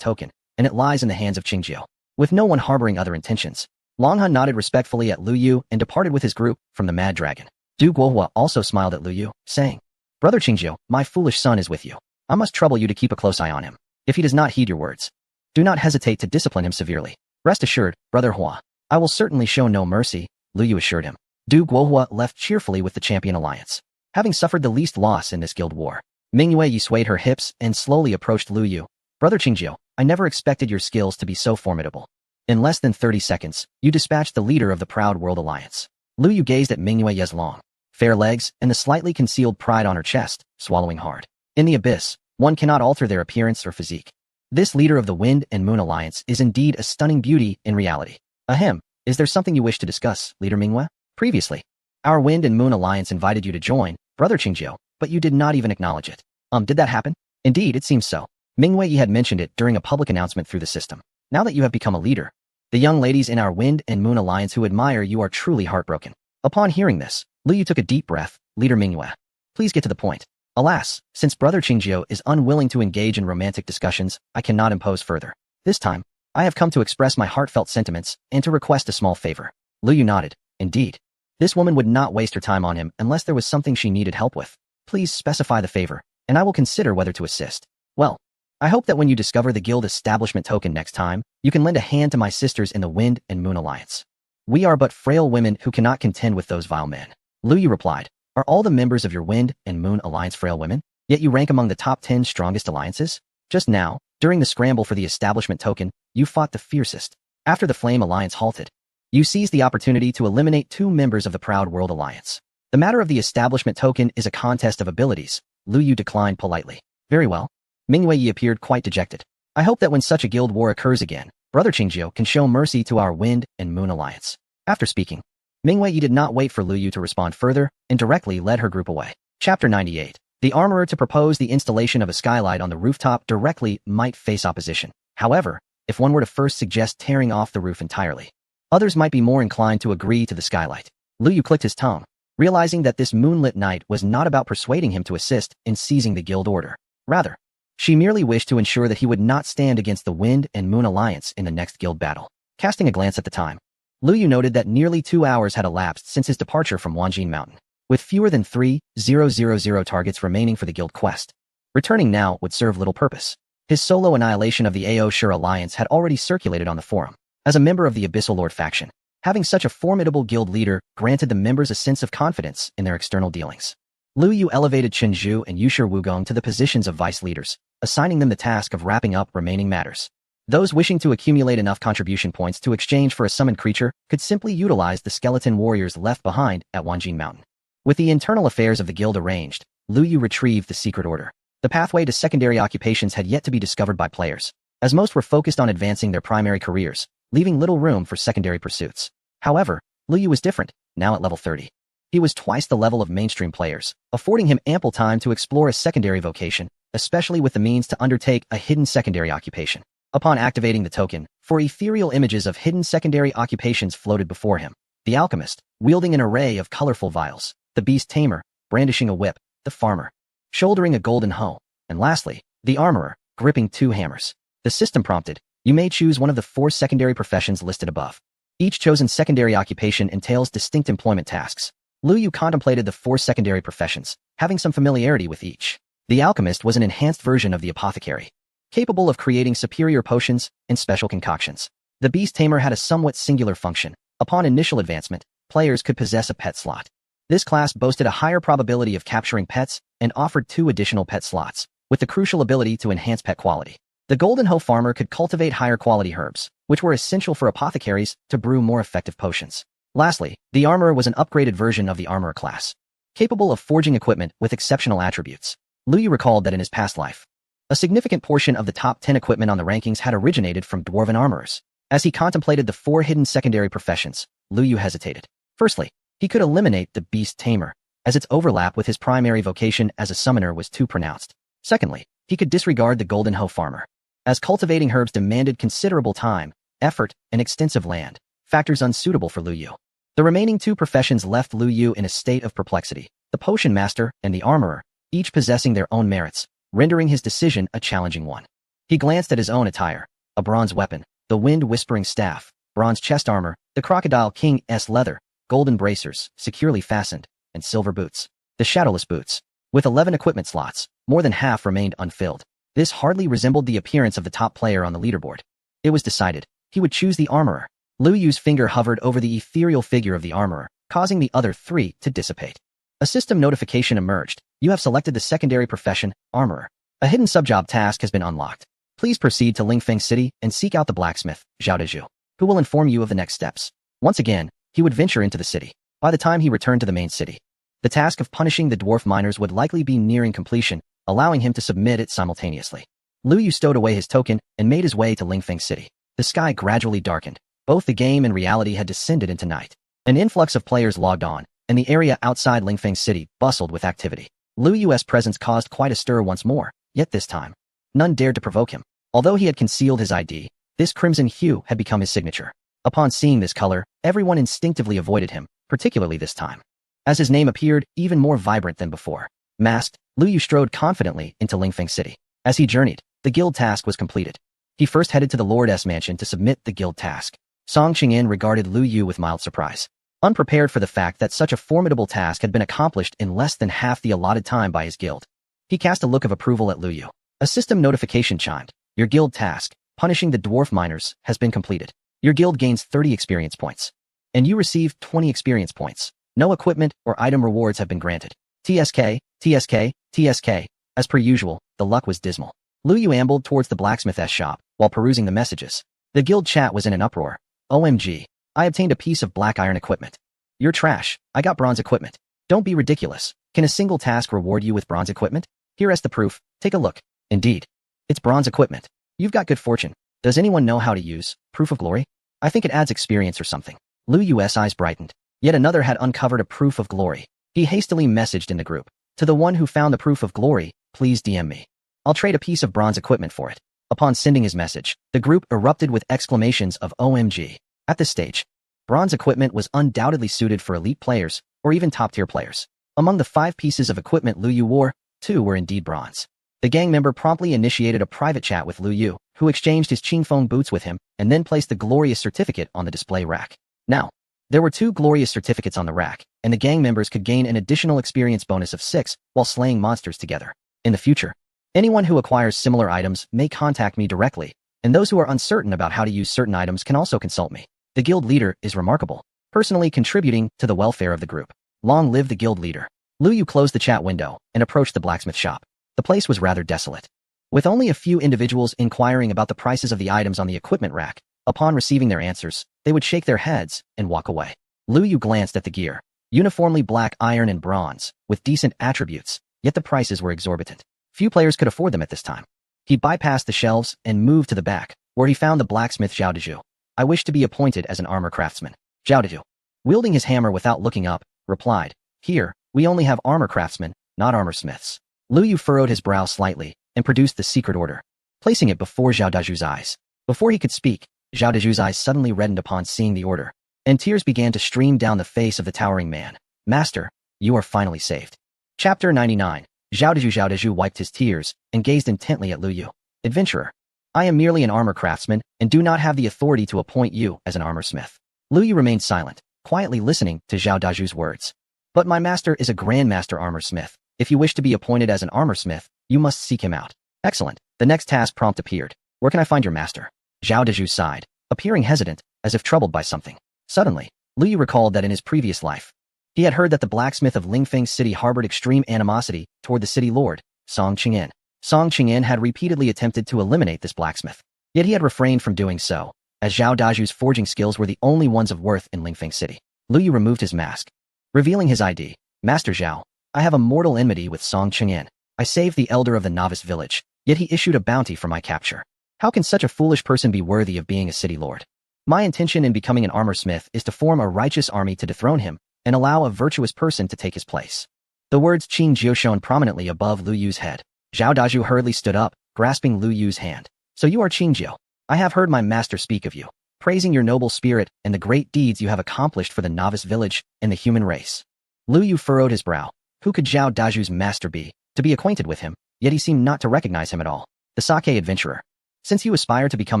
token, and it lies in the hands of Qing Jiu. With no one harboring other intentions, Long Hun nodded respectfully at Lu Yu and departed with his group from the Mad Dragon. Du Guohua also smiled at Lu Yu, saying, Brother Qing Jiu, my foolish son is with you. I must trouble you to keep a close eye on him. If he does not heed your words, do not hesitate to discipline him severely. Rest assured, Brother Hua, I will certainly show no mercy, Lu Yu assured him. Du Guohua left cheerfully with the Champion Alliance. Having suffered the least loss in this guild war, Mingyue Yi swayed her hips and slowly approached Lu Yu. Brother Qing Jiu, I never expected your skills to be so formidable. In less than 30 seconds, you dispatched the leader of the Proud World Alliance. Lu Yu gazed at Mingyue Yi's long, fair legs and the slightly concealed pride on her chest, swallowing hard. In the abyss, one cannot alter their appearance or physique. This leader of the Wind and Moon Alliance is indeed a stunning beauty in reality. Ahem, is there something you wish to discuss, Leader Mingyue? Previously, our Wind and Moon Alliance invited you to join, Brother Qing Jiu, but you did not even acknowledge it. Did that happen? Indeed, it seems so. Mingyue Yi had mentioned it during a public announcement through the system. Now that you have become a leader, the young ladies in our Wind and Moon Alliance who admire you are truly heartbroken. Upon hearing this, Lu Yu took a deep breath. Leader Mingyue, please get to the point. Alas, since Brother Qing Jiu is unwilling to engage in romantic discussions, I cannot impose further. This time, I have come to express my heartfelt sentiments and to request a small favor. Lu Yu nodded. Indeed. This woman would not waste her time on him unless there was something she needed help with. Please specify the favor, and I will consider whether to assist. Well, I hope that when you discover the guild establishment token next time, you can lend a hand to my sisters in the Wind and Moon Alliance. We are but frail women who cannot contend with those vile men. Lu Yu replied, Are all the members of your Wind and Moon Alliance frail women? Yet you rank among the top 10 strongest alliances? Just now, during the scramble for the establishment token, you fought the fiercest. After the Flame Alliance halted, you seized the opportunity to eliminate 2 members of the Proud World Alliance. The matter of the establishment token is a contest of abilities. Lu Yu declined politely. Very well. Mingyue Yi appeared quite dejected. I hope that when such a guild war occurs again, Brother Qing Jiu can show mercy to our Wind and Moon Alliance. After speaking, Mingyue Yi did not wait for Lu Yu to respond further and directly led her group away. Chapter 98. The armorer to propose the installation of a skylight on the rooftop directly might face opposition. However, if one were to first suggest tearing off the roof entirely, others might be more inclined to agree to the skylight. Lu Yu clicked his tongue, realizing that this moonlit night was not about persuading him to assist in seizing the guild order. Rather, she merely wished to ensure that he would not stand against the Wind and Moon Alliance in the next guild battle. Casting a glance at the time, Lu Yu noted that nearly 2 hours had elapsed since his departure from Wanjin Mountain, with fewer than 3,000 targets remaining for the guild quest. Returning now would serve little purpose. His solo annihilation of the Ao Shur Alliance had already circulated on the forum. As a member of the Abyssal Lord faction, Having such a formidable guild leader granted the members a sense of confidence in their external dealings. Lu Yu elevated Chen Zhu and Yushi Wugong to the positions of vice leaders, assigning them the task of wrapping up remaining matters. Those wishing to accumulate enough contribution points to exchange for a summoned creature could simply utilize the skeleton warriors left behind at Wanjin Mountain. With the internal affairs of the guild arranged, Lu Yu retrieved the secret order. The pathway to secondary occupations had yet to be discovered by players, as most were focused on advancing their primary careers, leaving little room for secondary pursuits. However, Lu Yu was different, now at level 30. He was twice the level of mainstream players, affording him ample time to explore a secondary vocation, especially with the means to undertake a hidden secondary occupation. Upon activating the token, four ethereal images of hidden secondary occupations floated before him. The alchemist, wielding an array of colorful vials, the beast tamer, brandishing a whip, the farmer, shouldering a golden hoe, and lastly, the armorer, gripping 2 hammers. The system prompted, you may choose one of the 4 secondary professions listed above. Each chosen secondary occupation entails distinct employment tasks. Lu Yu contemplated the 4 secondary professions, having some familiarity with each. The alchemist was an enhanced version of the apothecary, capable of creating superior potions and special concoctions. The beast tamer had a somewhat singular function. Upon initial advancement, players could possess a pet slot. This class boasted a higher probability of capturing pets and offered 2 additional pet slots, with the crucial ability to enhance pet quality. The golden hoe farmer could cultivate higher quality herbs, which were essential for apothecaries to brew more effective potions. Lastly, the armorer was an upgraded version of the armorer class, capable of forging equipment with exceptional attributes. Lu Yu recalled that in his past life, a significant portion of the top 10 equipment on the rankings had originated from dwarven armorers. As he contemplated the 4 hidden secondary professions, Lu Yu hesitated. Firstly, he could eliminate the beast tamer, as its overlap with his primary vocation as a summoner was too pronounced. Secondly, he could disregard the golden hoe farmer, as cultivating herbs demanded considerable time, effort, and extensive land, factors unsuitable for Lu Yu. The remaining 2 professions left Lu Yu in a state of perplexity, the potion master and the armorer, each possessing their own merits, rendering his decision a challenging one. He glanced at his own attire, a bronze weapon, the wind-whispering staff, bronze chest armor, the Crocodile King's leather, golden bracers, securely fastened, and silver boots. The shadowless boots. With 11 equipment slots, more than half remained unfilled. This hardly resembled the appearance of the top player on the leaderboard. It was decided, he would choose the armorer. Lu Yu's finger hovered over the ethereal figure of the armorer, causing the other 3 to dissipate. A system notification emerged. You have selected the secondary profession, armorer. A hidden subjob task has been unlocked. Please proceed to Lingfeng City and seek out the blacksmith, Zhao Dezhu, who will inform you of the next steps. Once again, he would venture into the city. By the time he returned to the main city, the task of punishing the dwarf miners would likely be nearing completion, allowing him to submit it simultaneously. Lu Yu stowed away his token and made his way to Lingfeng City. The sky gradually darkened. Both the game and reality had descended into night. An influx of players logged on, and the area outside Lingfeng City bustled with activity. Lu Yu's presence caused quite a stir once more, yet this time, none dared to provoke him. Although he had concealed his ID, this crimson hue had become his signature. Upon seeing this color, everyone instinctively avoided him, particularly this time, as his name appeared even more vibrant than before. Masked, Lu Yu strode confidently into Lingfeng City. As he journeyed, the guild task was completed. He first headed to the Lord's mansion to submit the guild task. Song Qingyan regarded Lu Yu with mild surprise, unprepared for the fact that such a formidable task had been accomplished in less than half the allotted time by his guild. He cast a look of approval at Lu Yu. A system notification chimed. Your guild task, punishing the dwarf miners, has been completed. Your guild gains 30 experience points, and you receive 20 experience points. No equipment or item rewards have been granted. TSK, TSK, TSK. As per usual, the luck was dismal. Lu Yu ambled towards the blacksmith's shop while perusing the messages. The guild chat was in an uproar. OMG. I obtained a piece of black iron equipment. You're trash. I got bronze equipment. Don't be ridiculous. Can a single task reward you with bronze equipment? Here is the proof. Take a look. Indeed. It's bronze equipment. You've got good fortune. Does anyone know how to use Proof of Glory? I think it adds experience or something. Lu Yu's eyes brightened. Yet another had uncovered a Proof of Glory. He hastily messaged in the group. To the one who found the Proof of Glory, please DM me. I'll trade a piece of bronze equipment for it. Upon sending his message, the group erupted with exclamations of OMG. At this stage, bronze equipment was undoubtedly suited for elite players, or even top-tier players. Among the 5 pieces of equipment Lu Yu wore, 2 were indeed bronze. The gang member promptly initiated a private chat with Lu Yu, who exchanged his Qingfeng boots with him, and then placed the glorious certificate on the display rack. Now, there were 2 glorious certificates on the rack, and the gang members could gain an additional experience bonus of 6 while slaying monsters together. In the future, anyone who acquires similar items may contact me directly, and those who are uncertain about how to use certain items can also consult me. The guild leader is remarkable, personally contributing to the welfare of the group. Long live the guild leader. Lu Yu closed the chat window and approached the blacksmith shop. The place was rather desolate, with only a few individuals inquiring about the prices of the items on the equipment rack. Upon receiving their answers, they would shake their heads and walk away. Lu Yu glanced at the gear. Uniformly black iron and bronze, with decent attributes, yet the prices were exorbitant. Few players could afford them at this time. He bypassed the shelves and moved to the back, where he found the blacksmith Zhao Dezhu. I wish to be appointed as an armor craftsman. Zhao Dezhu, wielding his hammer without looking up, replied, Here, we only have armor craftsmen, not armor smiths. Lu Yu furrowed his brow slightly and produced the secret order, placing it before Zhao Dezhu's eyes. Before he could speak, Zhao Dezhu's eyes suddenly reddened upon seeing the order, and tears began to stream down the face of the towering man. Master, you are finally saved. Chapter 99. Zhao Dezhu wiped his tears and gazed intently at Lu Yu. Adventurer, I am merely an armor craftsman and do not have the authority to appoint you as an armor smith. Lu Yu remained silent, quietly listening to Zhao Dezhu's words. But my master is a grandmaster armor smith. If you wish to be appointed as an armor smith, you must seek him out. Excellent. The next task prompt appeared. Where can I find your master? Zhao Dezhu sighed, appearing hesitant, as if troubled by something. Suddenly, Lu Yu recalled that in his previous life, he had heard that the blacksmith of Lingfeng City harbored extreme animosity toward the city lord, Song Qingyan. Song Qingyan had repeatedly attempted to eliminate this blacksmith, yet he had refrained from doing so, as Zhao Dezhu's forging skills were the only ones of worth in Lingfeng City. Lu Yu removed his mask, revealing his ID. Master Zhao, I have a mortal enmity with Song Qingyan. I saved the elder of the novice village, yet he issued a bounty for my capture. How can such a foolish person be worthy of being a city lord? My intention in becoming an armor smith is to form a righteous army to dethrone him and allow a virtuous person to take his place. The words Qing Jiu shone prominently above Lu Yu's head. Zhao Dezhu hurriedly stood up, grasping Lu Yu's hand. So you are Qing Jiu. I have heard my master speak of you, praising your noble spirit and the great deeds you have accomplished for the novice village and the human race. Lu Yu furrowed his brow. Who could Zhao Dezhu's master be? To be acquainted with him, yet he seemed not to recognize him at all. The Sake adventurer. Since you aspire to become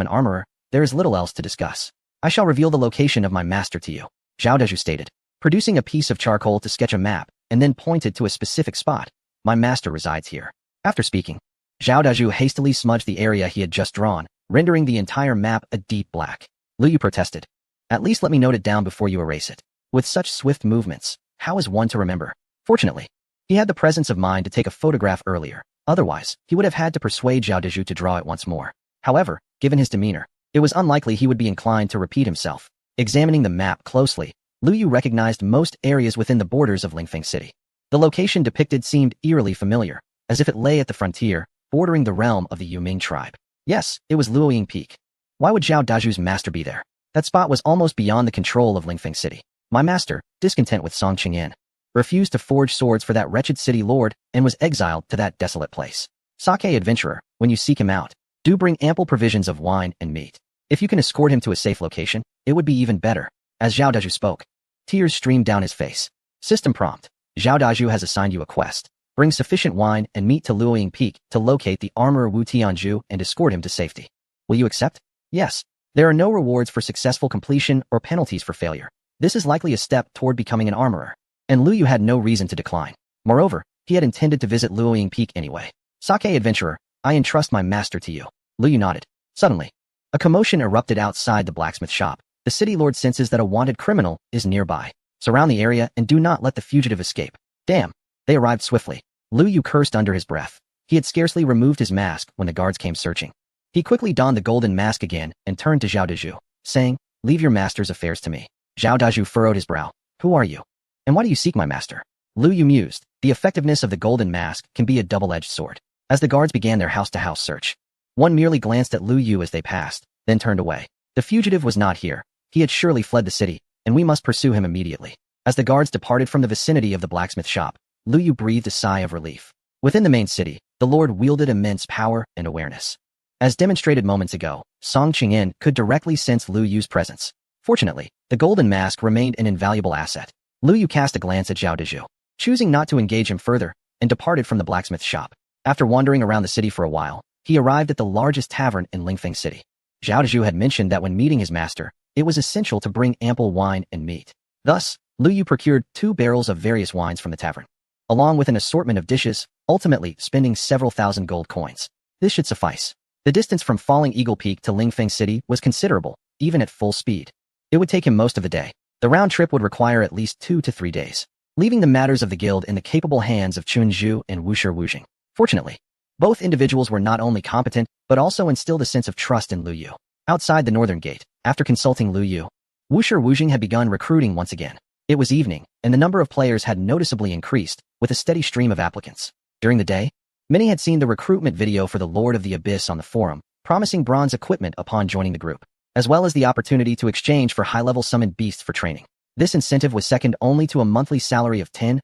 an armorer, there is little else to discuss. I shall reveal the location of my master to you, Zhao Dezhu stated, producing a piece of charcoal to sketch a map, and then pointed to a specific spot. My master resides here. After speaking, Zhao Dezhu hastily smudged the area he had just drawn, rendering the entire map a deep black. Lu Yu protested. At least let me note it down before you erase it. With such swift movements, how is one to remember? Fortunately, he had the presence of mind to take a photograph earlier. Otherwise, he would have had to persuade Zhao Dezhu to draw it once more. However, given his demeanor, it was unlikely he would be inclined to repeat himself. Examining the map closely, Lu Yu recognized most areas within the borders of Lingfeng City. The location depicted seemed eerily familiar, as if it lay at the frontier, bordering the realm of the Yuming tribe. Yes, it was Luoying Peak. Why would Zhao Dezhu's master be there? That spot was almost beyond the control of Lingfeng City. My master, discontent with Song Qingyan, refused to forge swords for that wretched city lord and was exiled to that desolate place. Sake adventurer, when you seek him out, do bring ample provisions of wine and meat. If you can escort him to a safe location, it would be even better. As Zhao Dezhu spoke, tears streamed down his face. System prompt. Zhao Dezhu has assigned you a quest. Bring sufficient wine and meat to Luoying Peak to locate the armorer Wu Tianzhu and escort him to safety. Will you accept? Yes. There are no rewards for successful completion or penalties for failure. This is likely a step toward becoming an armorer, and Lu Yu had no reason to decline. Moreover, he had intended to visit Luoying Peak anyway. Sake adventurer, I entrust my master to you. Lu Yu nodded. Suddenly, a commotion erupted outside the blacksmith shop. The city lord senses that a wanted criminal is nearby. Surround the area and do not let the fugitive escape. Damn. They arrived swiftly. Lu Yu cursed under his breath. He had scarcely removed his mask when the guards came searching. He quickly donned the golden mask again and turned to Zhao Dezhu, saying, Leave your master's affairs to me. Zhao Dezhu furrowed his brow. Who are you? And why do you seek my master? Lu Yu mused. The effectiveness of the golden mask can be a double-edged sword. As the guards began their house-to-house search, one merely glanced at Lu Yu as they passed, then turned away. The fugitive was not here. He had surely fled the city, and we must pursue him immediately. As the guards departed from the vicinity of the blacksmith shop, Lu Yu breathed a sigh of relief. Within the main city, the lord wielded immense power and awareness. As demonstrated moments ago, Song Qingyan could directly sense Lu Yu's presence. Fortunately, the golden mask remained an invaluable asset. Lu Yu cast a glance at Zhao Dezhu, choosing not to engage him further, and departed from the blacksmith shop. After wandering around the city for a while, he arrived at the largest tavern in Lingfeng City. Zhao Dezhu had mentioned that when meeting his master, it was essential to bring ample wine and meat. Thus, Lu Yu procured 2 barrels of various wines from the tavern, along with an assortment of dishes, ultimately spending several thousand gold coins. This should suffice. The distance from Falling Eagle Peak to Lingfeng City was considerable, even at full speed. It would take him most of the day. The round trip would require at least 2 to 3 days, leaving the matters of the guild in the capable hands of Chun Zhu and Wushi Wujing. Fortunately, both individuals were not only competent, but also instilled a sense of trust in Lu Yu. Outside the northern gate, after consulting Lu Yu, Wushi Wujing had begun recruiting once again. It was evening, and the number of players had noticeably increased, with a steady stream of applicants. During the day, many had seen the recruitment video for the Lord of the Abyss on the forum, promising bronze equipment upon joining the group, as well as the opportunity to exchange for high-level summoned beasts for training. This incentive was second only to a monthly salary of 10,000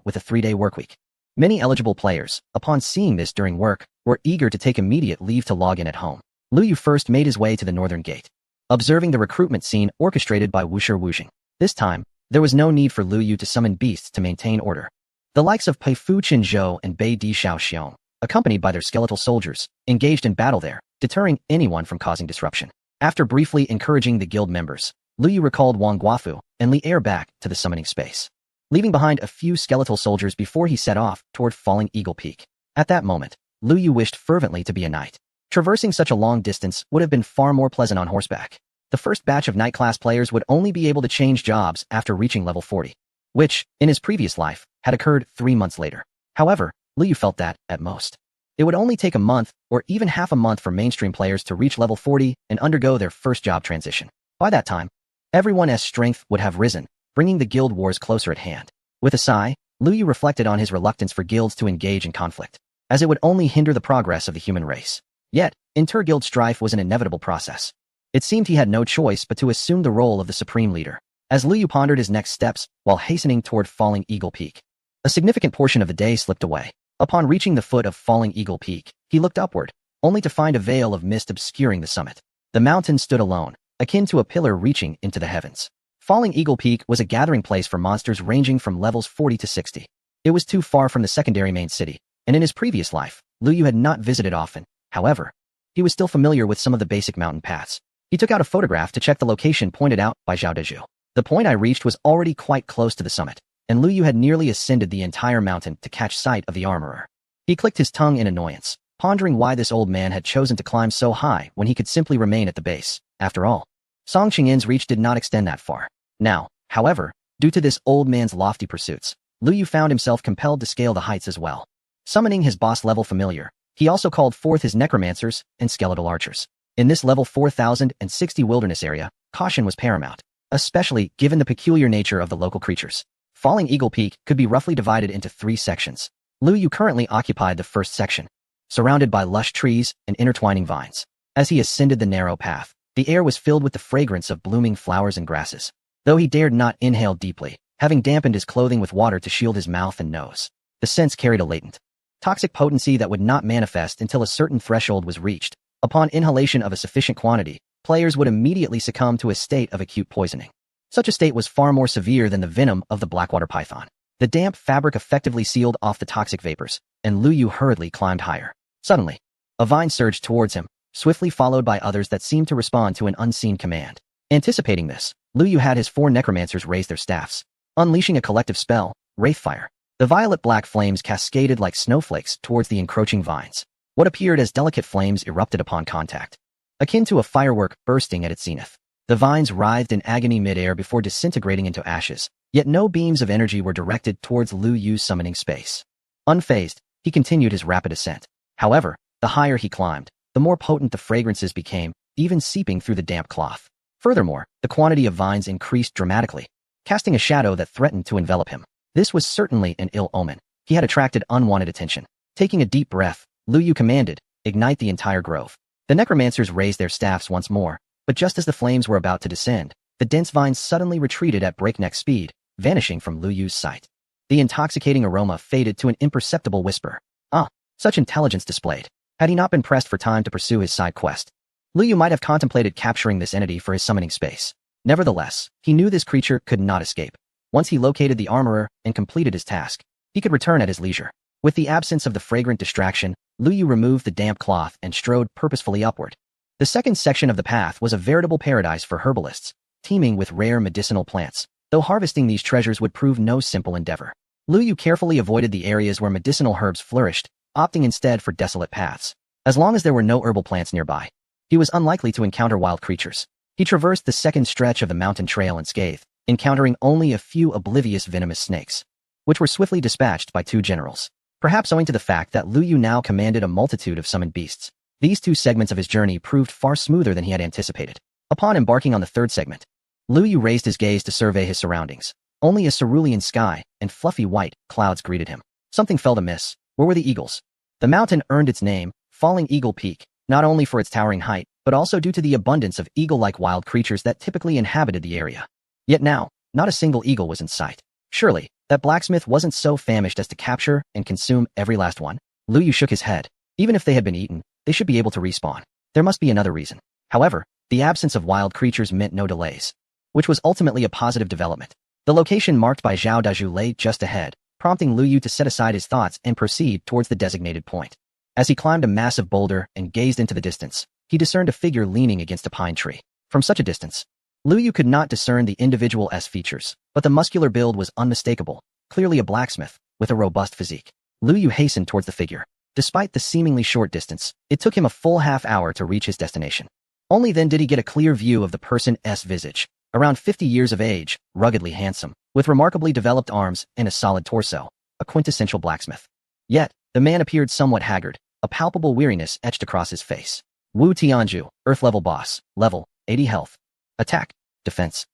with a 3-day workweek. Many eligible players, upon seeing this during work, were eager to take immediate leave to log in at home. Lu Yu first made his way to the northern gate, observing the recruitment scene orchestrated by Wushi Wujing. This time, there was no need for Lu Yu to summon beasts to maintain order. The likes of Pei Fu Qinzhou and Bai Di Xiaoxiong, accompanied by their skeletal soldiers, engaged in battle there, deterring anyone from causing disruption. After briefly encouraging the guild members, Lu Yu recalled Wang Guafu and Li Er back to the summoning space, leaving behind a few skeletal soldiers before he set off toward Falling Eagle Peak. At that moment, Lu Yu wished fervently to be a knight. Traversing such a long distance would have been far more pleasant on horseback. The first batch of knight class players would only be able to change jobs after reaching level 40, which, in his previous life, had occurred 3 months later. However, Lu Yu felt that, at most, it would only take a month or even half a month for mainstream players to reach level 40 and undergo their first job transition. By that time, everyone's strength would have risen, bringing the guild wars closer at hand. With a sigh, Lu Yu reflected on his reluctance for guilds to engage in conflict, as it would only hinder the progress of the human race. Yet, inter-guild strife was an inevitable process. It seemed he had no choice but to assume the role of the supreme leader. As Lu Yu pondered his next steps while hastening toward Falling Eagle Peak, a significant portion of the day slipped away. Upon reaching the foot of Falling Eagle Peak, he looked upward, only to find a veil of mist obscuring the summit. The mountain stood alone, akin to a pillar reaching into the heavens. Falling Eagle Peak was a gathering place for monsters ranging from levels 40 to 60. It was too far from the secondary main city, and in his previous life, Lu Yu had not visited often. However, he was still familiar with some of the basic mountain paths. He took out a photograph to check the location pointed out by Zhao Deju. The point I reached was already quite close to the summit, and Lu Yu had nearly ascended the entire mountain to catch sight of the armorer. He clicked his tongue in annoyance, pondering why this old man had chosen to climb so high when he could simply remain at the base. After all, Song Qingyin's reach did not extend that far. Now, however, due to this old man's lofty pursuits, Lu Yu found himself compelled to scale the heights as well. Summoning his boss-level familiar, he also called forth his necromancers and skeletal archers. In this level 4060 wilderness area, caution was paramount, especially given the peculiar nature of the local creatures. Falling Eagle Peak could be roughly divided into 3 sections. Lu Yu currently occupied the first section, surrounded by lush trees and intertwining vines. As he ascended the narrow path, the air was filled with the fragrance of blooming flowers and grasses. Though he dared not inhale deeply, having dampened his clothing with water to shield his mouth and nose, the scents carried a latent, toxic potency that would not manifest until a certain threshold was reached. Upon inhalation of a sufficient quantity, players would immediately succumb to a state of acute poisoning. Such a state was far more severe than the venom of the blackwater python. The damp fabric effectively sealed off the toxic vapors, and Lu Yu hurriedly climbed higher. Suddenly, a vine surged towards him, swiftly followed by others that seemed to respond to an unseen command. Anticipating this, Lu Yu had his 4 necromancers raise their staffs, unleashing a collective spell, Wraithfire. The violet-black flames cascaded like snowflakes towards the encroaching vines. What appeared as delicate flames erupted upon contact, akin to a firework bursting at its zenith. The vines writhed in agony mid-air before disintegrating into ashes, yet no beams of energy were directed towards Lu Yu's summoning space. Unfazed, he continued his rapid ascent. However, the higher he climbed, the more potent the fragrances became, even seeping through the damp cloth. Furthermore, the quantity of vines increased dramatically, casting a shadow that threatened to envelop him. This was certainly an ill omen. He had attracted unwanted attention. Taking a deep breath, Lu Yu commanded, "Ignite the entire grove." The necromancers raised their staffs once more, but just as the flames were about to descend, the dense vines suddenly retreated at breakneck speed, vanishing from Lu Yu's sight. The intoxicating aroma faded to an imperceptible whisper. Ah, such intelligence displayed. Had he not been pressed for time to pursue his side quest, Lu Yu might have contemplated capturing this entity for his summoning space. Nevertheless, he knew this creature could not escape. Once he located the armorer and completed his task, he could return at his leisure. With the absence of the fragrant distraction, Lu Yu removed the damp cloth and strode purposefully upward. The second section of the path was a veritable paradise for herbalists, teeming with rare medicinal plants, though harvesting these treasures would prove no simple endeavor. Lu Yu carefully avoided the areas where medicinal herbs flourished, opting instead for desolate paths. As long as there were no herbal plants nearby, he was unlikely to encounter wild creatures. He traversed the second stretch of the mountain trail unscathed, encountering only a few oblivious venomous snakes, which were swiftly dispatched by two generals. Perhaps owing to the fact that Lu Yu now commanded a multitude of summoned beasts, these two segments of his journey proved far smoother than he had anticipated. Upon embarking on the third segment, Lu Yu raised his gaze to survey his surroundings. Only a cerulean sky and fluffy white clouds greeted him. Something felt amiss. Where were the eagles? The mountain earned its name, Falling Eagle Peak, not only for its towering height, but also due to the abundance of eagle-like wild creatures that typically inhabited the area. Yet now, not a single eagle was in sight. Surely, that blacksmith wasn't so famished as to capture and consume every last one. Lu Yu shook his head. Even if they had been eaten, they should be able to respawn. There must be another reason. However, the absence of wild creatures meant no delays, which was ultimately a positive development. The location marked by Zhao Daju lay just ahead, prompting Lu Yu to set aside his thoughts and proceed towards the designated point. As he climbed a massive boulder and gazed into the distance, he discerned a figure leaning against a pine tree. From such a distance, Lu Yu could not discern the individual features, but the muscular build was unmistakable, clearly a blacksmith, with a robust physique. Lu Yu hastened towards the figure. Despite the seemingly short distance, it took him a full half-hour to reach his destination. Only then did he get a clear view of the person's visage. Around 50 years of age, ruggedly handsome, with remarkably developed arms and a solid torso, a quintessential blacksmith. Yet, the man appeared somewhat haggard, a palpable weariness etched across his face. Wu Tianju, Earth-level boss, level 80 health. Attack, defense.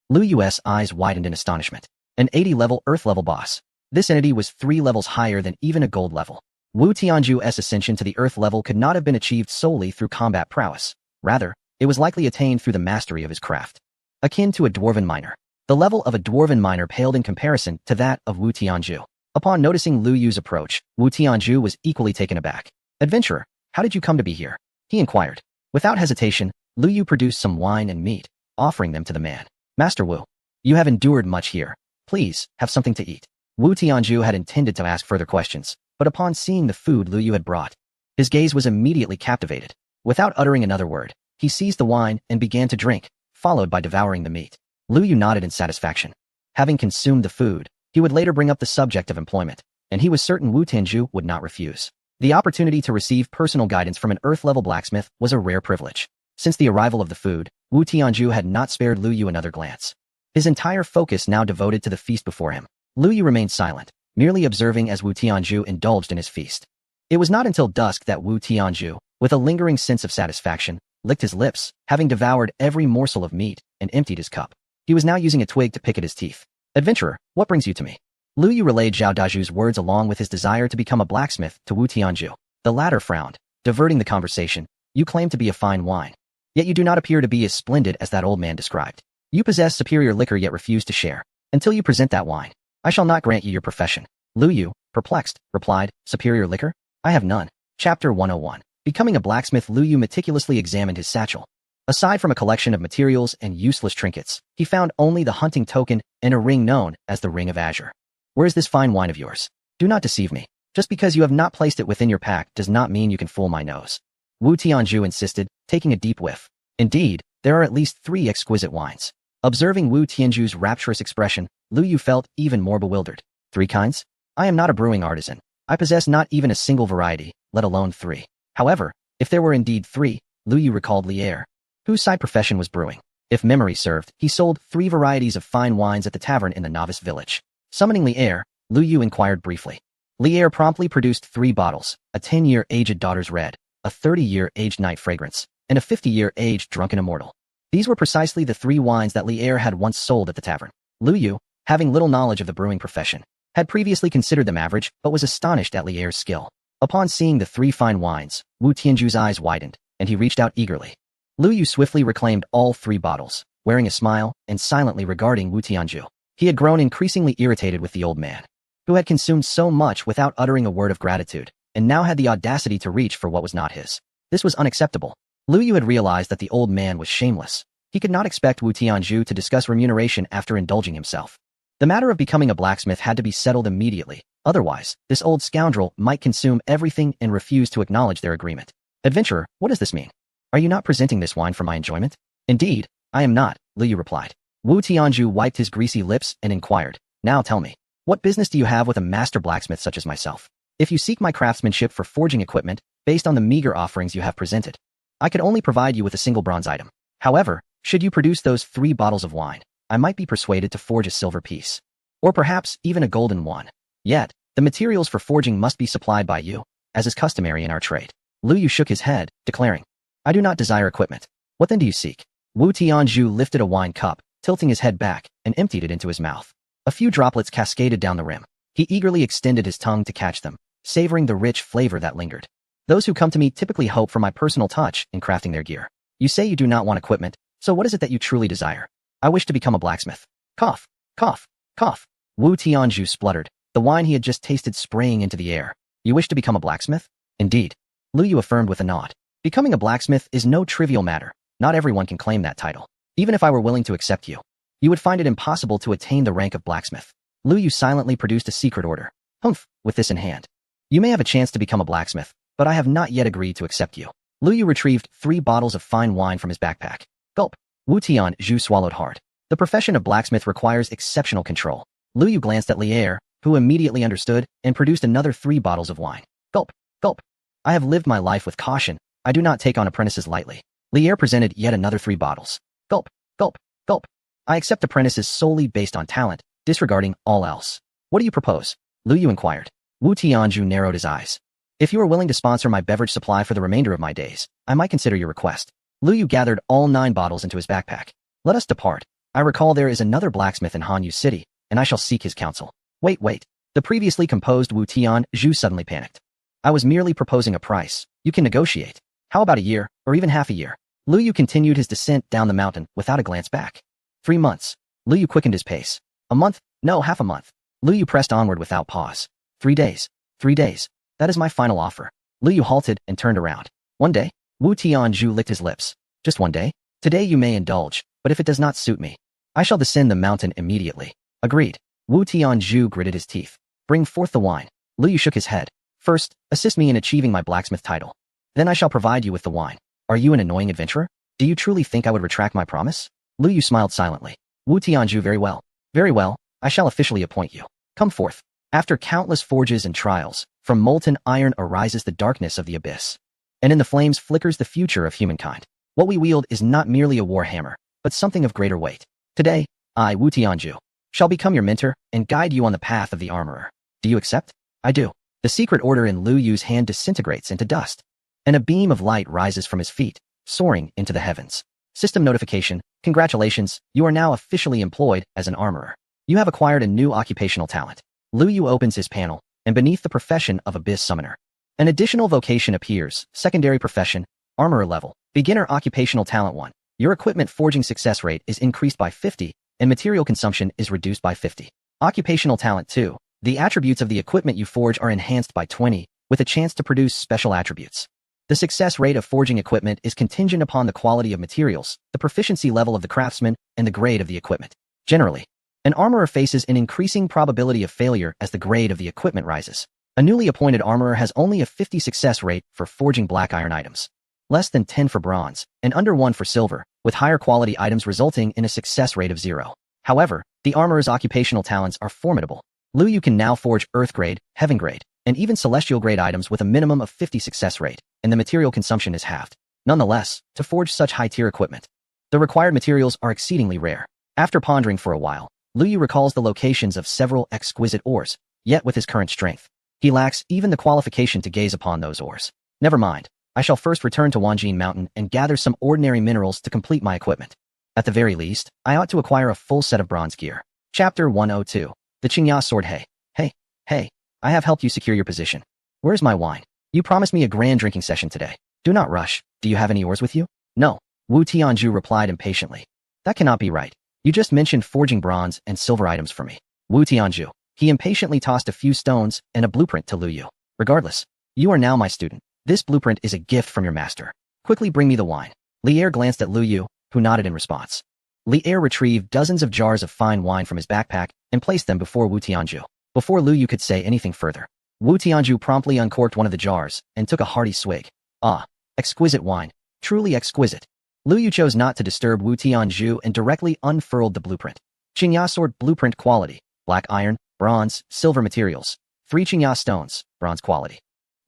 Lu Yu's eyes widened in astonishment. An 80-level Earth-level boss. This entity was 3 levels higher than even a gold level. Wu Tianju's ascension to the Earth level could not have been achieved solely through combat prowess. Rather, it was likely attained through the mastery of his craft. Akin to a dwarven miner. The level of a dwarven miner paled in comparison to that of Wu Tianju. Upon noticing Lu Yu's approach, Wu Tianju was equally taken aback. Adventurer, how did you come to be here? He inquired. Without hesitation, Lu Yu produced some wine and meat, offering them to the man. Master Wu, you have endured much here. Please, have something to eat. Wu Tianju had intended to ask further questions, but upon seeing the food Lu Yu had brought, his gaze was immediately captivated. Without uttering another word, he seized the wine and began to drink, followed by devouring the meat. Lu Yu nodded in satisfaction. Having consumed the food, he would later bring up the subject of employment, and he was certain Wu Tianju would not refuse. The opportunity to receive personal guidance from an Earth-level blacksmith was a rare privilege. Since the arrival of the food, Wu Tianju had not spared Lu Yu another glance. His entire focus now devoted to the feast before him. Lu Yu remained silent, merely observing as Wu Tianju indulged in his feast. It was not until dusk that Wu Tianju, with a lingering sense of satisfaction, licked his lips, having devoured every morsel of meat, and emptied his cup. He was now using a twig to pick at his teeth. Adventurer, what brings you to me? Lu Yu relayed Zhao Daju's words along with his desire to become a blacksmith to Wu Tianju. The latter frowned, diverting the conversation. You claim to be a fine wine. Yet you do not appear to be as splendid as that old man described. You possess superior liquor yet refuse to share. Until you present that wine, I shall not grant you your profession. Lu Yu, perplexed, replied, superior liquor? I have none. Chapter 101. Becoming a blacksmith, Lu Yu meticulously examined his satchel. Aside from a collection of materials and useless trinkets, he found only the hunting token and a ring known as the Ring of Azure. Where is this fine wine of yours? Do not deceive me. Just because you have not placed it within your pack does not mean you can fool my nose. Wu Tianju insisted, taking a deep whiff. Indeed, there are at least 3 exquisite wines. Observing Wu Tianju's rapturous expression, Lu Yu felt even more bewildered. 3 kinds? I am not a brewing artisan. I possess not even a single variety, let alone 3. However, if there were indeed 3, Lu Yu recalled Lier, whose side profession was brewing. If memory served, he sold 3 varieties of fine wines at the tavern in the novice village. Summoning Lier, Lu Yu inquired briefly. Lier promptly produced 3 bottles, a 10-year aged daughter's red, a 30-year aged night fragrance, and a 50-year aged drunken immortal. These were precisely the 3 wines that Lier had once sold at the tavern. Lu Yu, having little knowledge of the brewing profession, had previously considered them average, but was astonished at Lier's skill. Upon seeing the 3 fine wines, Wu Tianju's eyes widened, and he reached out eagerly. Lu Yu swiftly reclaimed all 3 bottles, wearing a smile and silently regarding Wu Tianju. He had grown increasingly irritated with the old man, who had consumed so much without uttering a word of gratitude, and now had the audacity to reach for what was not his. This was unacceptable. Lu Yu had realized that the old man was shameless. He could not expect Wu Tianju to discuss remuneration after indulging himself. The matter of becoming a blacksmith had to be settled immediately. Otherwise, this old scoundrel might consume everything and refuse to acknowledge their agreement. Adventurer, what does this mean? Are you not presenting this wine for my enjoyment? Indeed, I am not, Lu Yu replied. Wu Tianju wiped his greasy lips and inquired, now tell me, what business do you have with a master blacksmith such as myself? If you seek my craftsmanship for forging equipment, based on the meager offerings you have presented, I could only provide you with a single bronze item. However, Should you produce those 3 bottles of wine, I might be persuaded to forge a silver piece. Or perhaps even a golden one. Yet, the materials for forging must be supplied by you, as is customary in our trade. Lu Yu shook his head, declaring, I do not desire equipment. What then do you seek? Wu Tianzhu lifted a wine cup, tilting his head back, and emptied it into his mouth. A few droplets cascaded down the rim. He eagerly extended his tongue to catch them, savoring the rich flavor that lingered. Those who come to me typically hope for my personal touch in crafting their gear. You say you do not want equipment, so what is it that you truly desire? I wish to become a blacksmith. Cough, cough, cough. Wu Tianzhu spluttered, the wine he had just tasted spraying into the air. You wish to become a blacksmith? Indeed. Lu Yu affirmed with a nod. Becoming a blacksmith is no trivial matter. Not everyone can claim that title. Even if I were willing to accept you, you would find it impossible to attain the rank of blacksmith. Lu Yu silently produced a secret order. Humph, with this in hand. You may have a chance to become a blacksmith, but I have not yet agreed to accept you. Lu Yu retrieved 3 bottles of fine wine from his backpack. Gulp. Wu Tianzhu swallowed hard. The profession of blacksmith requires exceptional control. Lu Yu glanced at Lier, who immediately understood, and produced another 3 bottles of wine. Gulp, gulp. I have lived my life with caution. I do not take on apprentices lightly. Lier presented yet another 3 bottles. Gulp, gulp, gulp. I accept apprentices solely based on talent, disregarding all else. What do you propose? Lu Yu inquired. Wu Tianzhu narrowed his eyes. If you are willing to sponsor my beverage supply for the remainder of my days, I might consider your request. Lu Yu gathered all 9 bottles into his backpack. Let us depart. I recall there is another blacksmith in Hanyu City, and I shall seek his counsel. Wait. The previously composed Wu Tianzhu suddenly panicked. I was merely proposing a price. You can negotiate. How about a year, or even half a year? Lu Yu continued his descent down the mountain without a glance back. 3 months. Lu Yu quickened his pace. A month? No, half a month. Lu Yu pressed onward without pause. 3 days. 3 days. That is my final offer. Lu Yu halted and turned around. 1 day? Wu Tianzhu licked his lips. Just 1 day? Today you may indulge, but if it does not suit me, I shall descend the mountain immediately. Agreed. Wu Tianzhu gritted his teeth. Bring forth the wine. Lu Yu shook his head. First, assist me in achieving my blacksmith title. Then I shall provide you with the wine. Are you an annoying adventurer? Do you truly think I would retract my promise? Lu Yu smiled silently. Wu Tianzhu, very well. Very well, I shall officially appoint you. Come forth. After countless forges and trials, from molten iron arises the darkness of the abyss. And in the flames flickers the future of humankind. What we wield is not merely a war hammer, but something of greater weight. Today, I, Wu Tianzhu, shall become your mentor and guide you on the path of the armorer. Do you accept? I do. The secret order in Lu Yu's hand disintegrates into dust, and a beam of light rises from his feet, soaring into the heavens. System notification. Congratulations, you are now officially employed as an armorer. You have acquired a new occupational talent. Lu Yu opens his panel, and beneath the profession of Abyss Summoner, an additional vocation appears. Secondary profession, armorer level, beginner occupational talent 1. Your equipment forging success rate is increased by 50, and material consumption is reduced by 50. Occupational talent 2. The attributes of the equipment you forge are enhanced by 20, with a chance to produce special attributes. The success rate of forging equipment is contingent upon the quality of materials, the proficiency level of the craftsman, and the grade of the equipment. Generally, an armorer faces an increasing probability of failure as the grade of the equipment rises. A newly appointed armorer has only a 50 success rate for forging black iron items, less than 10 for bronze, and under 1 for silver, with higher quality items resulting in a success rate of 0. However, the armorer's occupational talents are formidable. Lu Yu can now forge earth grade, heaven grade, and even celestial grade items with a minimum of 50 success rate, and the material consumption is halved. Nonetheless, to forge such high-tier equipment, the required materials are exceedingly rare. After pondering for a while, Lu Yu recalls the locations of several exquisite ores, yet with his current strength, he lacks even the qualification to gaze upon those ores. Never mind, I shall first return to Wanjin Mountain and gather some ordinary minerals to complete my equipment. At the very least, I ought to acquire a full set of bronze gear. Chapter 102. The Qingya Sword. Hey, I have helped you secure your position. Where's my wine? You promised me a grand drinking session today. Do not rush. Do you have any ores with you? No. Wu Tianzhu replied impatiently. That cannot be right. You just mentioned forging bronze and silver items for me. Wu Tianzhu. He impatiently tossed a few stones and a blueprint to Lu Yu. Regardless, you are now my student. This blueprint is a gift from your master. Quickly bring me the wine. Lier glanced at Lu Yu, who nodded in response. Lier retrieved dozens of jars of fine wine from his backpack and placed them before Wu Tianzhu. Before Lu Yu could say anything further, Wu Tianzhu promptly uncorked one of the jars and took a hearty swig. Ah, exquisite wine. Truly exquisite. Lu Yu chose not to disturb Wu Tianzhu and directly unfurled the blueprint. Qingya Sword blueprint quality. Black iron, bronze, silver materials. 3 Qingya stones, bronze quality.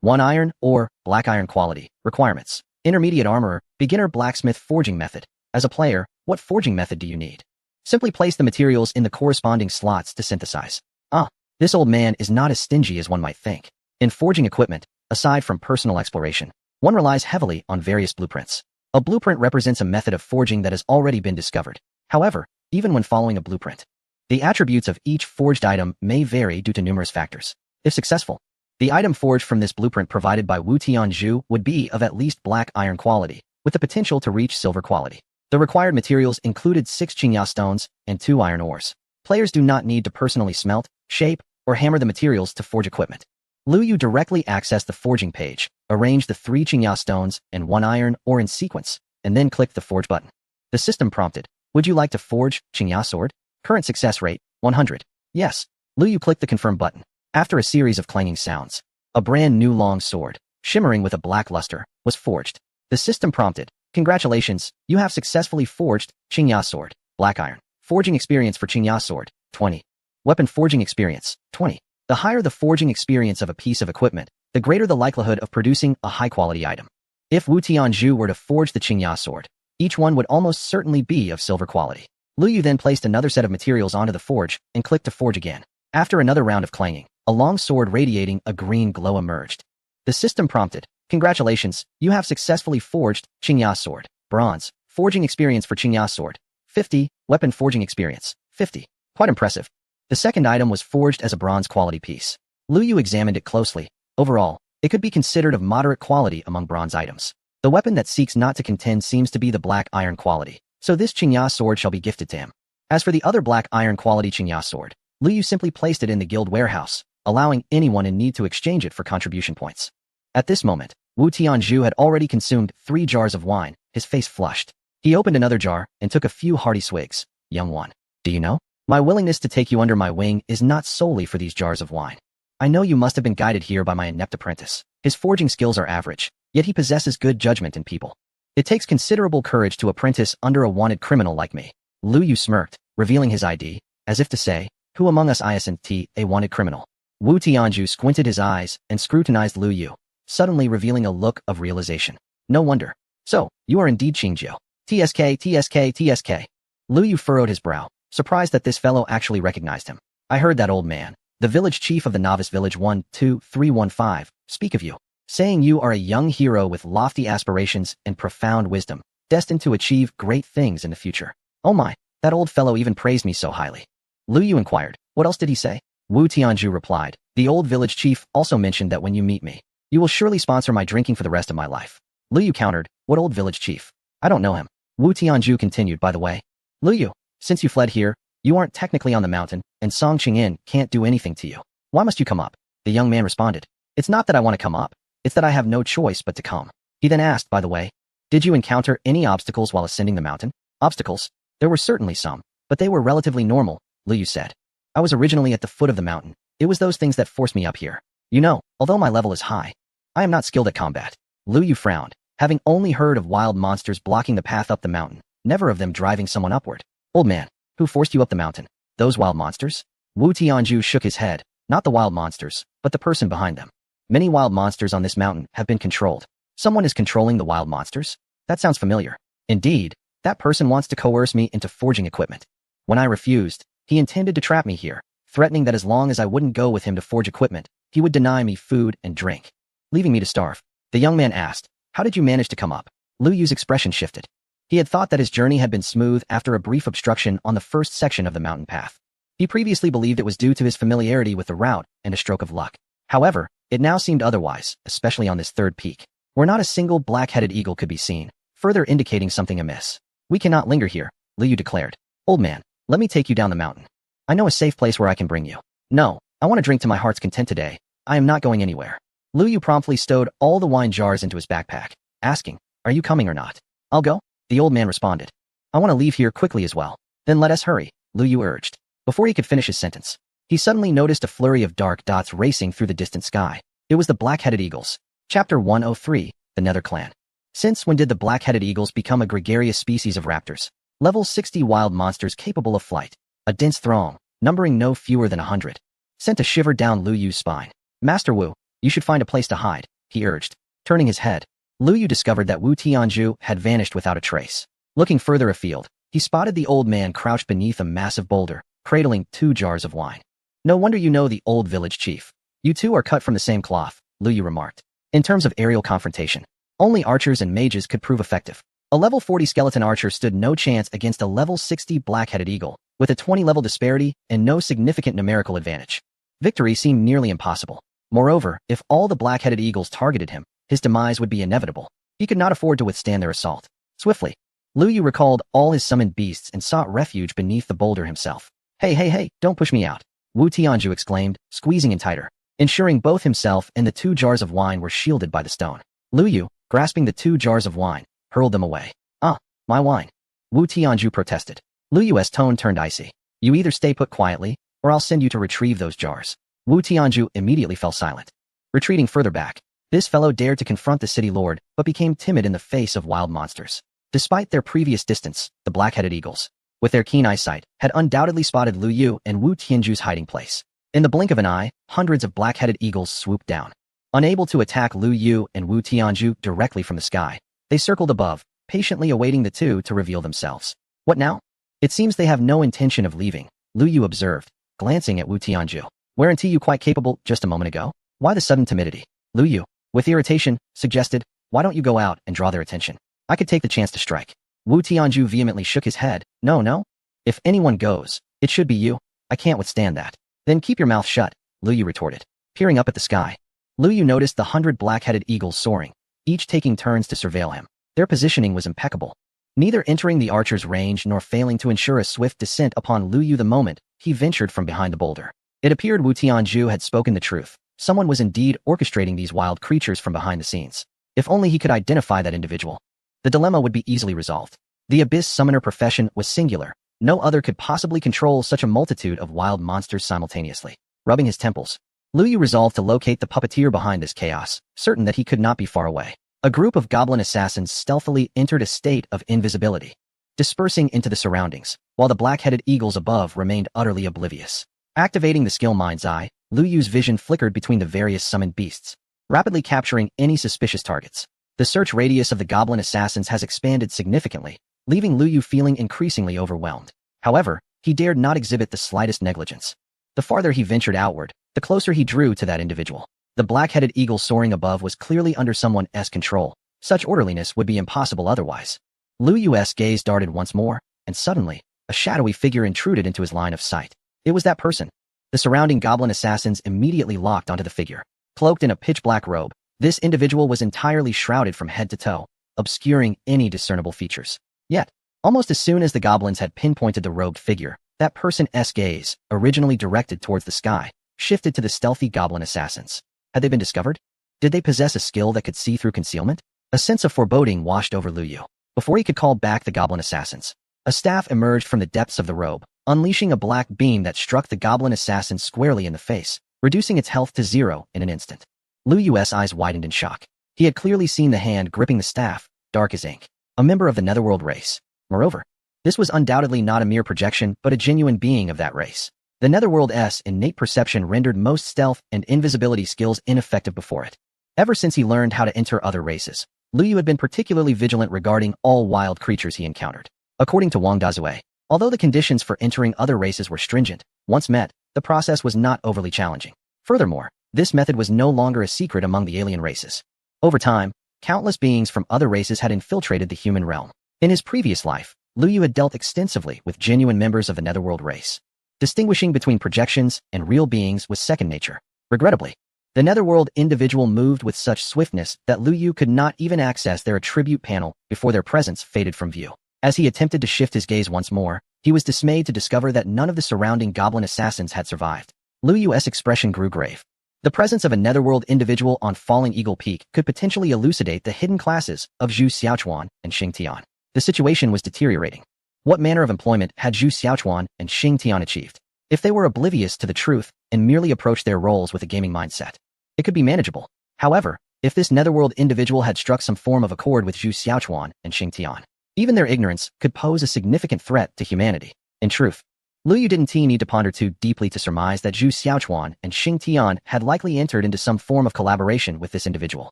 1 iron, or black iron quality. Requirements. Intermediate armorer, beginner blacksmith forging method. As a player, What forging method do you need? Simply place the materials in the corresponding slots to synthesize. Ah, this old man is not as stingy as one might think. In forging equipment, aside from personal exploration, one relies heavily on various blueprints. A blueprint represents a method of forging that has already been discovered. However, even when following a blueprint, the attributes of each forged item may vary due to numerous factors. If successful, the item forged from this blueprint provided by Wu Tianzhu would be of at least black iron quality, with the potential to reach silver quality. The required materials included 6 Qingya stones and 2 iron ores. Players do not need to personally smelt, shape, or hammer the materials to forge equipment. Lu Yu directly accessed the forging page, arranged the 3 Qingya stones and 1 iron ore in sequence, and then clicked the forge button. The system prompted, "Would you like to forge Qingya sword? Current success rate, 100. Yes." Lu Yu clicked the confirm button. After a series of clanging sounds, a brand new long sword, shimmering with a black luster, was forged. The system prompted, "Congratulations, you have successfully forged Qingya sword, black iron. Forging experience for Qingya sword, 20. Weapon forging experience, 20. The higher the forging experience of a piece of equipment, the greater the likelihood of producing a high-quality item. If Wu Tianzhu were to forge the Qingya sword, each one would almost certainly be of silver quality. Lu Yu then placed another set of materials onto the forge and clicked to forge again. After another round of clanging, a long sword radiating a green glow emerged. The system prompted, "Congratulations, you have successfully forged Qingya sword, bronze. Forging experience for Qingya sword, 50. Weapon forging experience, 50. Quite impressive." The second item was forged as a bronze quality piece. Lu Yu examined it closely. Overall, it could be considered of moderate quality among bronze items. The weapon that seeks not to contend seems to be the black iron quality, so this Qingya sword shall be gifted to him. As for the other black iron quality Qingya sword, Lu Yu simply placed it in the guild warehouse, allowing anyone in need to exchange it for contribution points. At this moment, Wu Tianzhu had already consumed 3 jars of wine, his face flushed. He opened another jar and took a few hearty swigs. "Young one, do you know? My willingness to take you under my wing is not solely for these jars of wine. I know you must have been guided here by my inept apprentice. His forging skills are average, yet he possesses good judgment in people. It takes considerable courage to apprentice under a wanted criminal like me." Lu Yu smirked, revealing his ID, as if to say, "Who among us isn't a wanted criminal?" Wu Tianzhu squinted his eyes and scrutinized Lu Yu, suddenly revealing a look of realization. "No wonder. So, you are indeed Qingjiu. TSK. Lu Yu furrowed his brow, surprised that this fellow actually recognized him. "I heard that old man, the village chief of the novice village 12315, speak of you, saying you are a young hero with lofty aspirations and profound wisdom, destined to achieve great things in the future. Oh my, that old fellow even praised me so highly." Lu Yu inquired, "What else did he say?" Wu Tianzhu replied, "The old village chief also mentioned that when you meet me, you will surely sponsor my drinking for the rest of my life." Lu Yu countered, "What old village chief? I don't know him." Wu Tianzhu continued, "By the way, Lu Yu, since you fled here, you aren't technically on the mountain, and Song Qingyin can't do anything to you. Why must you come up?" The young man responded, "It's not that I want to come up, it's that I have no choice but to come." He then asked, "By the way, did you encounter any obstacles while ascending the mountain?" "Obstacles? There were certainly some, but they were relatively normal," Lu Yu said. "I was originally at the foot of the mountain. It was those things that forced me up here. You know, although my level is high, I am not skilled at combat." Lu Yu frowned, having only heard of wild monsters blocking the path up the mountain, never of them driving someone upward. "Old man, who forced you up the mountain? Those wild monsters?" Wu Tianzhu shook his head, "Not the wild monsters, but the person behind them. Many wild monsters on this mountain have been controlled. Someone is controlling the wild monsters? That sounds familiar. Indeed, that person wants to coerce me into forging equipment. When I refused, he intended to trap me here, threatening that as long as I wouldn't go with him to forge equipment, he would deny me food and drink, leaving me to starve." The young man asked, "How did you manage to come up?" Lu Yu's expression shifted. He had thought that his journey had been smooth after a brief obstruction on the first section of the mountain path. He previously believed it was due to his familiarity with the route and a stroke of luck. However, it now seemed otherwise, especially on this third peak, where not a single black-headed eagle could be seen, further indicating something amiss. "We cannot linger here," Lu Yu declared. "Old man, let me take you down the mountain. I know a safe place where I can bring you." "No, I want to drink to my heart's content today. I am not going anywhere." Lu Yu promptly stowed all the wine jars into his backpack, asking, "Are you coming or not?" "I'll go," the old man responded. "I want to leave here quickly as well." "Then let us hurry," Lu Yu urged. Before he could finish his sentence, he suddenly noticed a flurry of dark dots racing through the distant sky. It was the black-headed eagles. Chapter 103, The Nether Clan. Since when did the black-headed eagles become a gregarious species of raptors? Level 60 wild monsters capable of flight. A dense throng, numbering no fewer than 100, sent a shiver down Lu Yu's spine. "Master Wu, you should find a place to hide," he urged. Turning his head, Lu Yu discovered that Wu Tianzhu had vanished without a trace. Looking further afield, he spotted the old man crouched beneath a massive boulder, cradling 2 jars of wine. No wonder you know the old village chief. You two are cut from the same cloth, Lu Yu remarked. In terms of aerial confrontation, only archers and mages could prove effective. A level 40 skeleton archer stood no chance against a level 60 black-headed eagle, with a 20-level disparity and no significant numerical advantage. Victory seemed nearly impossible. Moreover, if all the black-headed eagles targeted him, his demise would be inevitable. He could not afford to withstand their assault. Swiftly, Lu Yu recalled all his summoned beasts and sought refuge beneath the boulder himself. Hey, don't push me out, Wu Tianju exclaimed, squeezing in tighter, ensuring both himself and the 2 jars of wine were shielded by the stone. Lu Yu, grasping the 2 jars of wine, hurled them away. Ah, my wine, Wu Tianju protested. Lu Yu's tone turned icy. You either stay put quietly, or I'll send you to retrieve those jars. Wu Tianju immediately fell silent. Retreating further back, this fellow dared to confront the city lord, but became timid in the face of wild monsters. Despite their previous distance, the black-headed eagles, with their keen eyesight, had undoubtedly spotted Lu Yu and Wu Tianju's hiding place. In the blink of an eye, hundreds of black-headed eagles swooped down. Unable to attack Lu Yu and Wu Tianju directly from the sky, they circled above, patiently awaiting the two to reveal themselves. What now? It seems they have no intention of leaving, Lu Yu observed, glancing at Wu Tianju. Weren't you quite capable just a moment ago? Why the sudden timidity? Lu Yu, with irritation, suggested, why don't you go out and draw their attention? I could take the chance to strike. Wu Tianju vehemently shook his head. No. If anyone goes, it should be you. I can't withstand that. Then keep your mouth shut, Lu Yu retorted. Peering up at the sky, Lu Yu noticed the 100 black-headed eagles soaring, each taking turns to surveil him. Their positioning was impeccable, neither entering the archer's range nor failing to ensure a swift descent upon Lu Yu the moment he ventured from behind the boulder. It appeared Wu Tianju had spoken the truth. Someone was indeed orchestrating these wild creatures from behind the scenes. If only he could identify that individual, the dilemma would be easily resolved. The Abyss Summoner profession was singular. No other could possibly control such a multitude of wild monsters simultaneously. Rubbing his temples, Lu Yu resolved to locate the puppeteer behind this chaos, certain that he could not be far away. A group of goblin assassins stealthily entered a state of invisibility, dispersing into the surroundings, while the black-headed eagles above remained utterly oblivious. Activating the skill Mind's Eye, Lu Yu's vision flickered between the various summoned beasts, rapidly capturing any suspicious targets. The search radius of the goblin assassins has expanded significantly, leaving Lu Yu feeling increasingly overwhelmed. However, he dared not exhibit the slightest negligence. The farther he ventured outward, the closer he drew to that individual. The black-headed eagle soaring above was clearly under someone's control. Such orderliness would be impossible otherwise. Lu Yu's gaze darted once more, and suddenly, a shadowy figure intruded into his line of sight. It was that person. The surrounding goblin assassins immediately locked onto the figure. Cloaked in a pitch-black robe, this individual was entirely shrouded from head to toe, obscuring any discernible features. Yet, almost as soon as the goblins had pinpointed the robed figure, that person's gaze, originally directed towards the sky, shifted to the stealthy goblin assassins. Had they been discovered? Did they possess a skill that could see through concealment? A sense of foreboding washed over Lu Yu. Before he could call back the goblin assassins, a staff emerged from the depths of the robe, unleashing a black beam that struck the goblin assassin squarely in the face, reducing its health to 0 in an instant. Lu Yu's eyes widened in shock. He had clearly seen the hand gripping the staff, dark as ink, a member of the Netherworld race. Moreover, this was undoubtedly not a mere projection but a genuine being of that race. The Netherworld's innate perception rendered most stealth and invisibility skills ineffective before it. Ever since he learned how to enter other races, Lu Yu had been particularly vigilant regarding all wild creatures he encountered. According to Wang Dazue, although the conditions for entering other races were stringent, once met, the process was not overly challenging. Furthermore, this method was no longer a secret among the alien races. Over time, countless beings from other races had infiltrated the human realm. In his previous life, Lu Yu had dealt extensively with genuine members of the Netherworld race. Distinguishing between projections and real beings was second nature. Regrettably, the Netherworld individual moved with such swiftness that Lu Yu could not even access their attribute panel before their presence faded from view. As he attempted to shift his gaze once more, he was dismayed to discover that none of the surrounding goblin assassins had survived. Lu Yu's expression grew grave. The presence of a Netherworld individual on Falling Eagle Peak could potentially elucidate the hidden classes of Zhu Xiaochuan and Xing Tian. The situation was deteriorating. What manner of employment had Zhu Xiaochuan and Xing Tian achieved? If they were oblivious to the truth and merely approached their roles with a gaming mindset, it could be manageable. However, if this Netherworld individual had struck some form of accord with Zhu Xiaochuan and Xing Tian, even their ignorance could pose a significant threat to humanity. In truth, Lu Yu didn't need to ponder too deeply to surmise that Zhu Xiaochuan and Xing Tian had likely entered into some form of collaboration with this individual.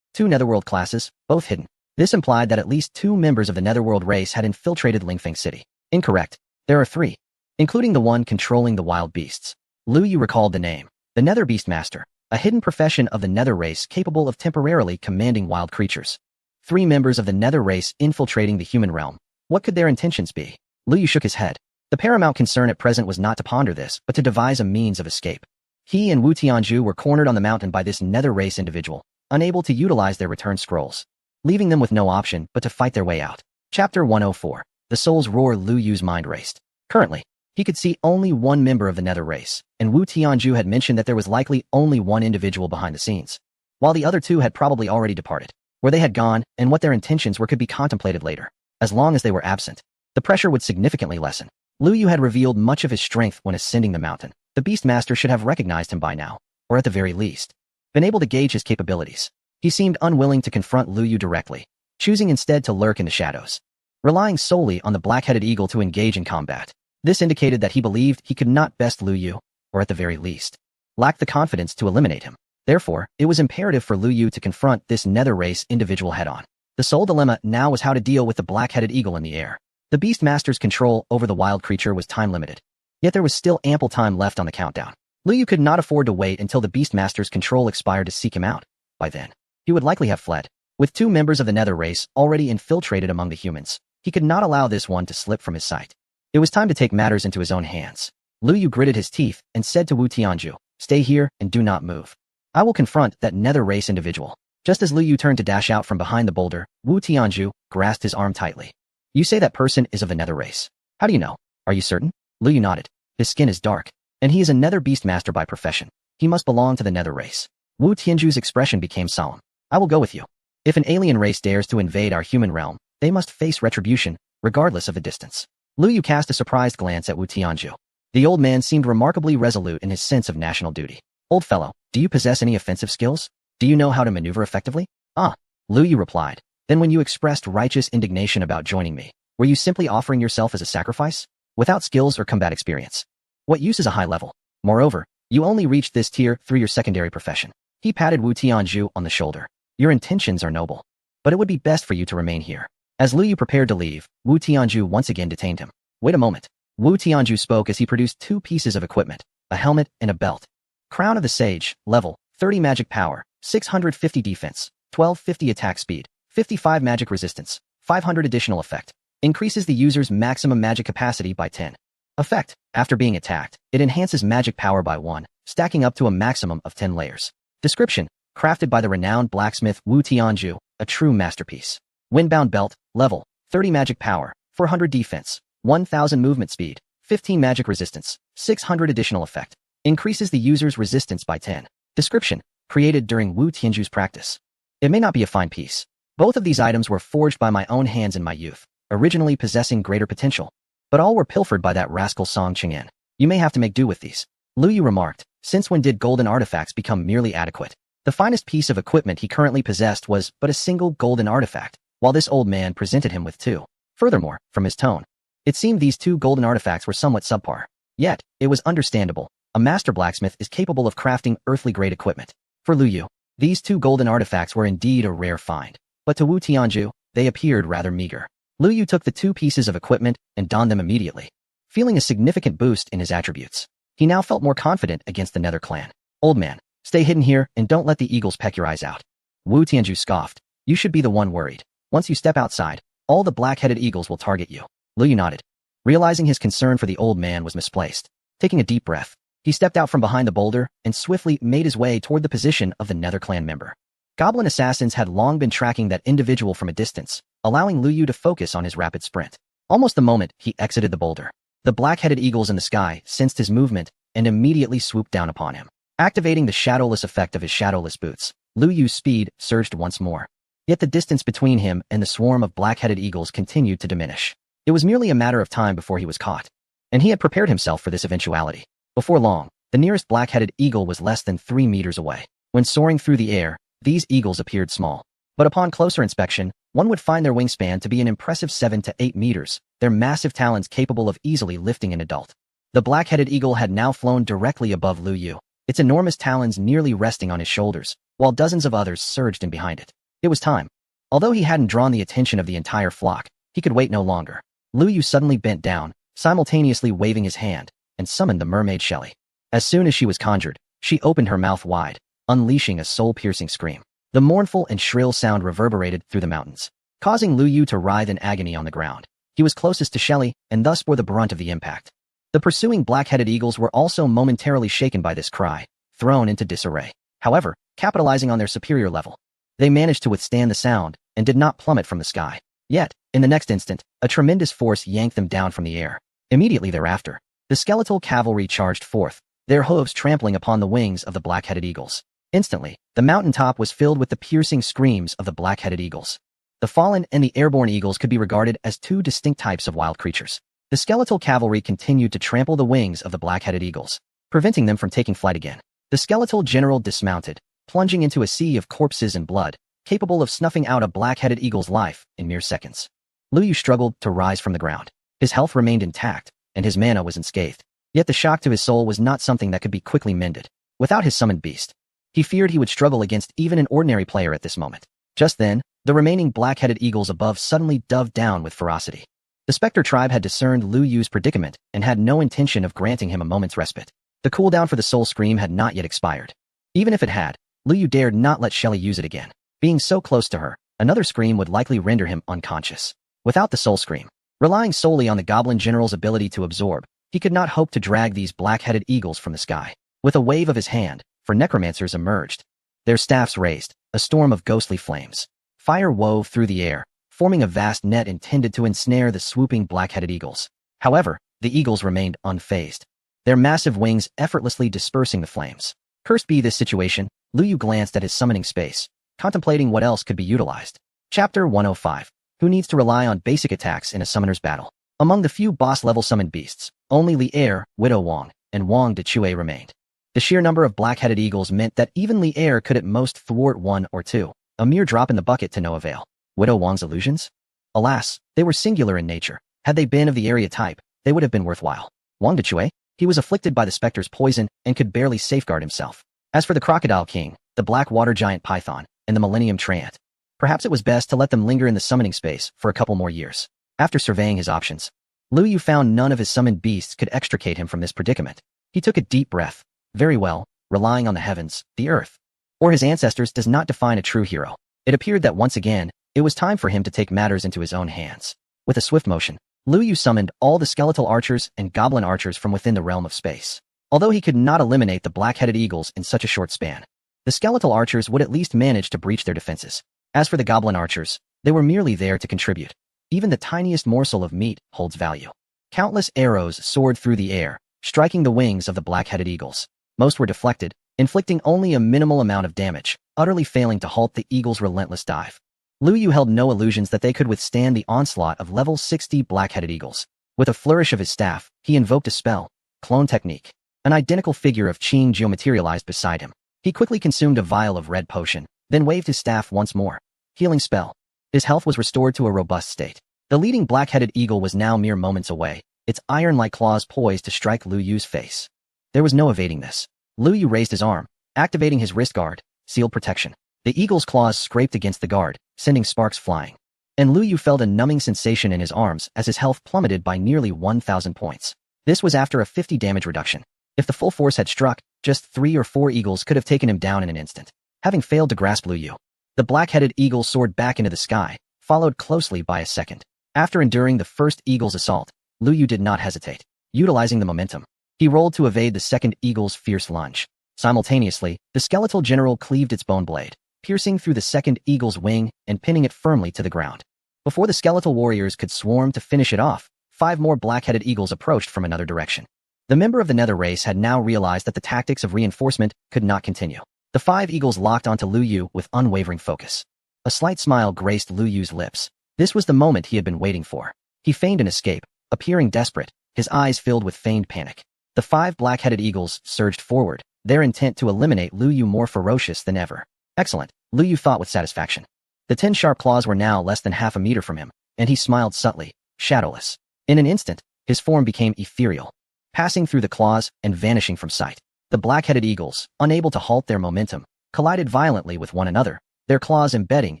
2 Netherworld classes, both hidden. This implied that at least 2 members of the Netherworld race had infiltrated Lingfeng City. Incorrect. There are 3, including the one controlling the wild beasts. Lu Yu recalled the name. The Nether Beastmaster, a hidden profession of the Nether race capable of temporarily commanding wild creatures. 3 members of the Nether race infiltrating the human realm. What could their intentions be? Lu Yu shook his head. The paramount concern at present was not to ponder this, but to devise a means of escape. He and Wu Tianju were cornered on the mountain by this Nether race individual, unable to utilize their return scrolls, leaving them with no option but to fight their way out. Chapter 104. The Soul's Roar. Lu Yu's mind raced. Currently, he could see only one member of the Nether race, and Wu Tianju had mentioned that there was likely only one individual behind the scenes, while the other 2 had probably already departed. Where they had gone and what their intentions were could be contemplated later. As long as they were absent, the pressure would significantly lessen. Lu Yu had revealed much of his strength when ascending the mountain. The Beastmaster should have recognized him by now, or at the very least, been able to gauge his capabilities. He seemed unwilling to confront Lu Yu directly, choosing instead to lurk in the shadows, relying solely on the black-headed eagle to engage in combat. This indicated that he believed he could not best Lu Yu, or at the very least, lacked the confidence to eliminate him. Therefore, it was imperative for Lu Yu to confront this Nether race individual head-on. The sole dilemma now was how to deal with the black-headed eagle in the air. The Beastmaster's control over the wild creature was time-limited, yet there was still ample time left on the countdown. Lu Yu could not afford to wait until the Beastmaster's control expired to seek him out. By then, he would likely have fled. With 2 members of the Nether race already infiltrated among the humans, he could not allow this one to slip from his sight. It was time to take matters into his own hands. Lu Yu gritted his teeth and said to Wu Tianju, "Stay here and do not move. I will confront that Nether race individual." Just as Lu Yu turned to dash out from behind the boulder, Wu Tianju grasped his arm tightly. "You say that person is of the Nether race. How do you know? Are you certain?" Lu Yu nodded. "His skin is dark, and he is a Nether Beastmaster by profession. He must belong to the Nether race." Wu Tianju's expression became solemn. "I will go with you. If an alien race dares to invade our human realm, they must face retribution, regardless of the distance." Lu Yu cast a surprised glance at Wu Tianju. The old man seemed remarkably resolute in his sense of national duty. "Old fellow, do you possess any offensive skills? Do you know how to maneuver effectively?" "Ah," Lu Yu replied. "Then when you expressed righteous indignation about joining me, were you simply offering yourself as a sacrifice? Without skills or combat experience? What use is a high level? Moreover, you only reached this tier through your secondary profession." He patted Wu Tianju on the shoulder. "Your intentions are noble, but it would be best for you to remain here." As Lu Yu prepared to leave, Wu Tianju once again detained him. "Wait a moment." Wu Tianju spoke as he produced 2 pieces of equipment, a helmet and a belt. Crown of the Sage, level 30 magic power, 650 defense, 1250 attack speed, 55 magic resistance, 500 additional effect. Increases the user's maximum magic capacity by 10. Effect: after being attacked, it enhances magic power by 1, stacking up to a maximum of 10 layers. Description: crafted by the renowned blacksmith Wu Tianju, a true masterpiece. Windbound belt, level 30 magic power, 400 defense, 1000 movement speed, 15 magic resistance, 600 additional effect. Increases the user's resistance by 10. Description: created during Wu Tianju's practice. It may not be a fine piece. Both of these items were forged by my own hands in my youth, originally possessing greater potential. But all were pilfered by that rascal Song Ching'an. You may have to make do with these. Lu Yu remarked, since when did golden artifacts become merely adequate? The finest piece of equipment he currently possessed was but a single golden artifact, while this old man presented him with 2. Furthermore, from his tone, it seemed these 2 golden artifacts were somewhat subpar. Yet, it was understandable. A master blacksmith is capable of crafting earthly-grade equipment. For Lu Yu, these 2 golden artifacts were indeed a rare find. But to Wu Tianju, they appeared rather meager. Lu Yu took the 2 pieces of equipment and donned them immediately, feeling a significant boost in his attributes. He now felt more confident against the Nether clan. "Old man, stay hidden here and don't let the eagles peck your eyes out." Wu Tianju scoffed. "You should be the one worried. Once you step outside, all the black-headed eagles will target you." Lu Yu nodded, realizing his concern for the old man was misplaced. Taking a deep breath, he stepped out from behind the boulder and swiftly made his way toward the position of the Nether clan member. Goblin assassins had long been tracking that individual from a distance, allowing Lu Yu to focus on his rapid sprint. Almost the moment he exited the boulder, the black-headed eagles in the sky sensed his movement and immediately swooped down upon him. Activating the shadowless effect of his shadowless boots, Lu Yu's speed surged once more. Yet the distance between him and the swarm of black-headed eagles continued to diminish. It was merely a matter of time before he was caught, and he had prepared himself for this eventuality. Before long, the nearest black-headed eagle was less than 3 meters away. When soaring through the air, these eagles appeared small. But upon closer inspection, one would find their wingspan to be an impressive 7 to 8 meters, their massive talons capable of easily lifting an adult. The black-headed eagle had now flown directly above Lu Yu, its enormous talons nearly resting on his shoulders, while dozens of others surged in behind it. It was time. Although he hadn't drawn the attention of the entire flock, he could wait no longer. Lu Yu suddenly bent down, simultaneously waving his hand, and summoned the mermaid Shelley. As soon as she was conjured, she opened her mouth wide, unleashing a soul-piercing scream. The mournful and shrill sound reverberated through the mountains, causing Lu Yu to writhe in agony on the ground. He was closest to Shelley and thus bore the brunt of the impact. The pursuing black-headed eagles were also momentarily shaken by this cry, thrown into disarray. However, capitalizing on their superior level, they managed to withstand the sound and did not plummet from the sky. Yet, in the next instant, a tremendous force yanked them down from the air. Immediately thereafter, the skeletal cavalry charged forth, their hooves trampling upon the wings of the black-headed eagles. Instantly, the mountaintop was filled with the piercing screams of the black-headed eagles. The fallen and the airborne eagles could be regarded as two distinct types of wild creatures. The skeletal cavalry continued to trample the wings of the black-headed eagles, preventing them from taking flight again. The skeletal general dismounted, plunging into a sea of corpses and blood, capable of snuffing out a black-headed eagle's life in mere seconds. Lu Yu struggled to rise from the ground. His health remained intact, and his mana was unscathed. Yet the shock to his soul was not something that could be quickly mended. Without his summoned beast, he feared he would struggle against even an ordinary player at this moment. Just then, the remaining black-headed eagles above suddenly dove down with ferocity. The Spectre tribe had discerned Lu Yu's predicament and had no intention of granting him a moment's respite. The cooldown for the soul scream had not yet expired. Even if it had, Lu Yu dared not let Shelley use it again. Being so close to her, another scream would likely render him unconscious. Without the soul scream, relying solely on the Goblin General's ability to absorb, he could not hope to drag these black-headed eagles from the sky. With a wave of his hand, four necromancers emerged. Their staffs raised, a storm of ghostly flames. Fire wove through the air, forming a vast net intended to ensnare the swooping black-headed eagles. However, the eagles remained unfazed, their massive wings effortlessly dispersing the flames. Cursed be this situation, Lu Yu glanced at his summoning space, contemplating what else could be utilized. Chapter 105. Who needs to rely on basic attacks in a summoner's battle? Among the few boss-level summoned beasts, only Li Er, Widow Wong, and Wang Decue remained. The sheer number of black-headed eagles meant that even Li Er could at most thwart one or two, a mere drop in the bucket to no avail. Widow Wang's illusions? Alas, they were singular in nature. Had they been of the area type, they would have been worthwhile. Wang Decue? He was afflicted by the Spectre's poison and could barely safeguard himself. As for the Crocodile King, the Black Water Giant Python, and the Millennium Treant, perhaps it was best to let them linger in the summoning space for a couple more years. After surveying his options, Lu Yu found none of his summoned beasts could extricate him from this predicament. He took a deep breath. Very well, relying on the heavens, the earth, or his ancestors does not define a true hero. It appeared that once again, it was time for him to take matters into his own hands. With a swift motion, Lu Yu summoned all the skeletal archers and goblin archers from within the realm of space. Although he could not eliminate the black-headed eagles in such a short span, the skeletal archers would at least manage to breach their defenses. As for the goblin archers, they were merely there to contribute. Even the tiniest morsel of meat holds value. Countless arrows soared through the air, striking the wings of the black-headed eagles. Most were deflected, inflicting only a minimal amount of damage, utterly failing to halt the eagles' relentless dive. Lu Yu held no illusions that they could withstand the onslaught of level 60 black-headed eagles. With a flourish of his staff, he invoked a spell, Clone Technique. An identical figure of Qing Jiu materialized beside him. He quickly consumed a vial of red potion, then waved his staff once more. Healing spell. His health was restored to a robust state. The leading black-headed eagle was now mere moments away, its iron-like claws poised to strike Lu Yu's face. There was no evading this. Lu Yu raised his arm, activating his wrist guard, sealed protection. The eagle's claws scraped against the guard, sending sparks flying. And Lu Yu felt a numbing sensation in his arms as his health plummeted by nearly 1,000 points. This was after a 50 damage reduction. If the full force had struck, just 3 or 4 eagles could have taken him down in an instant. Having failed to grasp Lu Yu, the black-headed eagle soared back into the sky, followed closely by a second. After enduring the first eagle's assault, Lu Yu did not hesitate. Utilizing the momentum, he rolled to evade the second eagle's fierce lunge. Simultaneously, the skeletal general cleaved its bone blade, piercing through the second eagle's wing and pinning it firmly to the ground. Before the skeletal warriors could swarm to finish it off, 5 more black-headed eagles approached from another direction. The member of the Nether race had now realized that the tactics of reinforcement could not continue. The 5 eagles locked onto Lu Yu with unwavering focus. A slight smile graced Lu Yu's lips. This was the moment he had been waiting for. He feigned an escape, appearing desperate, his eyes filled with feigned panic. The 5 black-headed eagles surged forward, their intent to eliminate Lu Yu more ferocious than ever. Excellent, Lu Yu thought with satisfaction. The 10 sharp claws were now less than half a meter from him, and he smiled subtly, shadowless. In an instant, his form became ethereal, passing through the claws and vanishing from sight. The black-headed eagles, unable to halt their momentum, collided violently with one another, their claws embedding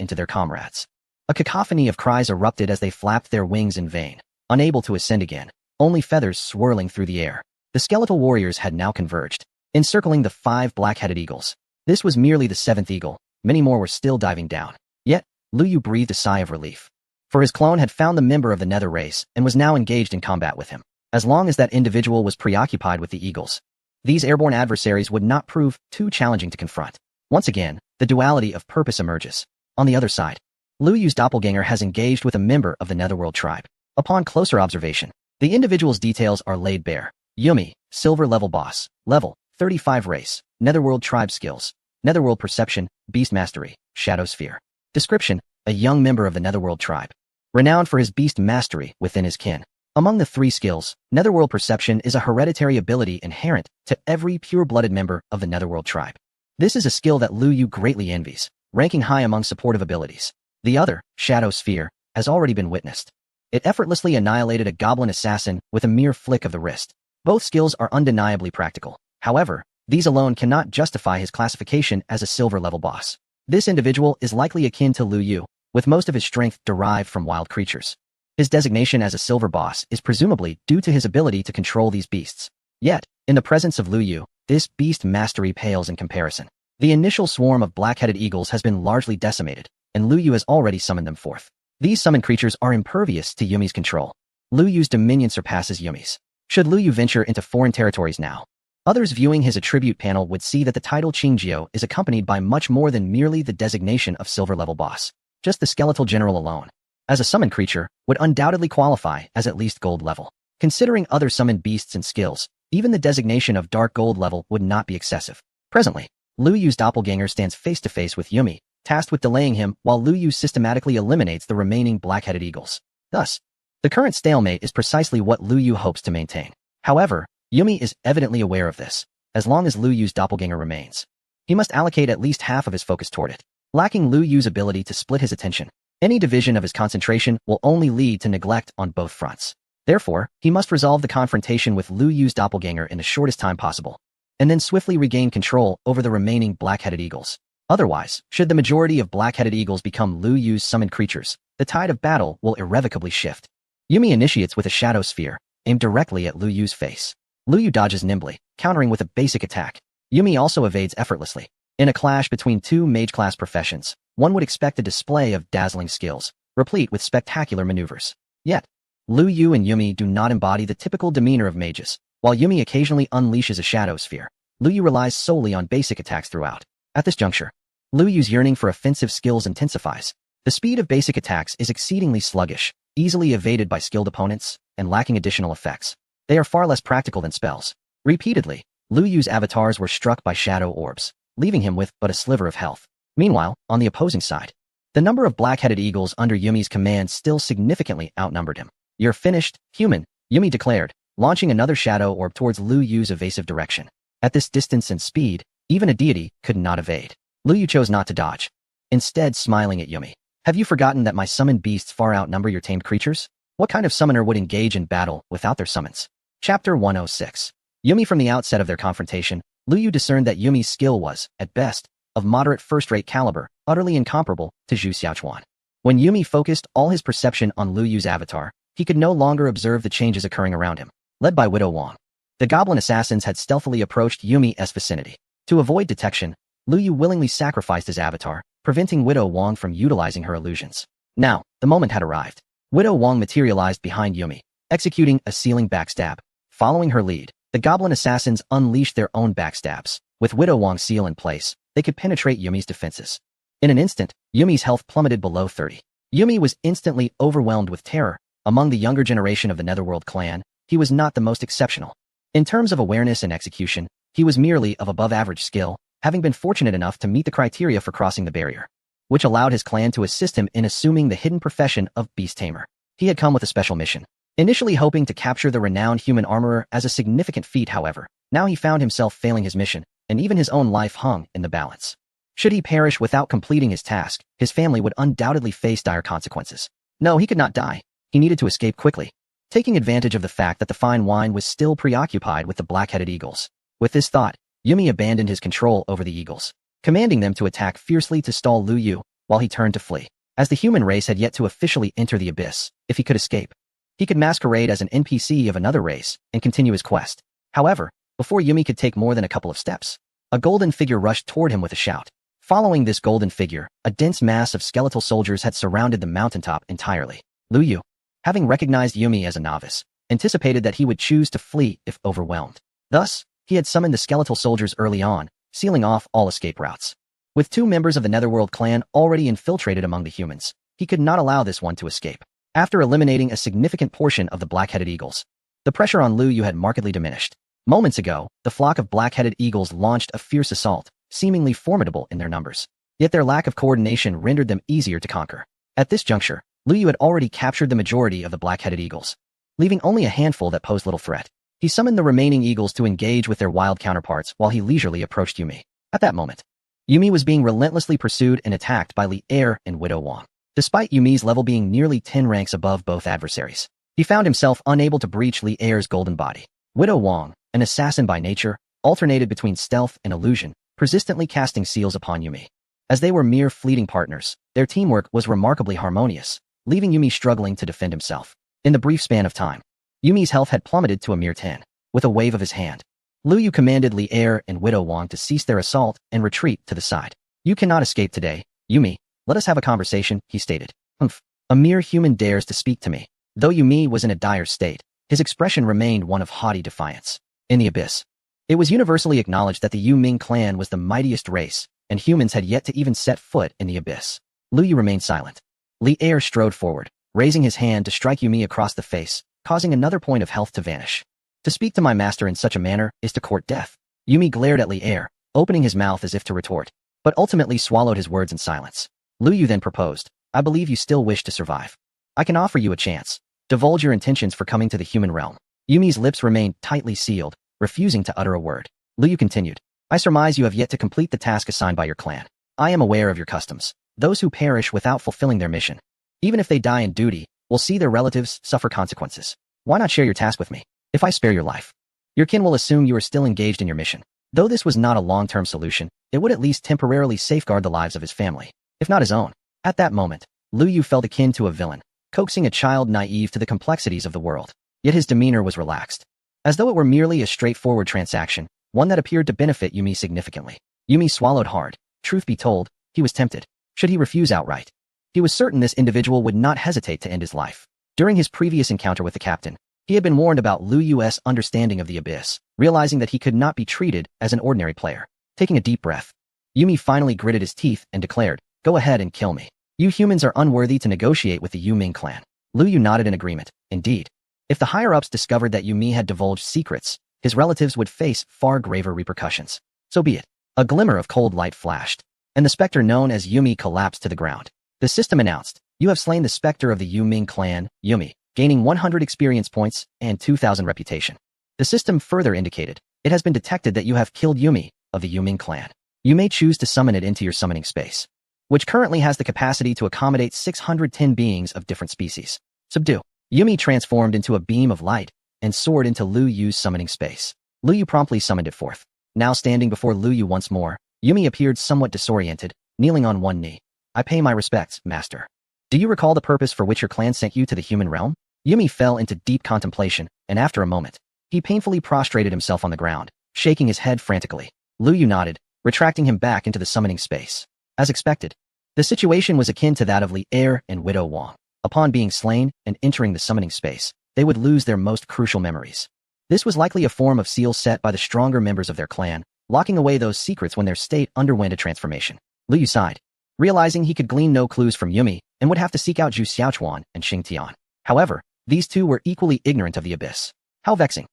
into their comrades. A cacophony of cries erupted as they flapped their wings in vain. unable to ascend again, only feathers swirling through the air. The skeletal warriors had now converged, encircling the 5 black-headed eagles. This was merely the 7th eagle. Many more were still diving down. Yet, Lu Yu breathed a sigh of relief. For his clone had found the member of the Nether race and was now engaged in combat with him. As long as that individual was preoccupied with the eagles, these airborne adversaries would not prove too challenging to confront. Once again, the duality of purpose emerges. On the other side, Lu Yu's doppelganger has engaged with a member of the Netherworld tribe. Upon closer observation, the individual's details are laid bare. Yumi, silver level boss, level 35 race, Netherworld tribe skills, Netherworld perception, beast mastery, shadow sphere. Description: a young member of the Netherworld tribe, renowned for his beast mastery within his kin. Among the 3 skills, Netherworld perception is a hereditary ability inherent to every pure-blooded member of the Netherworld tribe. This is a skill that Lu Yu greatly envies, ranking high among supportive abilities. The other, shadow sphere, has already been witnessed. It effortlessly annihilated a goblin assassin with a mere flick of the wrist. Both skills are undeniably practical. However, these alone cannot justify his classification as a silver-level boss. This individual is likely akin to Lu Yu, with most of his strength derived from wild creatures. His designation as a silver boss is presumably due to his ability to control these beasts. Yet, in the presence of Lu Yu, this beast mastery pales in comparison. The initial swarm of black-headed eagles has been largely decimated, and Lu Yu has already summoned them forth. These summoned creatures are impervious to Yumi's control. Lu Yu's dominion surpasses Yumi's. Should Lu Yu venture into foreign territories now, others viewing his attribute panel would see that the title Qingjiu is accompanied by much more than merely the designation of silver-level boss. Just the skeletal general alone, as a summoned creature, would undoubtedly qualify as at least gold level. Considering other summoned beasts and skills, even the designation of dark gold level would not be excessive. Presently, Lu Yu's doppelganger stands face-to-face with Yumi, tasked with delaying him while Lu Yu systematically eliminates the remaining black-headed eagles. Thus, the current stalemate is precisely what Lu Yu hopes to maintain. However, Yumi is evidently aware of this. As long as Lu Yu's doppelganger remains, he must allocate at least half of his focus toward it. Lacking Lu Yu's ability to split his attention, any division of his concentration will only lead to neglect on both fronts. Therefore, he must resolve the confrontation with Lu Yu's doppelganger in the shortest time possible, and then swiftly regain control over the remaining black-headed eagles. Otherwise, should the majority of black-headed eagles become Lu Yu's summoned creatures, the tide of battle will irrevocably shift. Yumi initiates with a shadow sphere, aimed directly at Lu Yu's face. Lu Yu dodges nimbly, countering with a basic attack. Yumi also evades effortlessly. In a clash between 2 mage-class professions, one would expect a display of dazzling skills, replete with spectacular maneuvers. Yet, Lu Yu and Yumi do not embody the typical demeanor of mages. While Yumi occasionally unleashes a shadow sphere, Lu Yu relies solely on basic attacks throughout. At this juncture, Lu Yu's yearning for offensive skills intensifies. The speed of basic attacks is exceedingly sluggish, easily evaded by skilled opponents, and lacking additional effects. They are far less practical than spells. Repeatedly, Lu Yu's avatars were struck by shadow orbs, leaving him with but a sliver of health. Meanwhile, on the opposing side, the number of black-headed eagles under Yumi's command still significantly outnumbered him. "You're finished, human," Yumi declared, launching another shadow orb towards Lu Yu's evasive direction. At this distance and speed, even a deity could not evade. Lu Yu chose not to dodge, instead smiling at Yumi. "Have you forgotten that my summoned beasts far outnumber your tamed creatures? What kind of summoner would engage in battle without their summons?" Chapter 106. Yumi. From the outset of their confrontation, Lu Yu discerned that Yumi's skill was, at best, of moderate first-rate caliber, utterly incomparable to Zhu Xiaochuan. When Yumi focused all his perception on Lu Yu's avatar, he could no longer observe the changes occurring around him. Led by Widow Wang, the goblin assassins had stealthily approached Yumi's vicinity. To avoid detection, Lu Yu willingly sacrificed his avatar, preventing Widow Wang from utilizing her illusions. Now, the moment had arrived. Widow Wang materialized behind Yumi, executing a sealing backstab. Following her lead, the goblin assassins unleashed their own backstabs. With Widow Wang's seal in place, they could penetrate Yumi's defenses. In an instant, Yumi's health plummeted below 30. Yumi was instantly overwhelmed with terror. Among the younger generation of the Netherworld clan, he was not the most exceptional. In terms of awareness and execution, he was merely of above-average skill, having been fortunate enough to meet the criteria for crossing the barrier, which allowed his clan to assist him in assuming the hidden profession of beast tamer. He had come with a special mission. Initially hoping to capture the renowned human armorer as a significant feat, however, now he found himself failing his mission, and even his own life hung in the balance. Should he perish without completing his task, his family would undoubtedly face dire consequences. No, he could not die. He needed to escape quickly, taking advantage of the fact that the fine wine was still preoccupied with the black-headed eagles. With this thought, Yumi abandoned his control over the eagles, commanding them to attack fiercely to stall Lu Yu, while he turned to flee. As the human race had yet to officially enter the abyss, if he could escape, He could masquerade as an NPC of another race and continue his quest. However, before Yumi could take more than a couple of steps, a golden figure rushed toward him with a shout. Following this golden figure, a dense mass of skeletal soldiers had surrounded the mountaintop entirely. Lu Yu, having recognized Yumi as a novice, anticipated that he would choose to flee if overwhelmed. Thus, he had summoned the skeletal soldiers early on, sealing off all escape routes. With 2 members of the Netherworld clan already infiltrated among the humans, he could not allow this one to escape. After eliminating a significant portion of the black-headed eagles, the pressure on Lu Yu had markedly diminished. Moments ago, the flock of black-headed eagles launched a fierce assault, seemingly formidable in their numbers. Yet their lack of coordination rendered them easier to conquer. At this juncture, Lu Yu had already captured the majority of the black-headed eagles, leaving only a handful that posed little threat. He summoned the remaining eagles to engage with their wild counterparts while he leisurely approached Yumi. At that moment, Yumi was being relentlessly pursued and attacked by Li Er and Widow Wang. Despite Yumi's level being nearly 10 ranks above both adversaries, he found himself unable to breach Li Er's golden body. Widow Wang, an assassin by nature, alternated between stealth and illusion, persistently casting seals upon Yumi. As they were mere fleeting partners, their teamwork was remarkably harmonious, leaving Yumi struggling to defend himself. In the brief span of time, Yumi's health had plummeted to a mere 10. With a wave of his hand, Lu Yu commanded Li Er and Widow Wang to cease their assault and retreat to the side. "You cannot escape today, Yumi. Let us have a conversation," he stated. "Humph. A mere human dares to speak to me." Though Yumi was in a dire state, his expression remained one of haughty defiance. In the abyss, it was universally acknowledged that the Yu Ming clan was the mightiest race, and humans had yet to even set foot in the abyss. Lu Yu remained silent. Li Er strode forward, raising his hand to strike Yumi across the face, causing another point of health to vanish. "To speak to my master in such a manner is to court death." Yumi glared at Li Er, opening his mouth as if to retort, but ultimately swallowed his words in silence. Lu Yu then proposed, "I believe you still wish to survive. I can offer you a chance. Divulge your intentions for coming to the human realm." Yumi's lips remained tightly sealed, refusing to utter a word. Lu Yu continued, "I surmise you have yet to complete the task assigned by your clan. I am aware of your customs. Those who perish without fulfilling their mission, even if they die in duty, will see their relatives suffer consequences. Why not share your task with me? If I spare your life, your kin will assume you are still engaged in your mission." Though this was not a long-term solution, it would at least temporarily safeguard the lives of his family, if not his own. At that moment, Lu Yu felt akin to a villain, coaxing a child naive to the complexities of the world. Yet his demeanor was relaxed, as though it were merely a straightforward transaction, one that appeared to benefit Yumi significantly. Yumi swallowed hard. Truth be told, he was tempted. Should he refuse outright? He was certain this individual would not hesitate to end his life. During his previous encounter with the captain, he had been warned about Lu Yu's understanding of the abyss, realizing that he could not be treated as an ordinary player. Taking a deep breath, Yumi finally gritted his teeth and declared, "Go ahead and kill me. You humans are unworthy to negotiate with the Yu Ming clan." Lu Yu nodded in agreement. Indeed, if the higher-ups discovered that Yumi had divulged secrets, his relatives would face far graver repercussions. So be it. A glimmer of cold light flashed, and the specter known as Yumi collapsed to the ground. The system announced, "You have slain the specter of the Yu Ming clan, Yumi, gaining 100 experience points and 2,000 reputation." The system further indicated, "It has been detected that you have killed Yumi of the Yu Ming clan. You may choose to summon it into your summoning space, which currently has the capacity to accommodate 610 beings of different species. Subdue." Yumi transformed into a beam of light and soared into Lu Yu's summoning space. Lu Yu promptly summoned it forth. Now standing before Lu Yu once more, Yumi appeared somewhat disoriented, kneeling on one knee. "I pay my respects, master. Do you recall the purpose for which your clan sent you to the human realm?" Yumi fell into deep contemplation, and after a moment, he painfully prostrated himself on the ground, shaking his head frantically. Lu Yu nodded, retracting him back into the summoning space. As expected, the situation was akin to that of Li Er and Widow Wang. Upon being slain and entering the summoning space, they would lose their most crucial memories. This was likely a form of seal set by the stronger members of their clan, locking away those secrets when their state underwent a transformation. Lu Yu sighed, realizing he could glean no clues from Yumi and would have to seek out Zhu Xiaochuan and Xing Tian. However, these two were equally ignorant of the abyss. How vexing.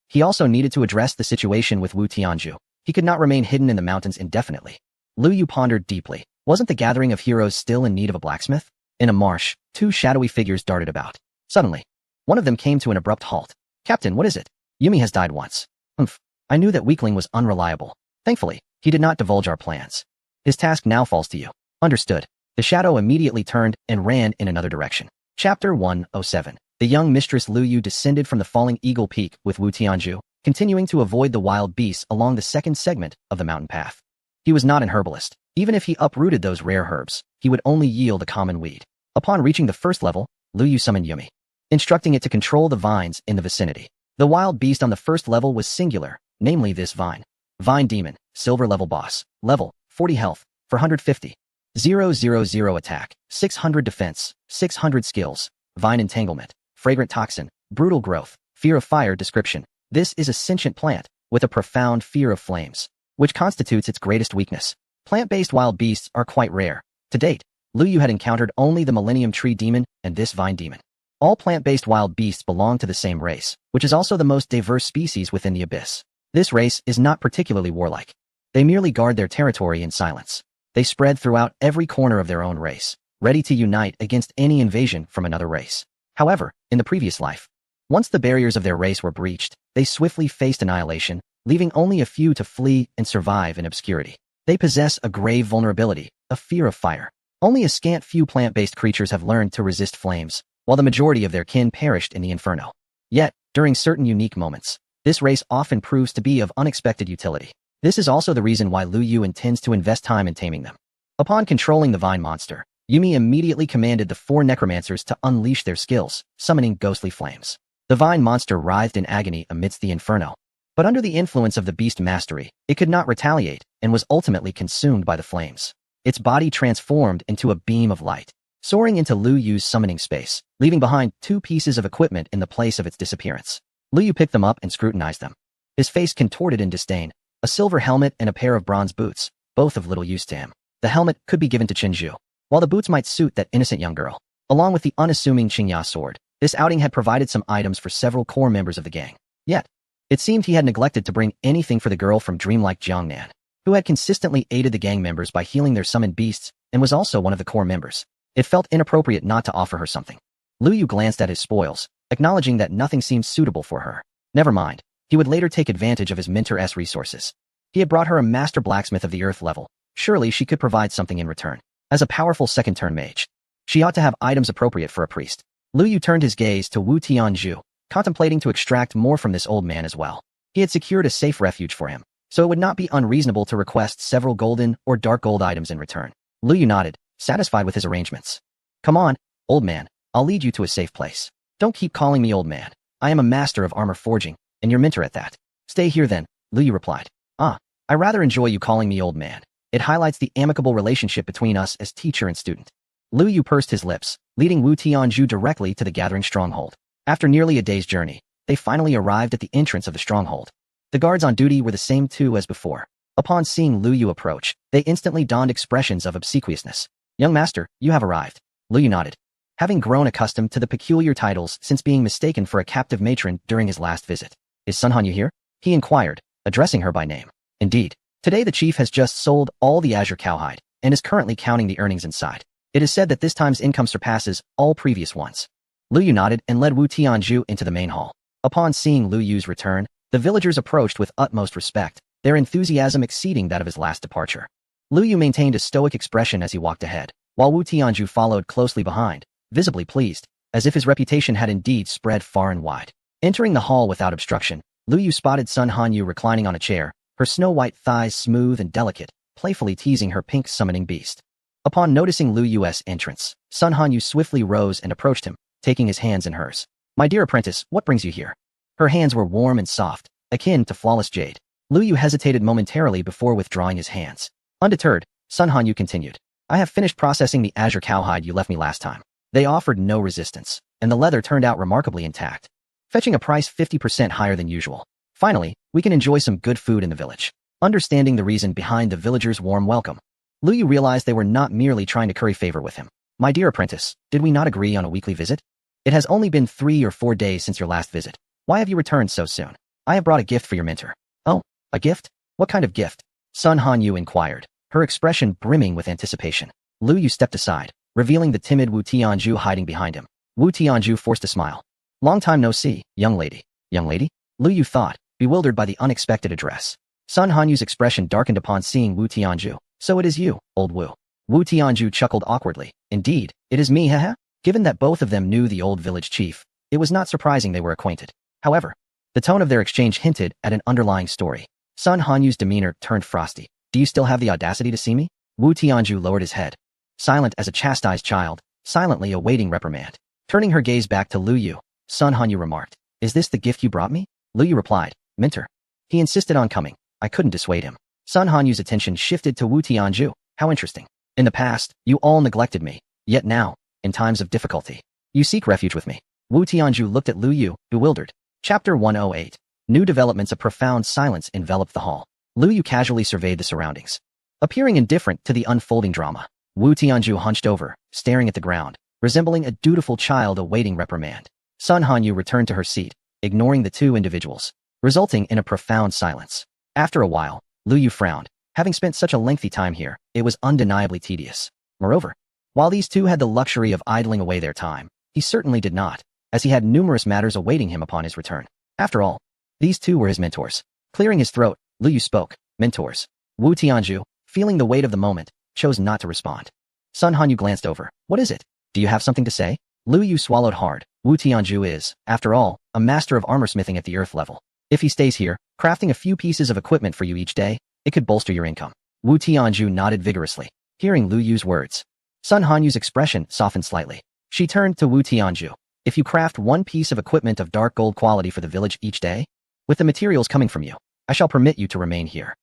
He also needed to address the situation with Wu Tianzhu. He could not remain hidden in the mountains indefinitely. Lu Yu pondered deeply. Wasn't the gathering of heroes still in need of a blacksmith? In a marsh, 2 shadowy figures darted about. Suddenly, one of them came to an abrupt halt. "Captain, what is it?" "Yumi has died once." "Humph. I knew that weakling was unreliable. Thankfully, he did not divulge our plans. His task now falls to you." "Understood." The shadow immediately turned and ran in another direction. Chapter 107. The young mistress Lu Yu descended from the falling eagle peak with Wu Tianzhu, continuing to avoid the wild beasts along the second segment of the mountain path. He was not an herbalist. Even if he uprooted those rare herbs, he would only yield a common weed. Upon reaching the first level, Lu Yu summoned Yumi. instructing it to control the vines in the vicinity. The wild beast on the first level was singular, namely this vine. Vine Demon, Silver level boss, level, 40 health, 450. 000 attack, 600 defense, 600 skills, Vine Entanglement, Fragrant Toxin, Brutal Growth, Fear of Fire. Description: this is a sentient plant, with a profound fear of flames, which constitutes its greatest weakness. Plant-based wild beasts are quite rare. To date, Lu Yu had encountered only the Millennium Tree Demon and this Vine Demon. All plant-based wild beasts belong to the same race, which is also the most diverse species within the abyss. This race is not particularly warlike. They merely guard their territory in silence. They spread throughout every corner of their own race, ready to unite against any invasion from another race. However, in the previous life, once the barriers of their race were breached, they swiftly faced annihilation, leaving only a few to flee and survive in obscurity. They possess a grave vulnerability, a fear of fire. Only a scant few plant-based creatures have learned to resist flames, while the majority of their kin perished in the inferno. Yet, during certain unique moments, this race often proves to be of unexpected utility. This is also the reason why Lu Yu intends to invest time in taming them. Upon controlling the vine monster, Yumi immediately commanded the 4 necromancers to unleash their skills, summoning ghostly flames. The vine monster writhed in agony amidst the inferno. But under the influence of the beast mastery, it could not retaliate and was ultimately consumed by the flames. Its body transformed into a beam of light, soaring into Lu Yu's summoning space, leaving behind 2 pieces of equipment in the place of its disappearance. Lu Yu picked them up and scrutinized them. His face contorted in disdain. A silver helmet and a pair of bronze boots, both of little use to him. The helmet could be given to Chenju, while the boots might suit that innocent young girl. Along with the unassuming Qingya sword, this outing had provided some items for several core members of the gang. Yet, it seemed he had neglected to bring anything for the girl from dreamlike Jiangnan, who had consistently aided the gang members by healing their summoned beasts and was also one of the core members. It felt inappropriate not to offer her something. Lu Yu glanced at his spoils, acknowledging that nothing seemed suitable for her. Never mind. He would later take advantage of his mentor's resources. He had brought her a master blacksmith of the earth level. Surely she could provide something in return. As a powerful second-turn mage, she ought to have items appropriate for a priest. Lu Yu turned his gaze to Wu Tianzhu, contemplating to extract more from this old man as well. He had secured a safe refuge for him, so it would not be unreasonable to request several golden or dark gold items in return. Lu Yu nodded, satisfied with his arrangements. Come on, old man, I'll lead you to a safe place. Don't keep calling me old man. I am a master of armor forging, and your mentor at that. Stay here then, Lu Yu replied. I rather enjoy you calling me old man. It highlights the amicable relationship between us as teacher and student. Lu Yu pursed his lips, leading Wu Tianzhu directly to the gathering stronghold. After nearly a day's journey, they finally arrived at the entrance of the stronghold. The guards on duty were the same 2 as before. Upon seeing Lu Yu approach, they instantly donned expressions of obsequiousness. Young master, you have arrived. Lu Yu nodded. Having grown accustomed to the peculiar titles since being mistaken for a captive matron during his last visit. Is Sun Hanyu here? He inquired, addressing her by name. Indeed. Today the chief has just sold all the azure cowhide, and is currently counting the earnings inside. It is said that this time's income surpasses all previous ones. Lu Yu nodded and led Wu Tianzhu into the main hall. Upon seeing Lu Yu's return, the villagers approached with utmost respect, their enthusiasm exceeding that of his last departure. Lu Yu maintained a stoic expression as he walked ahead, while Wu Tianzhu followed closely behind, visibly pleased, as if his reputation had indeed spread far and wide. Entering the hall without obstruction, Lu Yu spotted Sun Hanyu reclining on a chair, her snow-white thighs smooth and delicate, playfully teasing her pink summoning beast. Upon noticing Lu Yu's entrance, Sun Hanyu swiftly rose and approached him, taking his hands in hers. My dear apprentice, what brings you here? Her hands were warm and soft, akin to flawless jade. Lu Yu hesitated momentarily before withdrawing his hands. Undeterred, Sun Hanyu continued. I have finished processing the azure cowhide you left me last time. They offered no resistance, and the leather turned out remarkably intact, fetching a price 50% higher than usual. Finally, we can enjoy some good food in the village. Understanding the reason behind the villagers' warm welcome, Lu Yu realized they were not merely trying to curry favor with him. My dear apprentice, did we not agree on a weekly visit? It has only been 3 or 4 days since your last visit. Why have you returned so soon? I have brought a gift for your mentor. Oh, a gift? What kind of gift? Sun Hanyu inquired, her expression brimming with anticipation. Lu Yu stepped aside, revealing the timid Wu Tianzhu hiding behind him. Wu Tianzhu forced a smile. Long time no see, young lady. Young lady? Lu Yu thought, bewildered by the unexpected address. Sun Hanyu's expression darkened upon seeing Wu Tianzhu. So it is you, old Wu. Wu Tianzhu chuckled awkwardly. Indeed, it is me, haha. Given that both of them knew the old village chief, it was not surprising they were acquainted. However, the tone of their exchange hinted at an underlying story. Sun Hanyu's demeanor turned frosty. Do you still have the audacity to see me? Wu Tianzhu lowered his head, silent as a chastised child, silently awaiting reprimand. Turning her gaze back to Lu Yu, Sun Hanyu remarked, "Is this the gift you brought me?" Lu Yu replied, "Minter." He insisted on coming. I couldn't dissuade him. Sun Hanyu's attention shifted to Wu Tianju. How interesting. In the past, you all neglected me. Yet now, in times of difficulty, you seek refuge with me. Wu Tianju looked at Lu Yu, bewildered. Chapter 108. New developments. A profound silence enveloped the hall. Lu Yu casually surveyed the surroundings. Appearing indifferent to the unfolding drama, Wu Tianju hunched over, staring at the ground, resembling a dutiful child awaiting reprimand. Sun Hanyu returned to her seat, ignoring the two individuals, resulting in a profound silence. After a while, Lu Yu frowned. Having spent such a lengthy time here, it was undeniably tedious. Moreover, while these two had the luxury of idling away their time, he certainly did not, as he had numerous matters awaiting him upon his return. After all, these two were his mentors. Clearing his throat, Lu Yu spoke. Mentors. Wu Tianju, feeling the weight of the moment, chose not to respond. Sun Hanyu glanced over. What is it? Do you have something to say? Lu Yu swallowed hard. Wu Tianju is, after all, a master of armorsmithing at the earth level. If he stays here, crafting a few pieces of equipment for you each day, it could bolster your income. Wu Tianju nodded vigorously, hearing Lu Yu's words. Sun Hanyu's expression softened slightly. She turned to Wu Tianju. If you craft one piece of equipment of dark gold quality for the village each day, with the materials coming from you, I shall permit you to remain here.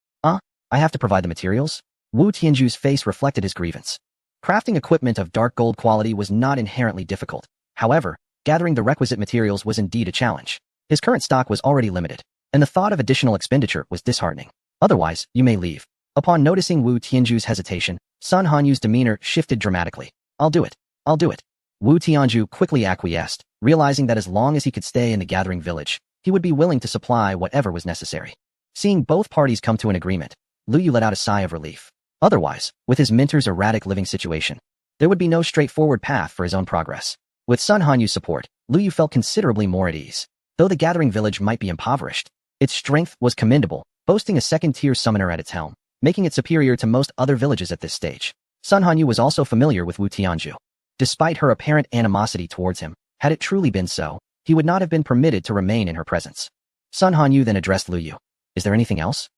I have to provide the materials? Wu Tianju's face reflected his grievance. Crafting equipment of dark gold quality was not inherently difficult. However, gathering the requisite materials was indeed a challenge. His current stock was already limited, and the thought of additional expenditure was disheartening. Otherwise, you may leave. Upon noticing Wu Tianju's hesitation, Sun Hanyu's demeanor shifted dramatically. I'll do it. I'll do it. Wu Tianju quickly acquiesced, realizing that as long as he could stay in the gathering village, he would be willing to supply whatever was necessary. Seeing both parties come to an agreement, Lu Yu let out a sigh of relief. Otherwise, with his mentor's erratic living situation, there would be no straightforward path for his own progress. With Sun Hanyu's support, Lu Yu felt considerably more at ease. Though the gathering village might be impoverished, its strength was commendable, boasting a second-tier summoner at its helm, making it superior to most other villages at this stage. Sun Hanyu was also familiar with Wu Tianju. Despite her apparent animosity towards him, had it truly been so, he would not have been permitted to remain in her presence. Sun Hanyu then addressed Lu Yu. Is there anything else?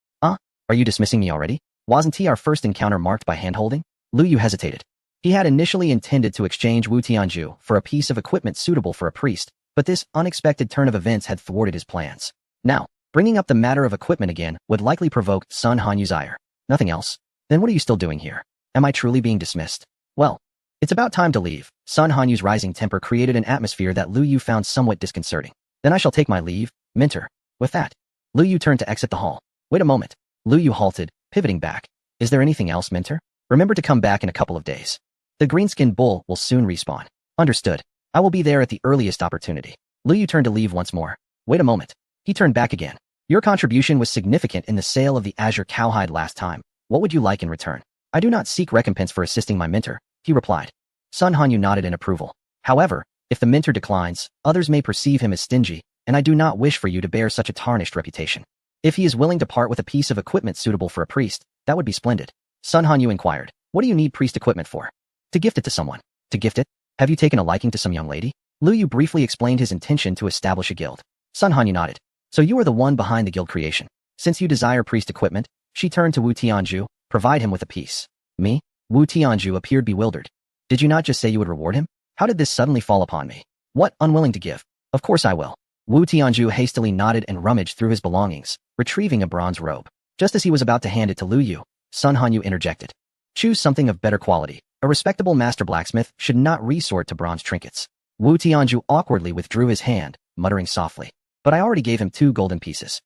Are you dismissing me already? Wasn't our first encounter marked by hand-holding? Lu Yu hesitated. He had initially intended to exchange Wu Tianju for a piece of equipment suitable for a priest, but this unexpected turn of events had thwarted his plans. Now, bringing up the matter of equipment again would likely provoke Sun Hanyu's ire. Nothing else? Then what are you still doing here? Am I truly being dismissed? Well, it's about time to leave. Sun Hanyu's rising temper created an atmosphere that Lu Yu found somewhat disconcerting. Then I shall take my leave, mentor. With that, Lu Yu turned to exit the hall. Wait a moment. Lu Yu halted, pivoting back. Is there anything else, mentor? Remember to come back in a couple of days. The green-skinned bull will soon respawn. Understood. I will be there at the earliest opportunity. Lu Yu turned to leave once more. Wait a moment. He turned back again. Your contribution was significant in the sale of the azure cowhide last time. What would you like in return? I do not seek recompense for assisting my mentor, he replied. Sun Hanyu nodded in approval. However, if the mentor declines, others may perceive him as stingy, and I do not wish for you to bear such a tarnished reputation. If he is willing to part with a piece of equipment suitable for a priest, that would be splendid. Sun Hanyu inquired. What do you need priest equipment for? To gift it to someone. To gift it? Have you taken a liking to some young lady? Lu Yu briefly explained his intention to establish a guild. Sun Hanyu nodded. So you are the one behind the guild creation. Since you desire priest equipment, she turned to Wu Tianju, provide him with a piece. Me? Wu Tianju appeared bewildered. Did you not just say you would reward him? How did this suddenly fall upon me? What, unwilling to give? Of course I will. Wu Tianju hastily nodded and rummaged through his belongings, retrieving a bronze robe. Just as he was about to hand it to Lu Yu, Sun Hanyu interjected. Choose something of better quality. A respectable master blacksmith should not resort to bronze trinkets. Wu Tianju awkwardly withdrew his hand, muttering softly. But I already gave him 2 golden pieces.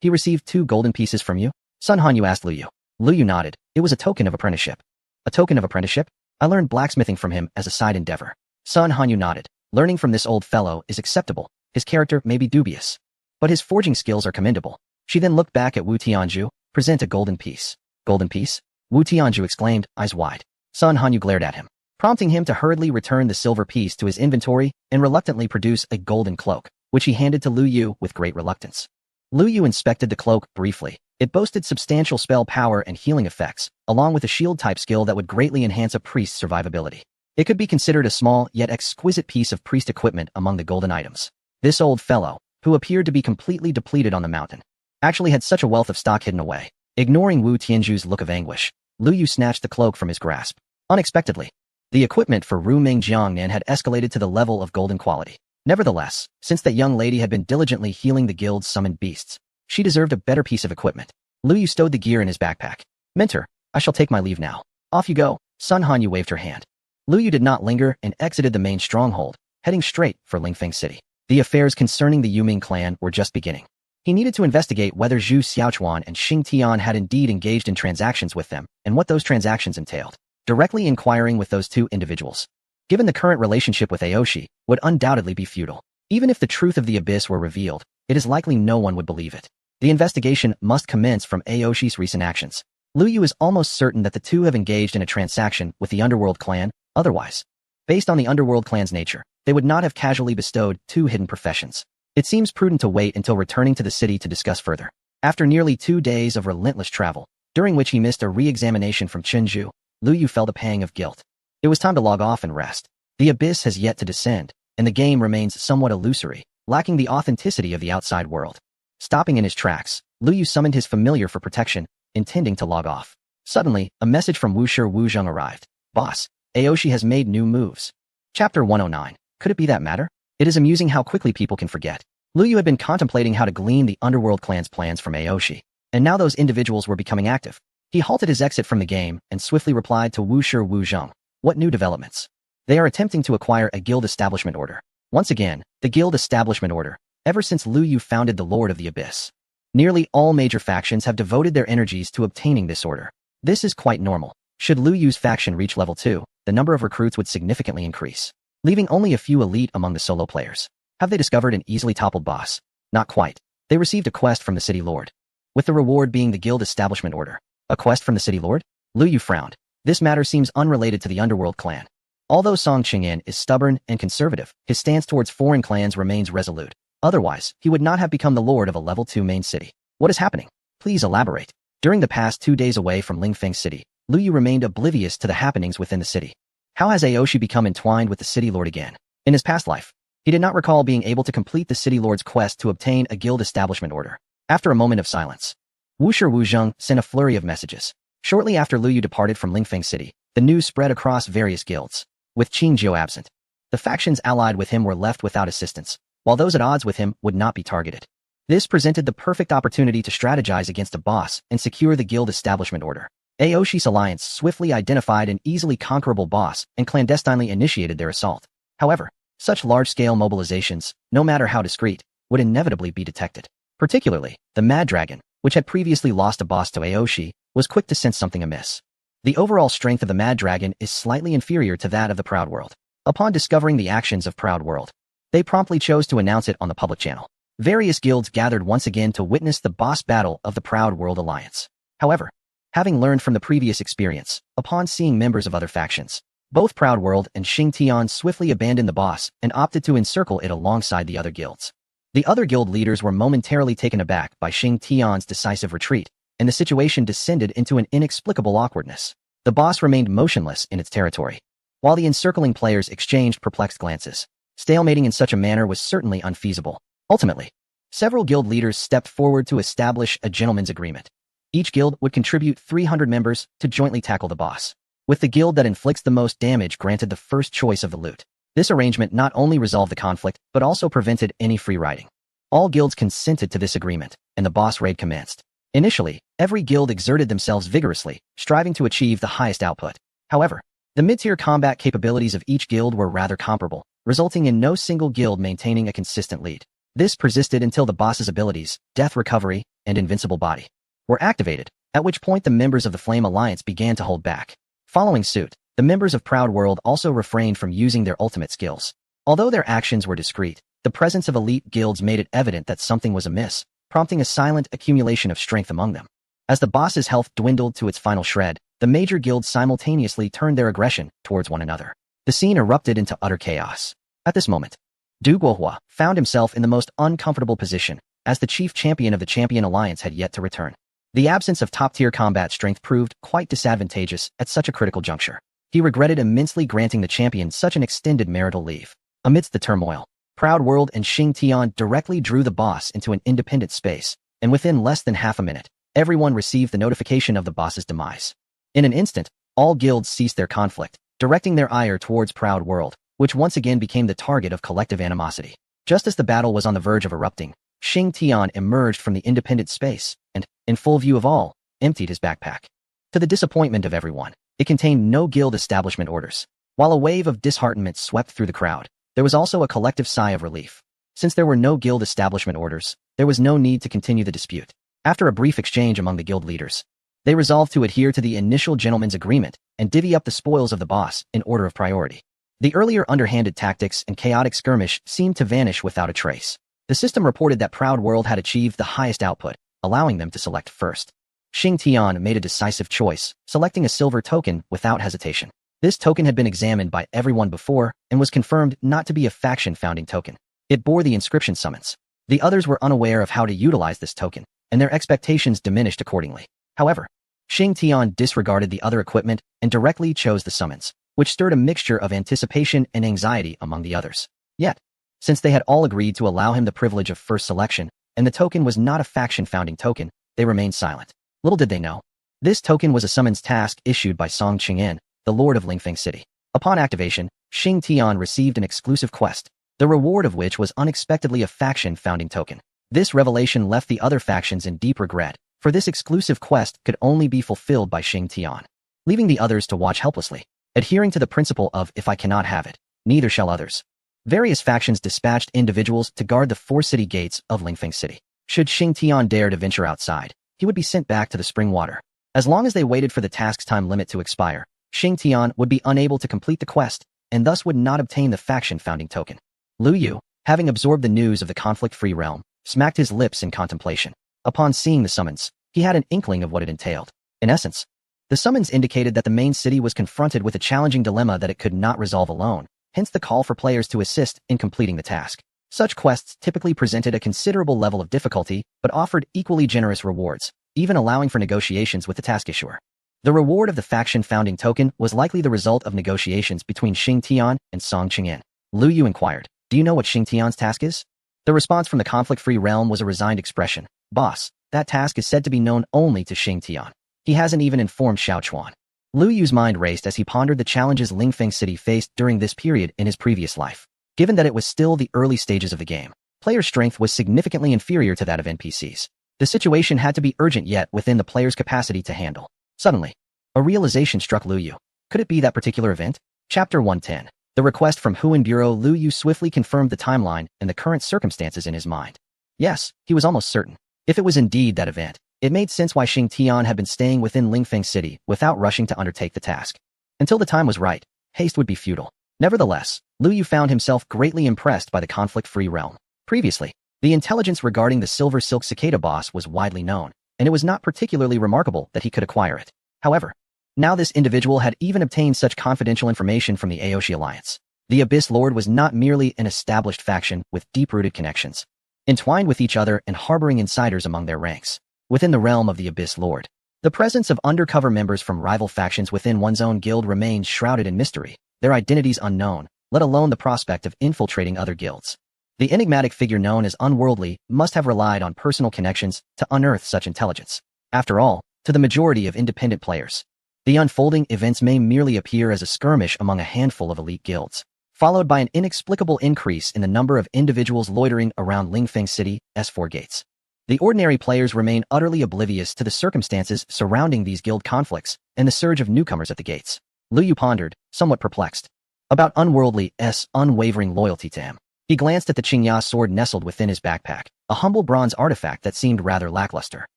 He received 2 golden pieces from you? Sun Hanyu asked Lu Yu. Lu Yu nodded. It was a token of apprenticeship. A token of apprenticeship? I learned blacksmithing from him as a side endeavor. Sun Hanyu nodded. Learning from this old fellow is acceptable. His character may be dubious, but his forging skills are commendable. She then looked back at Wu Tianju. Present a golden piece. Golden piece? Wu Tianju exclaimed, eyes wide. Sun Hanyu glared at him, prompting him to hurriedly return the silver piece to his inventory and reluctantly produce a golden cloak, which he handed to Lu Yu with great reluctance. Lu Yu inspected the cloak briefly. It boasted substantial spell power and healing effects, along with a shield-type skill that would greatly enhance a priest's survivability. It could be considered a small yet exquisite piece of priest equipment among the golden items. This old fellow, who appeared to be completely depleted on the mountain, actually had such a wealth of stock hidden away. Ignoring Wu Tianju's look of anguish, Lu Yu snatched the cloak from his grasp. Unexpectedly, The equipment for Ru Ming Jiangnan had escalated to the level of golden quality. Nevertheless, since that young lady had been diligently healing the guild's summoned beasts, she deserved a better piece of equipment. Lu Yu stowed the gear in his backpack. Mentor, I shall take my leave now. Off you go. Sun Hanyu waved her hand. Lu Yu did not linger and exited the main stronghold, heading straight for Lingfeng City. The affairs concerning the Yuming clan were just beginning. He needed to investigate whether Zhu Xiaochuan and Xing Tian had indeed engaged in transactions with them and what those transactions entailed. Directly inquiring with those two individuals, given the current relationship with Aoshi, would undoubtedly be futile. Even if the truth of the abyss were revealed, it is likely no one would believe it. The investigation must commence from Aoshi's recent actions. Lu Yu is almost certain that the two have engaged in a transaction with the Underworld clan, otherwise, based on the Underworld clan's nature, they would not have casually bestowed two hidden professions. It seems prudent to wait until returning to the city to discuss further. After nearly 2 days of relentless travel, during which he missed a re-examination from Chenju, Lu Yu felt a pang of guilt. It was time to log off and rest. The abyss has yet to descend, and the game remains somewhat illusory, lacking the authenticity of the outside world. Stopping in his tracks, Lu Yu summoned his familiar for protection, intending to log off. Suddenly, a message from Wushi Wuzheng arrived. Boss, Aoshi has made new moves. Chapter 109. Could it be that matter? It is amusing how quickly people can forget. Lu Yu had been contemplating how to glean the Underworld clan's plans from Aoshi, and now those individuals were becoming active. He halted his exit from the game and swiftly replied to Wushi Wuzheng. What new developments? They are attempting to acquire a guild establishment order. Once again, the guild establishment order, ever since Lu Yu founded the Lord of the Abyss. Nearly all major factions have devoted their energies to obtaining this order. This is quite normal. Should Lu Yu's faction reach level 2, the number of recruits would significantly increase, leaving only a few elite among the solo players. Have they discovered an easily toppled boss? Not quite. They received a quest from the city lord, with the reward being the guild establishment order. A quest from the city lord? Lu Yu frowned. This matter seems unrelated to the Underworld clan. Although Song Qingyan is stubborn and conservative, his stance towards foreign clans remains resolute. Otherwise, he would not have become the lord of a level 2 main city. What is happening? Please elaborate. During the past 2 days away from Lingfeng City, Lu Yu remained oblivious to the happenings within the city. How has Aoshi become entwined with the city lord again? In his past life, he did not recall being able to complete the city lord's quest to obtain a guild establishment order. After a moment of silence, Wushi Wuzheng sent a flurry of messages. Shortly after Lu Yu departed from Lingfeng City, the news spread across various guilds. With Qing Jiu absent, the factions allied with him were left without assistance, while those at odds with him would not be targeted. This presented the perfect opportunity to strategize against a boss and secure the guild establishment order. Aoshi's alliance swiftly identified an easily conquerable boss and clandestinely initiated their assault. However, such large-scale mobilizations, no matter how discreet, would inevitably be detected. Particularly, the Mad Dragon, which had previously lost a boss to Aoshi, was quick to sense something amiss. The overall strength of the Mad Dragon is slightly inferior to that of the Proud World. Upon discovering the actions of Proud World, they promptly chose to announce it on the public channel. Various guilds gathered once again to witness the boss battle of the Proud World Alliance. However, having learned from the previous experience, upon seeing members of other factions, both Proud World and Xing Tian swiftly abandoned the boss and opted to encircle it alongside the other guilds. The other guild leaders were momentarily taken aback by Xing Tian's decisive retreat, and the situation descended into an inexplicable awkwardness. The boss remained motionless in its territory, while the encircling players exchanged perplexed glances. Stalemating in such a manner was certainly unfeasible. Ultimately, several guild leaders stepped forward to establish a gentleman's agreement. Each guild would contribute 300 members to jointly tackle the boss, with the guild that inflicts the most damage granted the first choice of the loot. This arrangement not only resolved the conflict, but also prevented any free riding. All guilds consented to this agreement, and the boss raid commenced. Initially, every guild exerted themselves vigorously, striving to achieve the highest output. However, the mid-tier combat capabilities of each guild were rather comparable, resulting in no single guild maintaining a consistent lead. This persisted until the boss's abilities, Death Recovery, and Invincible Body, were activated, at which point the members of the Flame Alliance began to hold back. Following suit, the members of Proud World also refrained from using their ultimate skills. Although their actions were discreet, the presence of elite guilds made it evident that something was amiss, prompting a silent accumulation of strength among them. As the boss's health dwindled to its final shred, the major guilds simultaneously turned their aggression towards one another. The scene erupted into utter chaos. At this moment, Du Guohua found himself in the most uncomfortable position, as the chief champion of the Champion Alliance had yet to return. The absence of top-tier combat strength proved quite disadvantageous at such a critical juncture. He regretted immensely granting the champion such an extended marital leave. Amidst the turmoil, Proud World and Xing Tian directly drew the boss into an independent space, and within less than half a minute, everyone received the notification of the boss's demise. In an instant, all guilds ceased their conflict, directing their ire towards Proud World, which once again became the target of collective animosity. Just as the battle was on the verge of erupting, Xing Tian emerged from the independent space and, in full view of all, emptied his backpack. To the disappointment of everyone, it contained no guild establishment orders. While a wave of disheartenment swept through the crowd, there was also a collective sigh of relief. Since there were no guild establishment orders, there was no need to continue the dispute. After a brief exchange among the guild leaders, they resolved to adhere to the initial gentleman's agreement and divvy up the spoils of the boss in order of priority. The earlier underhanded tactics and chaotic skirmish seemed to vanish without a trace. The system reported that Proud World had achieved the highest output, allowing them to select first. Xing Tian made a decisive choice, selecting a silver token without hesitation. This token had been examined by everyone before and was confirmed not to be a faction-founding token. It bore the inscription summons. The others were unaware of how to utilize this token, and their expectations diminished accordingly. However, Xing Tian disregarded the other equipment and directly chose the summons, which stirred a mixture of anticipation and anxiety among the others. Yet, since they had all agreed to allow him the privilege of first selection, and the token was not a faction-founding token, they remained silent. Little did they know, this token was a summons task issued by Song Qing'an, the Lord of Lingfeng City. Upon activation, Xing Tian received an exclusive quest, the reward of which was unexpectedly a faction-founding token. This revelation left the other factions in deep regret, for this exclusive quest could only be fulfilled by Xing Tian, leaving the others to watch helplessly. Adhering to the principle of if I cannot have it, neither shall others, various factions dispatched individuals to guard the 4 city gates of Lingfeng City. Should Xing Tian dare to venture outside, he would be sent back to the spring water. As long as they waited for the task's time limit to expire, Xing Tian would be unable to complete the quest, and thus would not obtain the faction-founding token. Lu Yu, having absorbed the news of the conflict-free realm, smacked his lips in contemplation. Upon seeing the summons, he had an inkling of what it entailed. In essence, the summons indicated that the main city was confronted with a challenging dilemma that it could not resolve alone, hence the call for players to assist in completing the task. Such quests typically presented a considerable level of difficulty, but offered equally generous rewards, even allowing for negotiations with the task issuer. The reward of the faction-founding token was likely the result of negotiations between Xing Tian and Song Qing'an. Lu Yu inquired, "Do you know what Xing Tian's task is?" The response from the conflict-free realm was a resigned expression. "Boss, that task is said to be known only to Xing Tian. He hasn't even informed Xiao Chuan." Lu Yu's mind raced as he pondered the challenges Lingfeng City faced during this period in his previous life. Given that it was still the early stages of the game, player strength was significantly inferior to that of NPCs. The situation had to be urgent yet within the player's capacity to handle. Suddenly, a realization struck Lu Yu. Could it be that particular event? Chapter 110. The request from Huan Bureau. Lu Yu swiftly confirmed the timeline and the current circumstances in his mind. Yes, he was almost certain. If it was indeed that event, it made sense why Xing Tian had been staying within Lingfeng City without rushing to undertake the task. Until the time was right, haste would be futile. Nevertheless, Lu Yu found himself greatly impressed by the conflict-free realm. Previously, the intelligence regarding the Silver Silk Cicada boss was widely known, and it was not particularly remarkable that he could acquire it. However, now this individual had even obtained such confidential information from the Aoshi Alliance. The Abyss Lord was not merely an established faction with deep-rooted connections, entwined with each other and harboring insiders among their ranks. Within the realm of the Abyss Lord, the presence of undercover members from rival factions within one's own guild remained shrouded in mystery, their identities unknown, let alone the prospect of infiltrating other guilds. The enigmatic figure known as Unworldly must have relied on personal connections to unearth such intelligence. After all, to the majority of independent players, the unfolding events may merely appear as a skirmish among a handful of elite guilds, followed by an inexplicable increase in the number of individuals loitering around Lingfeng City's 4 gates. The ordinary players remain utterly oblivious to the circumstances surrounding these guild conflicts and the surge of newcomers at the gates. Lu Yu pondered, somewhat perplexed, about Unworldly's unwavering loyalty to him. He glanced at the Qingya sword nestled within his backpack, a humble bronze artifact that seemed rather lackluster.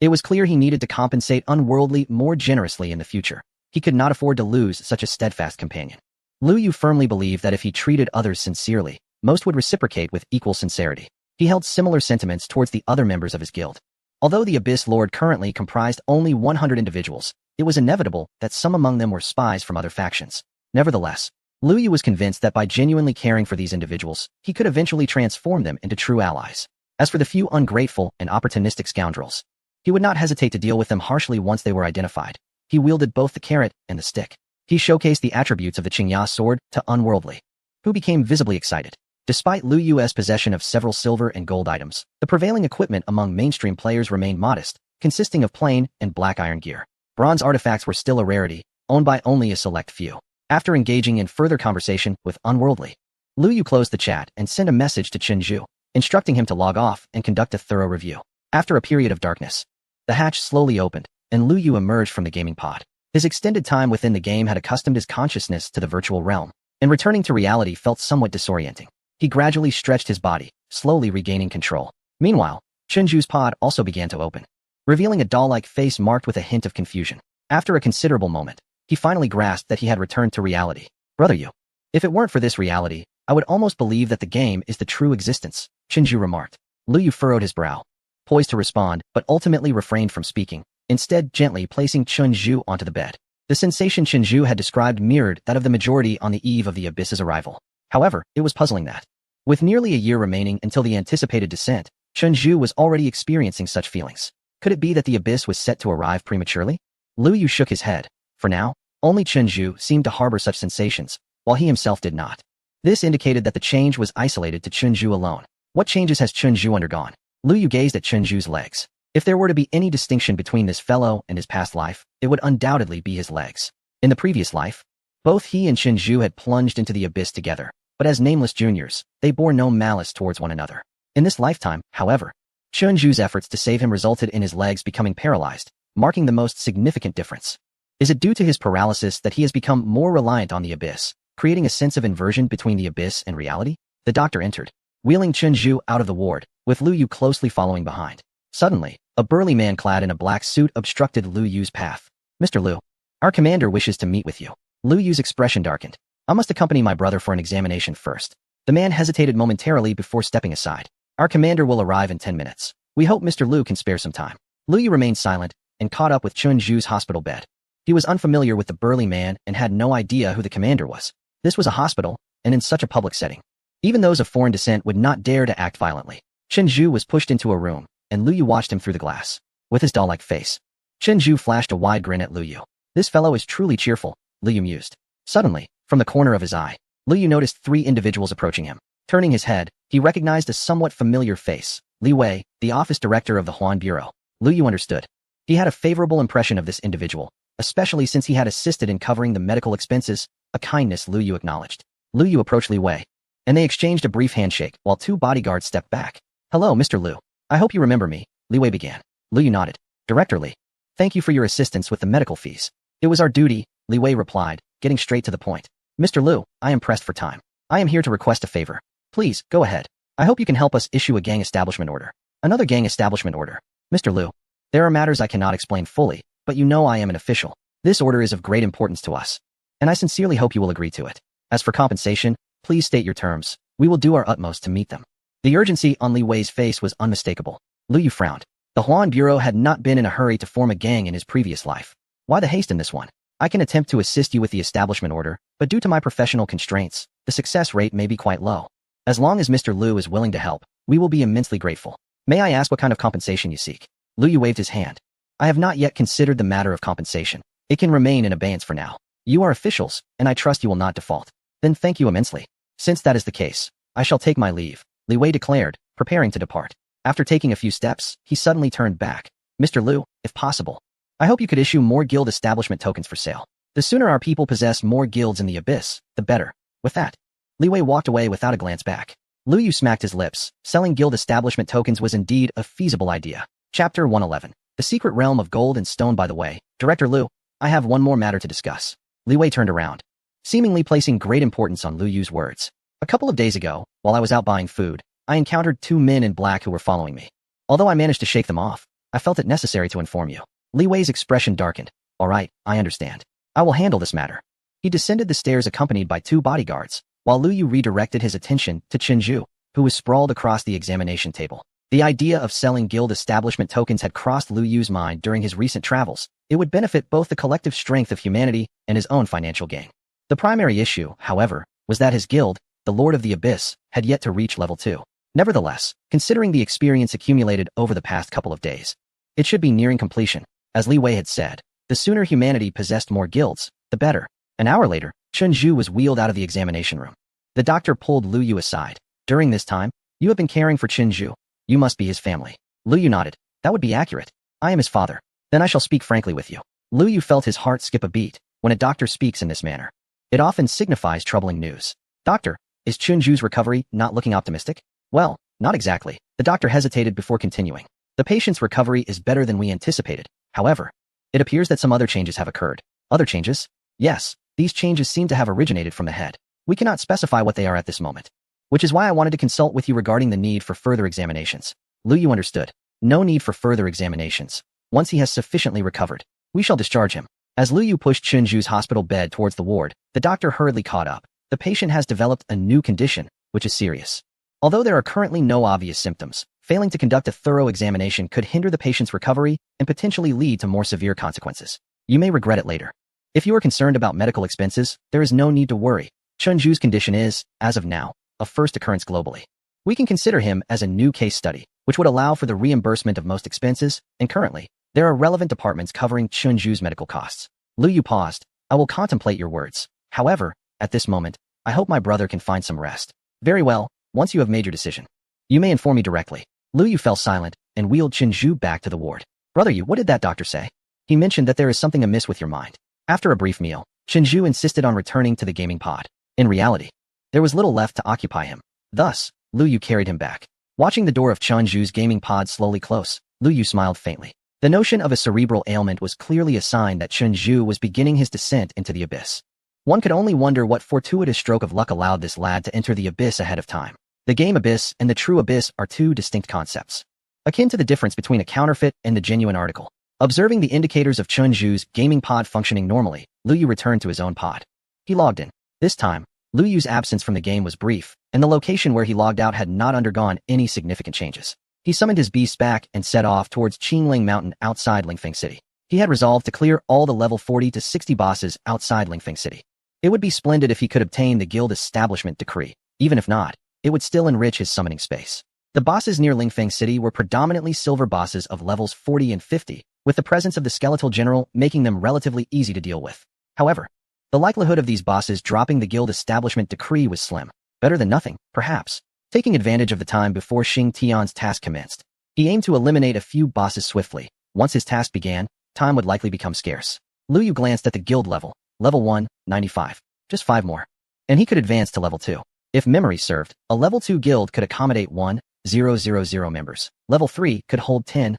It was clear he needed to compensate Unworldly more generously in the future. He could not afford to lose such a steadfast companion. Lu Yu firmly believed that if he treated others sincerely, most would reciprocate with equal sincerity. He held similar sentiments towards the other members of his guild. Although the Abyss Lord currently comprised only 100 individuals, it was inevitable that some among them were spies from other factions. Nevertheless, Lu Yu was convinced that by genuinely caring for these individuals, he could eventually transform them into true allies. As for the few ungrateful and opportunistic scoundrels, he would not hesitate to deal with them harshly once they were identified. He wielded both the carrot and the stick. He showcased the attributes of the Qingya sword to Unworldly, who became visibly excited. Despite Lu Yu's possession of several silver and gold items, the prevailing equipment among mainstream players remained modest, consisting of plain and black iron gear. Bronze artifacts were still a rarity, owned by only a select few. After engaging in further conversation with Unworldly, Lu Yu closed the chat and sent a message to Chen Zhu, instructing him to log off and conduct a thorough review. After a period of darkness, the hatch slowly opened, and Lu Yu emerged from the gaming pod. His extended time within the game had accustomed his consciousness to the virtual realm, and returning to reality felt somewhat disorienting. He gradually stretched his body, slowly regaining control. Meanwhile, Chen Zhu's pod also began to open, revealing a doll-like face marked with a hint of confusion. After a considerable moment, he finally grasped that he had returned to reality. Brother Yu, if it weren't for this reality, I would almost believe that the game is the true existence, Chen Zhu remarked. Lu Yu furrowed his brow, poised to respond, but ultimately refrained from speaking, instead gently placing Chen Zhu onto the bed. The sensation Chen Zhu had described mirrored that of the majority on the eve of the Abyss's arrival. However, it was puzzling that, with nearly a year remaining until the anticipated descent, Chen Zhu was already experiencing such feelings. Could it be that the Abyss was set to arrive prematurely? Lu Yu shook his head. For now, only Chen Zhu seemed to harbor such sensations, while he himself did not. This indicated that the change was isolated to Chen Zhu alone. What changes has Chen Zhu undergone? Lu Yu gazed at Chen Zhu's legs. If there were to be any distinction between this fellow and his past life, it would undoubtedly be his legs. In the previous life, both he and Chen Zhu had plunged into the Abyss together, but as nameless juniors, they bore no malice towards one another. In this lifetime, however, Chen Zhu's efforts to save him resulted in his legs becoming paralyzed, marking the most significant difference. Is it due to his paralysis that he has become more reliant on the Abyss, creating a sense of inversion between the Abyss and reality? The doctor entered, wheeling Chen Zhu out of the ward, with Lu Yu closely following behind. Suddenly, a burly man clad in a black suit obstructed Lu Yu's path. Mr. Lu, our commander wishes to meet with you. Lu Yu's expression darkened. I must accompany my brother for an examination first. The man hesitated momentarily before stepping aside. Our commander will arrive in 10 minutes. We hope Mr. Lu can spare some time. Lu Yu remained silent and caught up with Chen Zhu's hospital bed. He was unfamiliar with the burly man and had no idea who the commander was. This was a hospital, and in such a public setting, even those of foreign descent would not dare to act violently. Chen Zhu was pushed into a room, and Lu Yu watched him through the glass. With his doll-like face, Chen Zhu flashed a wide grin at Lu Yu. This fellow is truly cheerful, Lu Yu mused. Suddenly, from the corner of his eye, Lu Yu noticed 3 individuals approaching him. Turning his head, he recognized a somewhat familiar face, Li Wei, the office director of the Huan Bureau. Lu Yu understood. He had a favorable impression of this individual, especially since he had assisted in covering the medical expenses, a kindness Lu Yu acknowledged. Lu Yu approached Li Wei, and they exchanged a brief handshake while 2 bodyguards stepped back. Hello, Mr. Lu. I hope you remember me, Li Wei began. Lu Yu nodded. Director Li, thank you for your assistance with the medical fees. It was our duty, Li Wei replied, getting straight to the point. Mr. Lu, I am pressed for time. I am here to request a favor. Please, go ahead. I hope you can help us issue a gang establishment order. Another gang establishment order. Mr. Lu, there are matters I cannot explain fully, but you know I am an official. This order is of great importance to us, and I sincerely hope you will agree to it. As for compensation, please state your terms. We will do our utmost to meet them. The urgency on Li Wei's face was unmistakable. Lu Yu frowned. The Huan Bureau had not been in a hurry to form a gang in his previous life. Why the haste in this one? I can attempt to assist you with the establishment order, but due to my professional constraints, the success rate may be quite low. As long as Mr. Lu is willing to help, we will be immensely grateful. May I ask what kind of compensation you seek? Lu Yu waved his hand. I have not yet considered the matter of compensation. It can remain in abeyance for now. You are officials, and I trust you will not default. Then thank you immensely. Since that is the case, I shall take my leave, Li Wei declared, preparing to depart. After taking a few steps, he suddenly turned back. Mr. Lu, if possible, I hope you could issue more guild establishment tokens for sale. The sooner our people possess more guilds in the Abyss, the better. With that, Li Wei walked away without a glance back. Lu Yu smacked his lips. Selling guild establishment tokens was indeed a feasible idea. Chapter 111. The Secret Realm of Gold and Stone. By the way, Director Lu, I have one more matter to discuss. Li Wei turned around, seemingly placing great importance on Lu Yu's words. A couple of days ago, while I was out buying food, I encountered 2 men in black who were following me. Although I managed to shake them off, I felt it necessary to inform you. Li Wei's expression darkened. All right, I understand. I will handle this matter. He descended the stairs accompanied by 2 bodyguards, while Lu Yu redirected his attention to Chen Zhu, who was sprawled across the examination table. The idea of selling guild establishment tokens had crossed Lu Yu's mind during his recent travels. It would benefit both the collective strength of humanity and his own financial gain. The primary issue, however, was that his guild, the Lord of the Abyss, had yet to reach level 2. Nevertheless, considering the experience accumulated over the past couple of days, it should be nearing completion. As Li Wei had said, the sooner humanity possessed more guilds, the better. An hour later, Chen Zhu was wheeled out of the examination room. The doctor pulled Lu Yu aside. During this time, you have been caring for Chen Zhu. You must be his family. Lu Yu nodded. That would be accurate. I am his father. Then I shall speak frankly with you. Lu Yu felt his heart skip a beat when a doctor speaks in this manner. It often signifies troubling news. Doctor, is Chunju's recovery not looking optimistic? Well, not exactly. The doctor hesitated before continuing. The patient's recovery is better than we anticipated. However, it appears that some other changes have occurred. Other changes? Yes, these changes seem to have originated from the head. We cannot specify what they are at this moment. Which is why I wanted to consult with you regarding the need for further examinations. Lu Yu understood. No need for further examinations. Once he has sufficiently recovered, we shall discharge him. As Lu Yu pushed Chunju's hospital bed towards the ward, the doctor hurriedly caught up. The patient has developed a new condition, which is serious. Although there are currently no obvious symptoms, failing to conduct a thorough examination could hinder the patient's recovery and potentially lead to more severe consequences. You may regret it later. If you are concerned about medical expenses, there is no need to worry. Chunju's condition is, as of now, a first occurrence globally. We can consider him as a new case study, which would allow for the reimbursement of most expenses, and currently, there are relevant departments covering Chunju's medical costs. Lu Yu paused. I will contemplate your words. However, at this moment, I hope my brother can find some rest. Very well, once you have made your decision. You may inform me directly. Lu Yu fell silent and wheeled Chunju back to the ward. Brother Yu, what did that doctor say? He mentioned that there is something amiss with your mind. After a brief meal, Chunju insisted on returning to the gaming pod. In reality, there was little left to occupy him. Thus, Lu Yu carried him back. Watching the door of Chunju's gaming pod slowly close, Lu Yu smiled faintly. The notion of a cerebral ailment was clearly a sign that Chunju was beginning his descent into the abyss. One could only wonder what fortuitous stroke of luck allowed this lad to enter the abyss ahead of time. The game abyss and the true abyss are two distinct concepts, akin to the difference between a counterfeit and the genuine article. Observing the indicators of Chunju's gaming pod functioning normally, Lu Yu returned to his own pod. He logged in. This time, Lu Yu's absence from the game was brief, and the location where he logged out had not undergone any significant changes. He summoned his beasts back and set off towards Qingling Mountain outside Lingfeng City. He had resolved to clear all the level 40 to 60 bosses outside Lingfeng City. It would be splendid if he could obtain the guild establishment decree. Even if not, it would still enrich his summoning space. The bosses near Lingfeng City were predominantly silver bosses of levels 40 and 50, with the presence of the skeletal general making them relatively easy to deal with. However, the likelihood of these bosses dropping the guild establishment decree was slim. Better than nothing, perhaps. Taking advantage of the time before Xing Tian's task commenced, he aimed to eliminate a few bosses swiftly. Once his task began, time would likely become scarce. Lu Yu glanced at the guild level. Level 1, 95. Just 5 more. And he could advance to level 2. If memory served, a level 2 guild could accommodate 1,000 members. Level 3 could hold 10,000.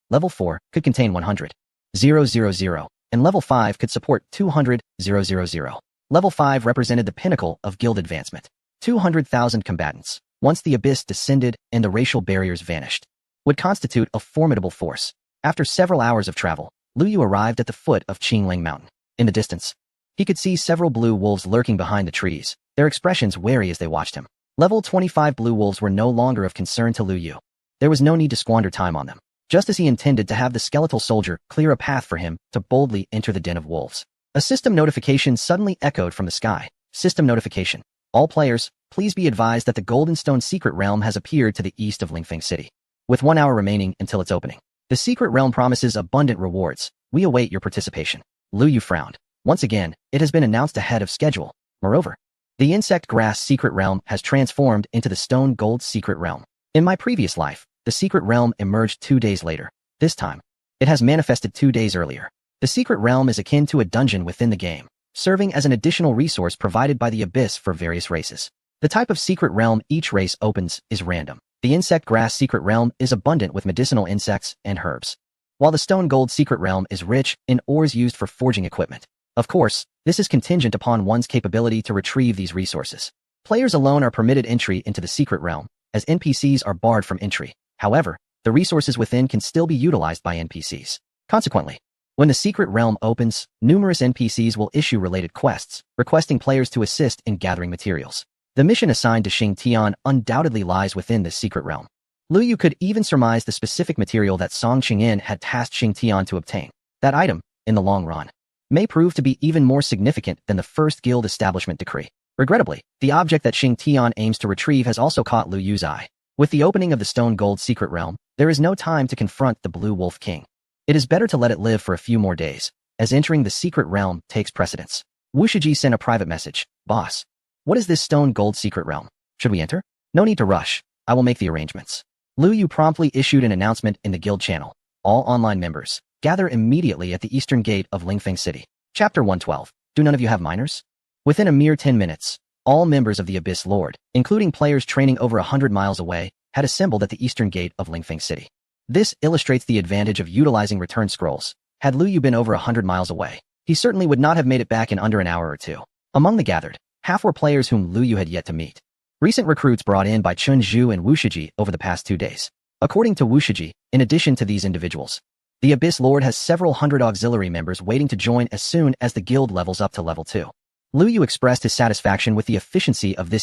Level 4 could contain 100,000. And level 5 could support 200,000. Level 5 represented the pinnacle of guild advancement. 200,000 combatants, once the abyss descended and the racial barriers vanished, would constitute a formidable force. After several hours of travel, Lu Yu arrived at the foot of Qingling Mountain. In the distance, he could see several blue wolves lurking behind the trees, their expressions wary as they watched him. Level 25 blue wolves were no longer of concern to Lu Yu. There was no need to squander time on them, just as he intended to have the skeletal soldier clear a path for him to boldly enter the den of wolves. A system notification suddenly echoed from the sky. System notification. All players, please be advised that the Golden Stone Secret Realm has appeared to the east of Lingfeng City. With 1 hour remaining until its opening, the Secret Realm promises abundant rewards. We await your participation. Lu Yu frowned. Once again, it has been announced ahead of schedule. Moreover, the Insect Grass Secret Realm has transformed into the Stone Gold Secret Realm. In my previous life, the Secret Realm emerged 2 days later. This time, it has manifested 2 days earlier. The Secret Realm is akin to a dungeon within the game, serving as an additional resource provided by the Abyss for various races. The type of Secret Realm each race opens is random. The Insect Grass Secret Realm is abundant with medicinal insects and herbs, while the Stone Gold Secret Realm is rich in ores used for forging equipment. Of course, this is contingent upon one's capability to retrieve these resources. Players alone are permitted entry into the Secret Realm, as NPCs are barred from entry. However, the resources within can still be utilized by NPCs. Consequently, when the Secret Realm opens, numerous NPCs will issue related quests, requesting players to assist in gathering materials. The mission assigned to Xing Tian undoubtedly lies within this Secret Realm. Lu Yu could even surmise the specific material that Song Qingyan had tasked Xing Tian to obtain. That item, in the long run, may prove to be even more significant than the first guild establishment decree. Regrettably, the object that Xing Tian aims to retrieve has also caught Lu Yu's eye. With the opening of the Stone Gold Secret Realm, there is no time to confront the Blue Wolf King. It is better to let it live for a few more days, as entering the Secret Realm takes precedence. Wu Shiji sent a private message. Boss, what is this Stone Gold Secret Realm? Should we enter? No need to rush. I will make the arrangements. Lu Yu promptly issued an announcement in the guild channel. All online members, gather immediately at the eastern gate of Lingfeng City. Chapter 112. Do none of you have miners? Within a mere 10 minutes, all members of the Abyss Lord, including players training over 100 miles away, had assembled at the eastern gate of Lingfeng City. This illustrates the advantage of utilizing return scrolls. Had Lu Yu been over 100 miles away, he certainly would not have made it back in under an hour or two. Among the gathered, half were players whom Lu Yu had yet to meet. Recent recruits brought in by Chun Zhu and Wu Shiji over the past 2 days. According to Wu Shiji, in addition to these individuals, the Abyss Lord has several hundred auxiliary members waiting to join as soon as the guild levels up to level 2. Lu Yu expressed his satisfaction with the efficiency of this